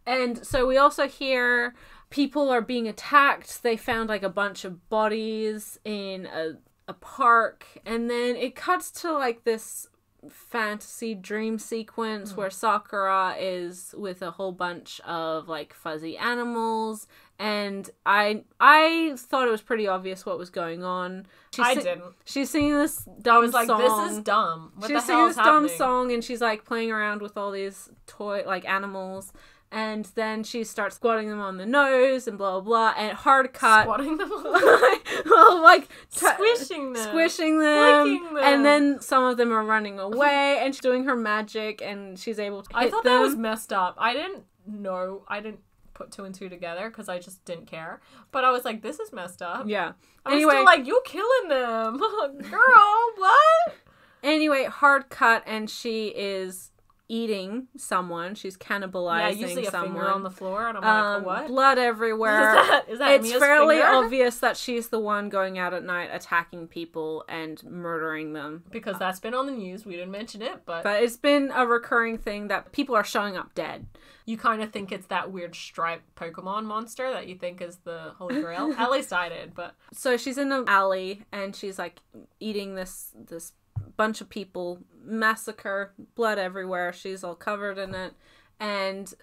And so we also hear people are being attacked. They found like a bunch of bodies in a park, and then it cuts to like this fantasy dream sequence where Sakura is with a whole bunch of like fuzzy animals, and I thought it was pretty obvious what was going on. I didn't. She's singing this dumb song. This is dumb. She's singing this dumb song, and she's like playing around with all these toy like animals. And then she starts squatting them on the nose and blah, blah, blah. And hard cut. Squatting them on well, like... Squishing them. Flicking them. And then some of them are running away. And she's doing her magic. And she's able to hit I thought them. That was messed up. I didn't put two and two together because I just didn't care. But I was like, this is messed up. Yeah. I was still like, you're killing them. Girl, what? Anyway, hard cut. And she is eating someone. She's cannibalizing someone. Yeah, you see a finger on the floor, and I'm like, what? Blood everywhere. Is that it's Mia's fairly finger? obvious that she's the one going out at night attacking people and murdering them. Because that's been on the news. We didn't mention it, but it's been a recurring thing that people are showing up dead. You kind of think it's that weird striped Pokemon monster that you think is the Holy Grail. At least I did, but... So she's in an alley, and she's, like, eating this bunch of people, massacre, blood everywhere, she's all covered in it, and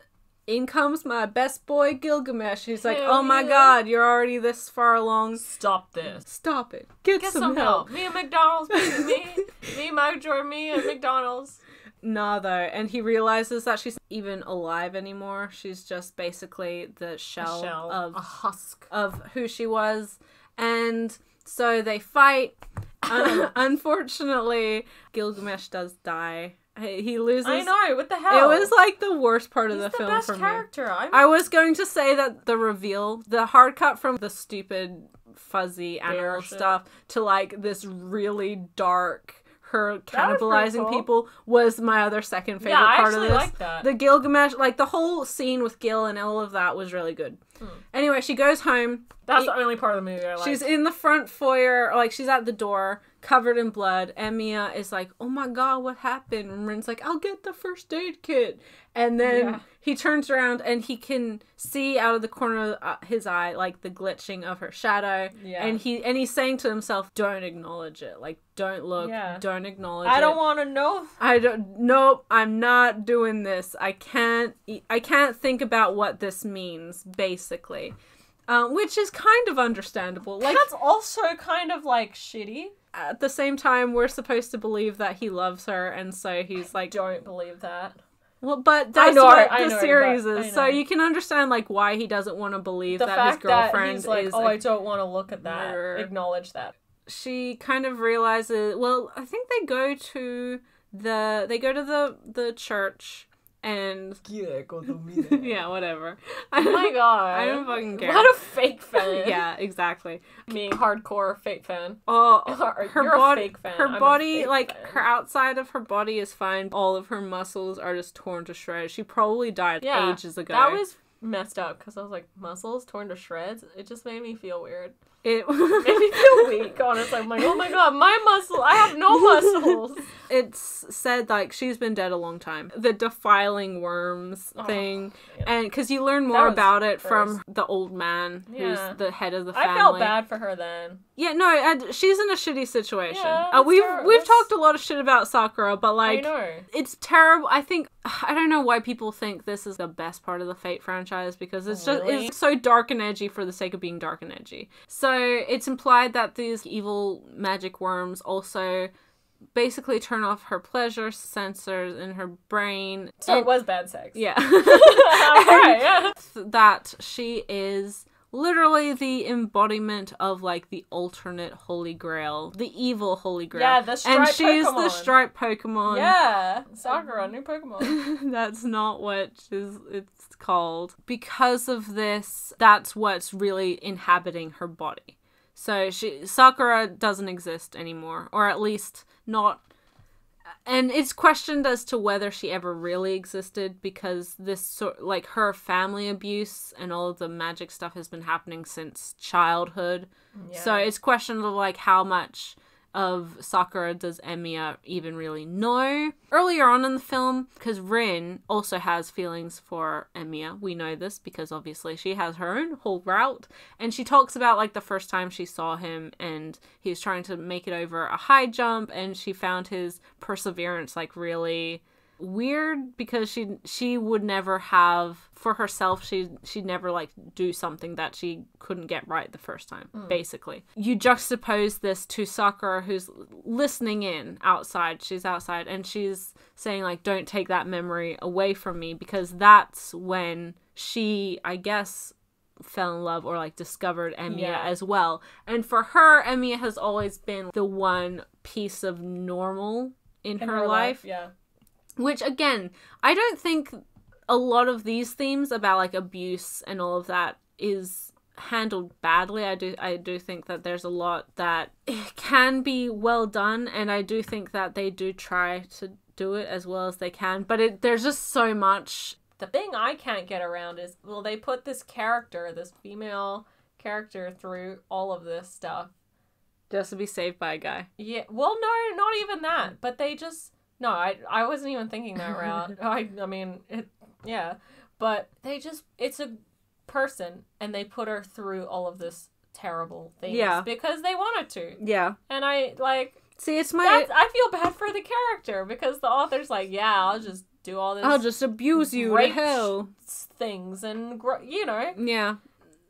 in comes my best boy Gilgamesh. He's like, oh my god, you're already this far along. Stop this. Stop it. Get some help. Me and McDonald's, me, Mike Jordan, me and McDonald's. Nah, though, and he realizes that she's not even alive anymore. She's just basically the shell of a husk of who she was, and so they fight. Unfortunately, Gilgamesh does die. He loses. I know, what the hell? It was like the worst part of the film best for me. Character. I was going to say that the reveal, the hard cut from the stupid fuzzy animal stuff to like this really dark, her That was pretty cannibalizing cool. people was my other second favorite I part of actually this. like that. The Gilgamesh, like the whole scene with Gil and all of that was really good. Anyway, she goes home. That's the only part of the movie I like. She's in the front foyer, like she's at the door, covered in blood. Emiya is like, "Oh my god, what happened?" And Rin's like, "I'll get the first aid kit." And then he turns around and he can see out of the corner of his eye, like the glitching of her shadow. Yeah. And he's saying to himself, "Don't acknowledge it. Like, don't look. Don't acknowledge it. I don't want to know. Nope, I'm not doing this. I can't think about what this means, basically." Which is kind of understandable. Like, That's also kind of like shitty. at the same time, we're supposed to believe that he loves her, and so he's like, Don't believe that. well, but that's I what know, the series but is. So you can understand like why he doesn't want to believe The that his fact that girlfriend he's like, is. I don't want to look at that. murderer. Acknowledge that. She kind of realizes. Well, I think they go to the church. And yeah, whatever. Oh my god. I don't fucking care. What a fake fan. Yeah, exactly. Me, hardcore fake fan. Oh, her You're a body, fake fan. her I'm a body, fake like fan. her outside of her body is fine. All of her muscles are just torn to shreds. She probably died ages ago. That was messed up because I was like, muscles torn to shreds? It just made me feel weird. It Made me feel weak, honestly. I'm like, oh my god, my muscle! I have no muscles! It's said like she's been dead a long time. The defiling worms thing, and because you learn more was about it gross. from the old man who's the head of the family. I felt bad for her then. Yeah, no, she's in a shitty situation. Yeah, we've talked a lot of shit about Sakura, but like, I know. it's terrible. I think I don't know why people think this is the best part of the Fate franchise because it's just Really? it's so dark and edgy for the sake of being dark and edgy. So it's implied that these evil magic worms also basically turn off her pleasure sensors in her brain. So it was bad sex. Yeah. Alright, yeah. That she is literally the embodiment of like the alternate Holy Grail, the evil Holy Grail. Yeah, the striped and she's Pokemon. the striped Pokemon. Yeah. Sakura, new Pokemon. That's not what it's called. Because of this, that's what's really inhabiting her body. So Sakura doesn't exist anymore, or at least not. And it's questioned as to whether she ever really existed because this like her family abuse and all of the magic stuff has been happening since childhood. Yeah. So it's questionable like how much of Sakura does Emiya even really know. Earlier on in the film, because Rin also has feelings for Emiya, we know this because obviously she has her own whole route, and she talks about like the first time she saw him and he was trying to make it over a high jump and she found his perseverance like really weird because she would never have for herself she'd never like do something that she couldn't get right the first time. Basically you juxtapose this to Sakura who's listening in outside. She's outside and she's saying like, don't take that memory away from me, because that's when she, I guess, fell in love or like discovered Emiya as well. And for her, Emiya has always been the one piece of normal in her life. Yeah. Which, again, I don't think a lot of these themes about, like, abuse and all of that is handled badly. I do think that there's a lot that can be well done, and I do think that they do try to do it as well as they can, but there's just so much. The thing I can't get around is, well, they put this character, this female character, through all of this stuff. Just to be saved by a guy. Yeah, well, no, not even that, but they just... No, I wasn't even thinking that route. I mean, yeah. But they just, it's a person, and they put her through all of this terrible things. Yeah. Because they wanted to. Yeah. And I, like... See, it's I feel bad for the character, because the author's like, yeah, I'll just do all this... I'll just abuse you to rape hell. Things, and, you know. Yeah.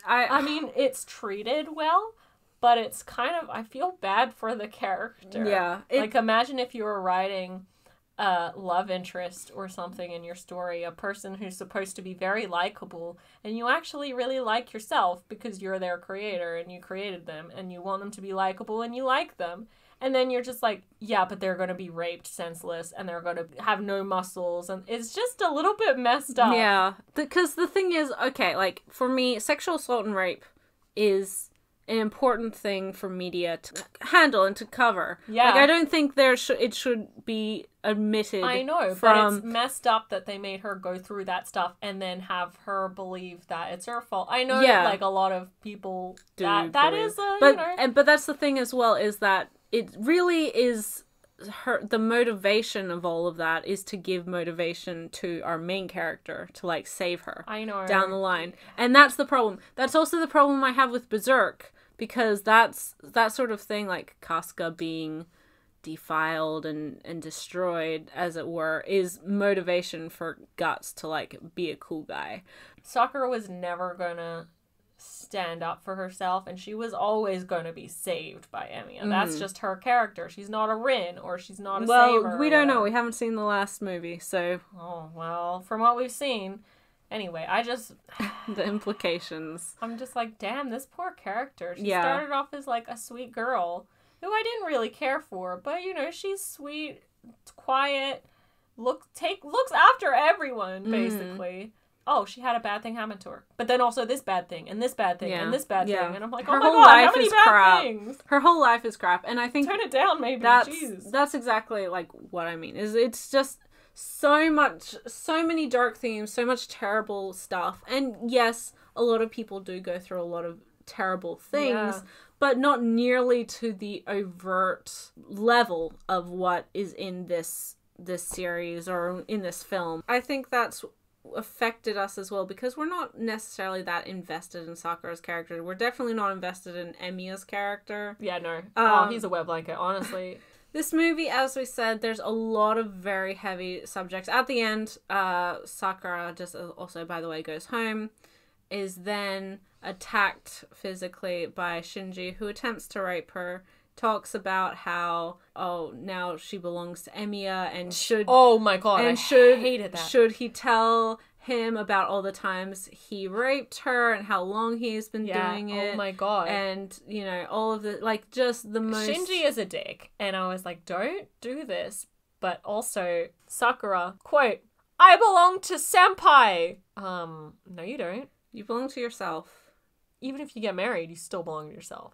I mean, it's treated well, but it's kind of... I feel bad for the character. Yeah. Like, imagine if you were writing... love interest or something in your story, a person who's supposed to be very likable, and you actually really like yourself because you're their creator and you created them and you want them to be likable and you like them, and then you're just like, yeah, but they're going to be raped senseless and they're going to have no muscles, and it's just a little bit messed up. Yeah, because the thing is, okay, like, for me, sexual assault and rape is an important thing for media to handle and to cover. Yeah. Like, I don't think it should be omitted. I know, but it's messed up that they made her go through that stuff and then have her believe that it's her fault. I know, like, a lot of people that is, but that's the thing as well, is that it really is the motivation of all of that is to give motivation to our main character to, like, save her. I know. Down the line. And that's the problem. That's also the problem I have with Berserk, because that's that sort of thing, like Casca being defiled and destroyed, as it were, is motivation for Guts to, like, be a cool guy. Sakura was never gonna stand up for herself, and she was always going to be saved by Emiya. That's just her character. She's not a Rin, or she's not a saver. Well, we don't know. We haven't seen the last movie, so... Oh, well, from what we've seen... Anyway, I just... the implications. I'm just like, damn, this poor character. She started off as, like, a sweet girl, who I didn't really care for, but, you know, she's sweet, quiet, looks after everyone, basically. Oh, she had a bad thing happen to her. But then also this bad thing, and this bad thing, and this bad thing. And I'm like, oh my god, how many bad things? Her whole life is crap. And I think... Turn it down, maybe. Jesus. That's exactly, like, what I mean. It's just so many dark themes, so much terrible stuff. And yes, a lot of people do go through a lot of terrible things, but not nearly to the overt level of what is in this series or in this film. I think that's affected us as well, because we're not necessarily that invested in Sakura's character. We're definitely not invested in Emiya's character. Yeah, no. He's a wet blanket, honestly. This movie, as we said, there's a lot of very heavy subjects. At the end, Sakura, just also, by the way, goes home, is then attacked physically by Shinji, who attempts to rape her. Talks about how, now she belongs to Emiya, and should... Oh my god, I hated that. Should he tell him about all the times he raped her and how long he's been doing it? Oh my god. And, you know, all of the, like, just the most... Shinji is a dick, and I was like, don't do this. But also, Sakura, quote, I belong to Senpai! No you don't. You belong to yourself. Even if you get married, you still belong to yourself.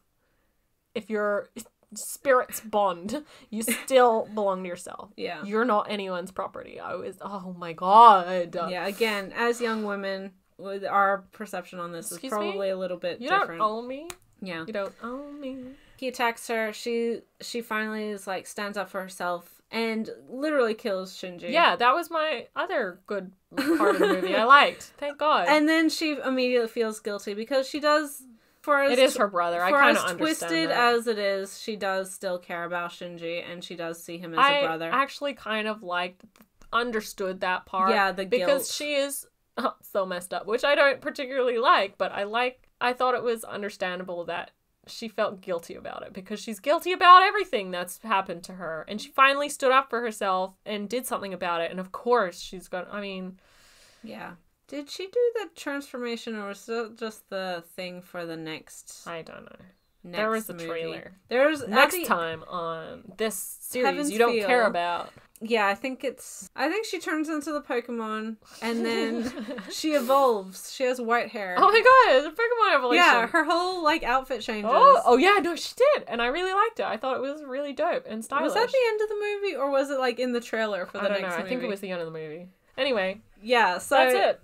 If your spirits bond, you still belong to yourself. Yeah. You're not anyone's property. Oh my god. Yeah, again, as young women, our perception on this is probably a little bit different. You don't own me. Yeah. You don't own me. He attacks her. She finally is like, stands up for herself and literally kills Shinji. Yeah, that was my other good part of the movie. I liked. Thank God. And then she immediately feels guilty, because she does... It is her brother. I kind of understand twisted that. as it is, she does still care about Shinji, and she does see him as a brother. I actually kind of understood that part. Yeah, the guilt. Because she is so messed up, which I don't particularly like, but I thought it was understandable that she felt guilty about it, because she's guilty about everything that's happened to her, and she finally stood up for herself and did something about it, and of course she's yeah. Did she do the transformation, or was it just the thing for the next... I don't know. There was a trailer. There's next time on this series Heaven's you don't care about. Yeah, I think she turns into the Pokemon, and then she evolves. She has white hair. Oh my god, it's a Pokemon evolution. Yeah, her whole, like, outfit changes. Oh yeah, no, she did. And I really liked it. I thought it was really dope and stylish. Was that the end of the movie, or was it, like, in the trailer for the next movie? I think it was the end of the movie. Anyway. Yeah, so... That's it.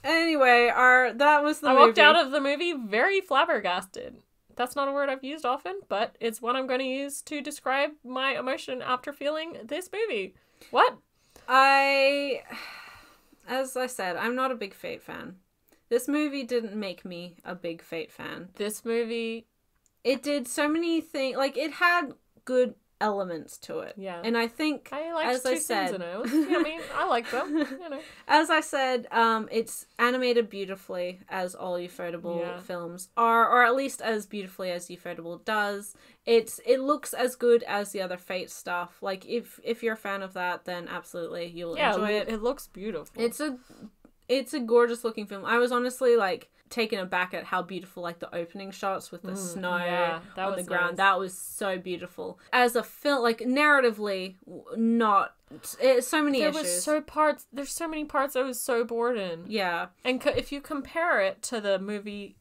Anyway, that was the movie. I walked out of the movie very flabbergasted. That's not a word I've used often, but it's one I'm going to use to describe my emotion after feeling this movie. What? As I said, I'm not a big Fate fan. This movie didn't make me a big Fate fan. This movie... It did so many things. Like, it had good elements to it. Yeah. And I think, as I said... I like them. You know. As I said, it's animated beautifully, as all ufotable films are, or at least as beautifully as ufotable does. It looks as good as the other Fate stuff. Like, if you're a fan of that, then absolutely you'll enjoy it. It looks beautiful. It's a gorgeous looking film. I was honestly, like, taken aback at how beautiful, like, the opening shots with the snow on the ground. Nice. That was so beautiful. As a film, like, narratively, not... so many issues. There's so many parts I was so bored in. Yeah. And if you compare it to the movie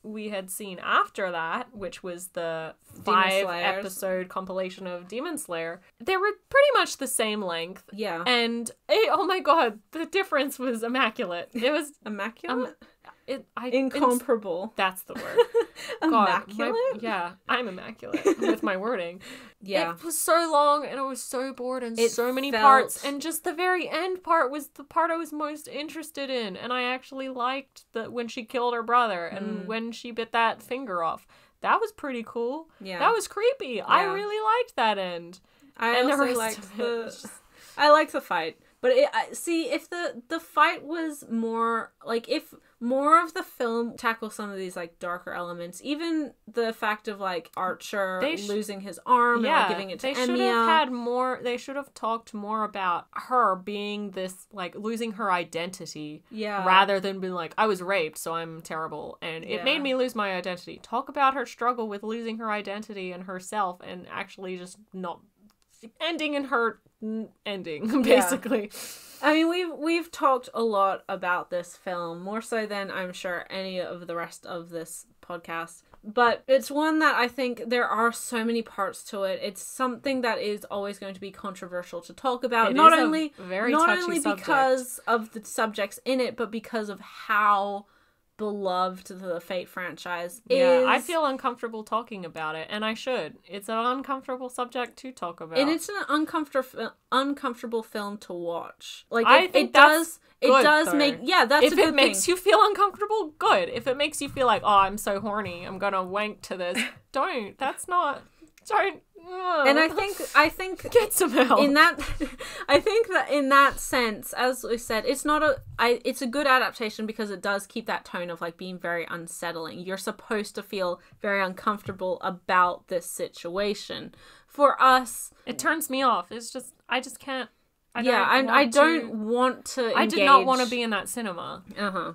we had seen after that, which was the Demon 5 Slayers. episode compilation of Demon Slayer, they were pretty much the same length. Yeah. And oh my god, the difference was immaculate. It was Immaculate? incomparable. That's the word. Immaculate? Yeah, I'm immaculate with my wording. Yeah. It was so long and I was so bored and It so many felt- parts, and just the very end part was the part I was most interested in, and I actually liked when she killed her brother and when she bit that finger off. That was pretty cool. Yeah. That was creepy. I really liked that end. I And the also rest liked of it the... was just- I liked the fight. But see, if the fight was more, like, if more of the film tackles some of these, like, darker elements, even the fact of, like, Archer losing his arm and, like, giving it to Emiya. They should have talked more about her being this, like, losing her identity. Yeah. Rather than being like, I was raped, so I'm terrible, and it made me lose my identity. Talk about her struggle with losing her identity and herself, and actually just not ending in her ending, basically. I mean, we've talked a lot about this film, more so than I'm sure any of the rest of this podcast. But it's one that I think there are so many parts to it. It's something that is always going to be controversial to talk about. Not only because of the subjects in it, but because of how beloved the Fate franchise is. Yeah, I feel uncomfortable talking about it, and I should. It's an uncomfortable subject to talk about. And it's an uncomfortable film to watch. Like, I think it does though. make... Yeah, that's if a good it makes you feel uncomfortable, good. If it makes you feel like, oh, I'm so horny, I'm gonna wank to this, don't. That's not... Don't... And I think get some help. I think that in that sense, as we said, it's a good adaptation because it does keep that tone of, like, being very unsettling. You're supposed to feel very uncomfortable about this situation. For us, it turns me off. It's just, I just can't. I don't want to engage. I did not want to be in that cinema.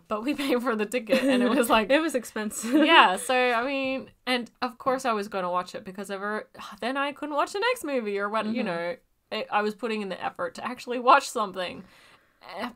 But we paid for the ticket, and it was like... It was expensive. Yeah, so, I mean... And, of course, I was going to watch it, because then I couldn't watch the next movie, or what, you know... I was putting in the effort to actually watch something.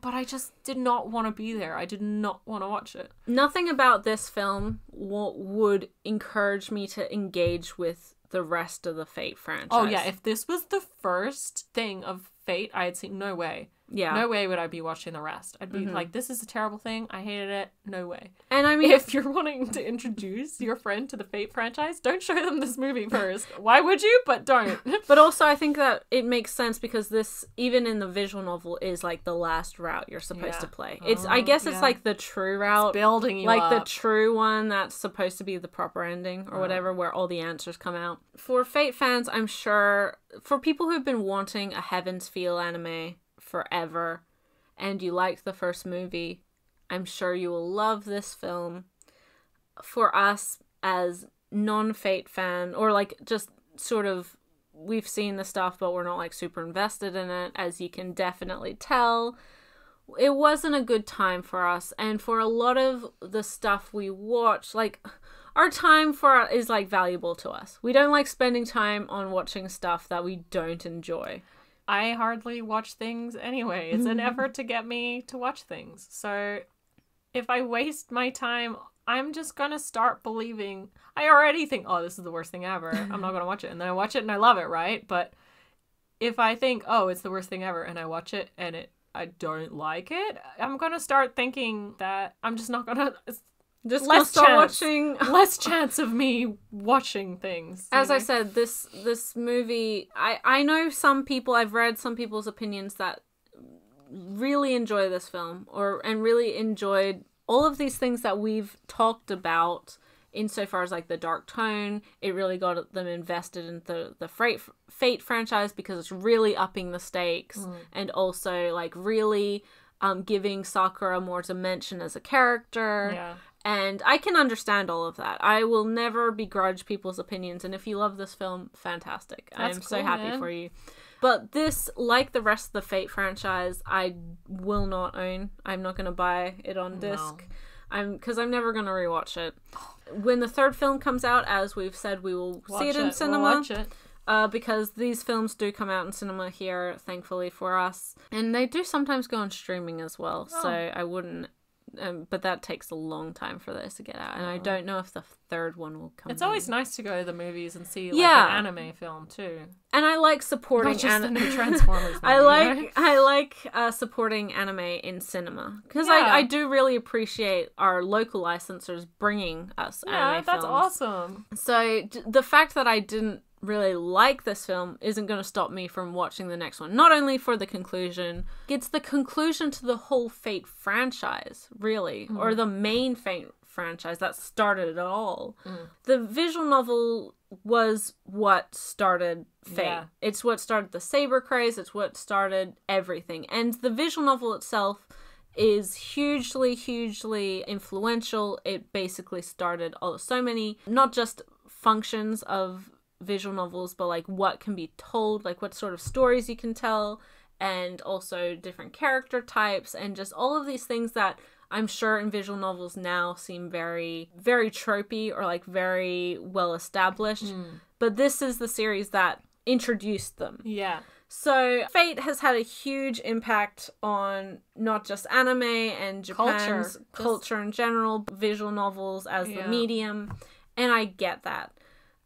But I just did not want to be there. I did not want to watch it. Nothing about this film would encourage me to engage with the rest of the Fate franchise. Oh, yeah, if this was the first thing of Fate I had seen, no way. Yeah. No way would I be watching the rest. I'd be like, this is a terrible thing. I hated it. No way. And I mean... If you're wanting to introduce your friend to the Fate franchise, don't show them this movie first. Why would you? But don't. But also, I think that it makes sense because this, even in the visual novel, is, like, the last route you're supposed to play. I guess it's, like, the true route. It's building you like, up. the true one that's supposed to be the proper ending or whatever, where all the answers come out. For Fate fans, I'm sure... For people who've been wanting a Heaven's Feel anime forever... and you liked the first movie, I'm sure you will love this film. For us, as non-Fate fan, or, like, just sort of, we've seen the stuff, but we're not, like, super invested in it, as you can definitely tell, it wasn't a good time for us. And for a lot of the stuff we watch, like, our time is, like, valuable to us. We don't like spending time on watching stuff that we don't enjoy. I hardly watch things anyway. It's an effort to get me to watch things. So if I waste my time, I'm just going to start believing. I already think, oh, this is the worst thing ever. I'm not going to watch it. And then I watch it and I love it, right? But if I think, oh, it's the worst thing ever, and I watch it and I don't like it, I'm going to start thinking that I'm just not going to... Just less less chance of me watching things. As I said, this movie, I know some people, I've read some people's opinions that really enjoy this film and really enjoyed all of these things that we've talked about insofar as, like, the dark tone. It really got them invested in the Fate franchise because it's really upping the stakes and also, like, really giving Sakura more dimension as a character. Yeah. And I can understand all of that. I will never begrudge people's opinions. And if you love this film, fantastic. I'm so happy for you. But this, like the rest of the Fate franchise, I will not own. I'm not going to buy it on disc. Because I'm never going to rewatch it. When the third film comes out, as we've said, we will see it in cinema. We'll watch it. Because these films do come out in cinema here, thankfully for us. And they do sometimes go on streaming as well. So I wouldn't but that takes a long time for those to get out, and I don't know if the third one will come. It's always nice to go to the movies and see an anime film too. And I like supporting the new Transformers movie, I like supporting anime in cinema because I do really appreciate our local licensors bringing us anime films. Yeah, that's awesome. So the fact that I didn't really like this film isn't going to stop me from watching the next one. Not only for the conclusion, it's the conclusion to the whole Fate franchise, really, or the main Fate franchise that started it all. The visual novel was what started Fate. Yeah. It's what started the saber craze. It's what started everything. And the visual novel itself is hugely influential. It basically started so many, not just functions of visual novels, but like what can be told, like what sort of stories you can tell, and also different character types, and just all of these things that I'm sure in visual novels now seem very tropey or like very well established. But this is the series that introduced them. Yeah. So Fate has had a huge impact on not just anime and Japan's culture in general, visual novels as the medium, and I get that.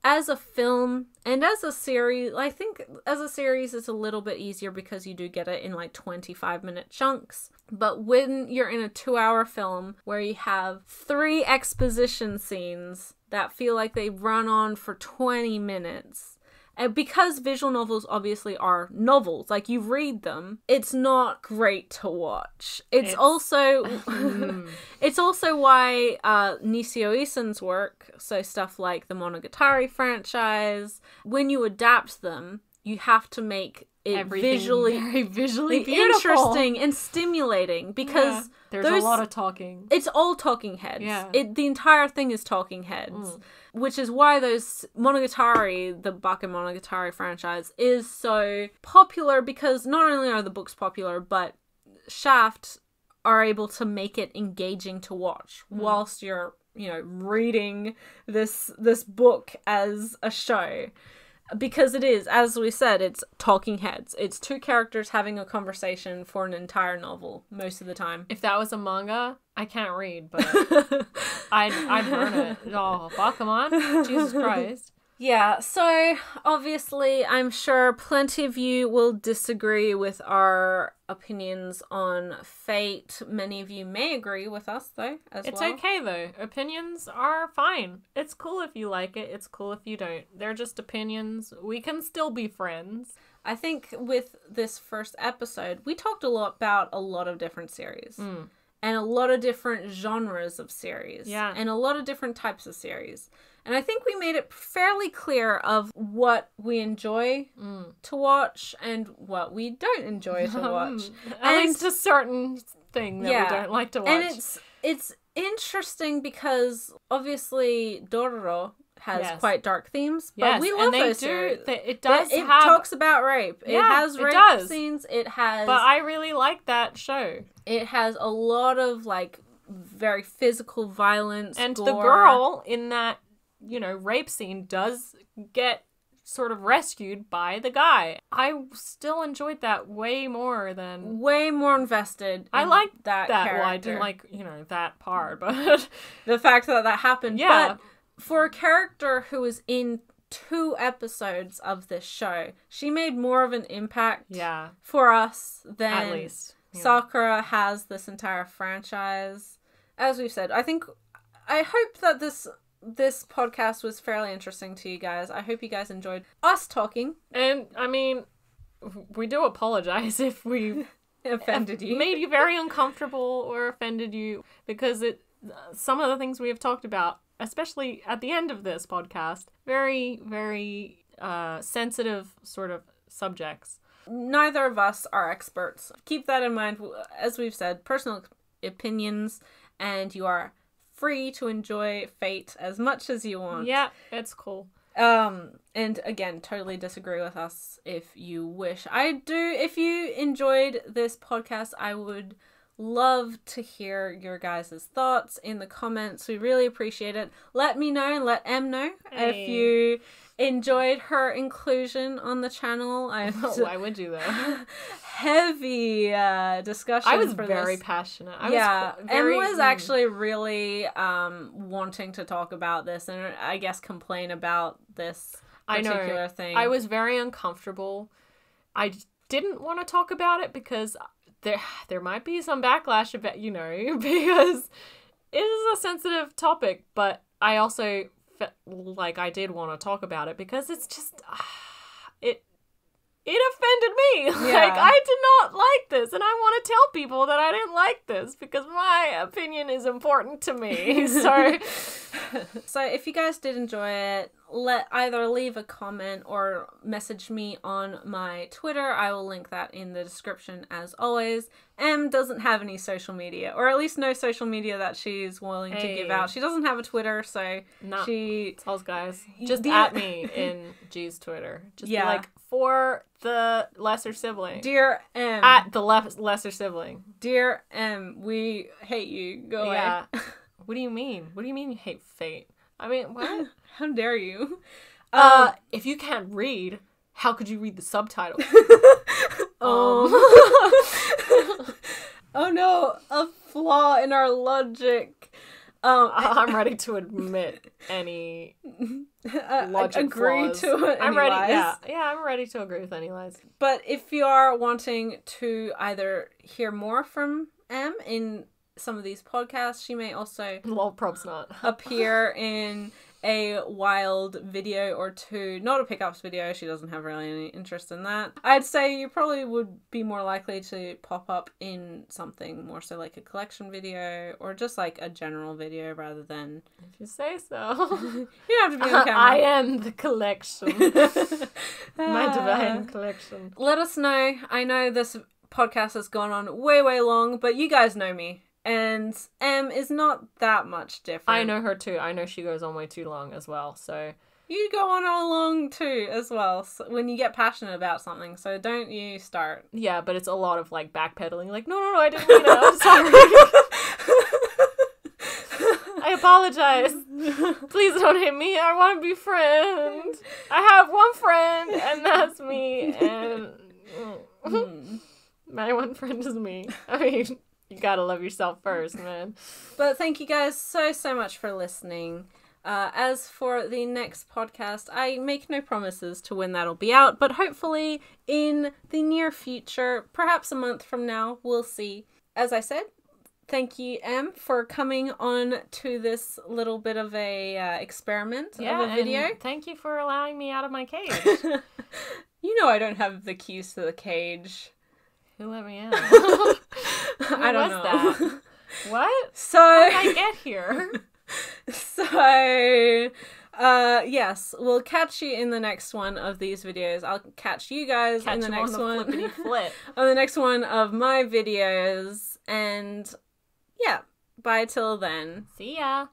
As a film and as a series, I think as a series it's a little bit easier because you do get it in like 25-minute chunks. But when you're in a 2-hour film where you have 3 exposition scenes that feel like they run on for 20 minutes, and because visual novels obviously are novels, like you read them, it's not great to watch. It's also it's also why Nisio Isen's work, so stuff like the Monogatari franchise, when you adapt them, you have to make it very visually beautiful, interesting and stimulating, because there's a lot of talking. It's all talking heads. Yeah. The entire thing is talking heads. Which is why those Monogatari, the Bakemonogatari franchise, is so popular, because not only are the books popular, but Shaft are able to make it engaging to watch whilst you're, reading this book as a show. Because it is, as we said, it's talking heads. It's 2 characters having a conversation for an entire novel most of the time. If that was a manga, I can't read, but I'd burn it. Oh, Bakuman? Jesus Christ. Yeah, so obviously I'm sure plenty of you will disagree with our opinions on Fate. Many of you may agree with us, though, as well. It's okay, though. Opinions are fine. It's cool if you like it. It's cool if you don't. They're just opinions. We can still be friends. I think with this first episode, we talked a lot about a lot of different series. And a lot of different genres of series. Yeah. And a lot of different types of series. And I think we made it fairly clear of what we enjoy to watch and what we don't enjoy to watch. At least a certain thing that we don't like to watch. And it's interesting because obviously Dororo has quite dark themes, but we love those series. It talks about rape. It has rape scenes. It has. But I really like that show. It has a lot of like very physical violence, and gore. The girl in that rape scene does get sort of rescued by the guy. I still enjoyed that way more invested. I liked that character. Well, I didn't like that part, but the fact that happened. Yeah. But for a character who was in 2 episodes of this show, she made more of an impact for us than at least Sakura has this entire franchise. As we've said, I hope that this podcast was fairly interesting to you guys. I hope you guys enjoyed us talking. And, I mean, we do apologize if we offended you. Made you very uncomfortable or offended you, because some of the things we have talked about, especially at the end of this podcast, very, very sensitive sort of subjects. Neither of us are experts. Keep that in mind. As we've said, personal opinions, and you are free to enjoy Fate as much as you want. Yeah, it's cool. And again, totally disagree with us if you wish. If you enjoyed this podcast, I would love to hear your guys' thoughts in the comments. We really appreciate it. Let me know and let Em know if you enjoyed her inclusion on the channel. Why would you though? Heavy discussion. I was for very this. passionate. Em was actually really wanting to talk about this and I guess complain about this particular thing. I was very uncomfortable. I didn't want to talk about it because there might be some backlash about, because it is a sensitive topic, but I also felt like I did want to talk about it because it's just it offended me. Yeah. Like, I did not like this, and I want to tell people that I didn't like this because my opinion is important to me. So if you guys did enjoy it, either leave a comment or message me on my Twitter. I will link that in the description as always. Em doesn't have any social media, or at least no social media that she's willing to give out. She doesn't have a Twitter, so she tells guys just at me in G's Twitter. Just be like, for the lesser sibling. Dear M. At the lesser sibling. Dear M, we hate you. Go away. What do you mean? What do you mean you hate fate? I mean, what? How dare you? If you can't read, how could you read the subtitles? Oh no, a flaw in our logic. I'm ready to admit any logic agree flaws. to any I'm ready. lies. Yeah, I'm ready to agree with any lies. But if you are wanting to either hear more from Em in some of these podcasts, she may also Probs not appear in a wild video or two. Not a pickups video, she doesn't have really any interest in that. I'd say you probably would be more likely to pop up in something more so like a collection video or just like a general video rather than... If you say so. You don't have to be on camera. I am the collection. My divine collection. Let us know. I know this podcast has gone on way, way long, but you guys know me. And Em is not that much different. I know her too. I know she goes on way too long as well, so... You go on all long too, as well, so when you get passionate about something, so don't you start. Yeah, but it's a lot of, like, backpedaling, like, no, I didn't mean it, I'm sorry. I apologize. Please don't hit me, I want to be friends. I have one friend, and that's me, and... My one friend is me. I mean... You gotta love yourself first, man. But thank you guys so much for listening. As for the next podcast, I make no promises to when that'll be out, but hopefully in the near future, perhaps a month from now, we'll see. As I said, thank you, Em, for coming on to this little bit of a experiment of a video. And thank you for allowing me out of my cage. You know I don't have the keys to the cage. Who let me in? I don't know. That? What? So how did I get here? So, yes, we'll catch you in the next one of these videos. I'll catch you guys in the next one. Flip. On the next one of my videos. And yeah, bye till then. See ya.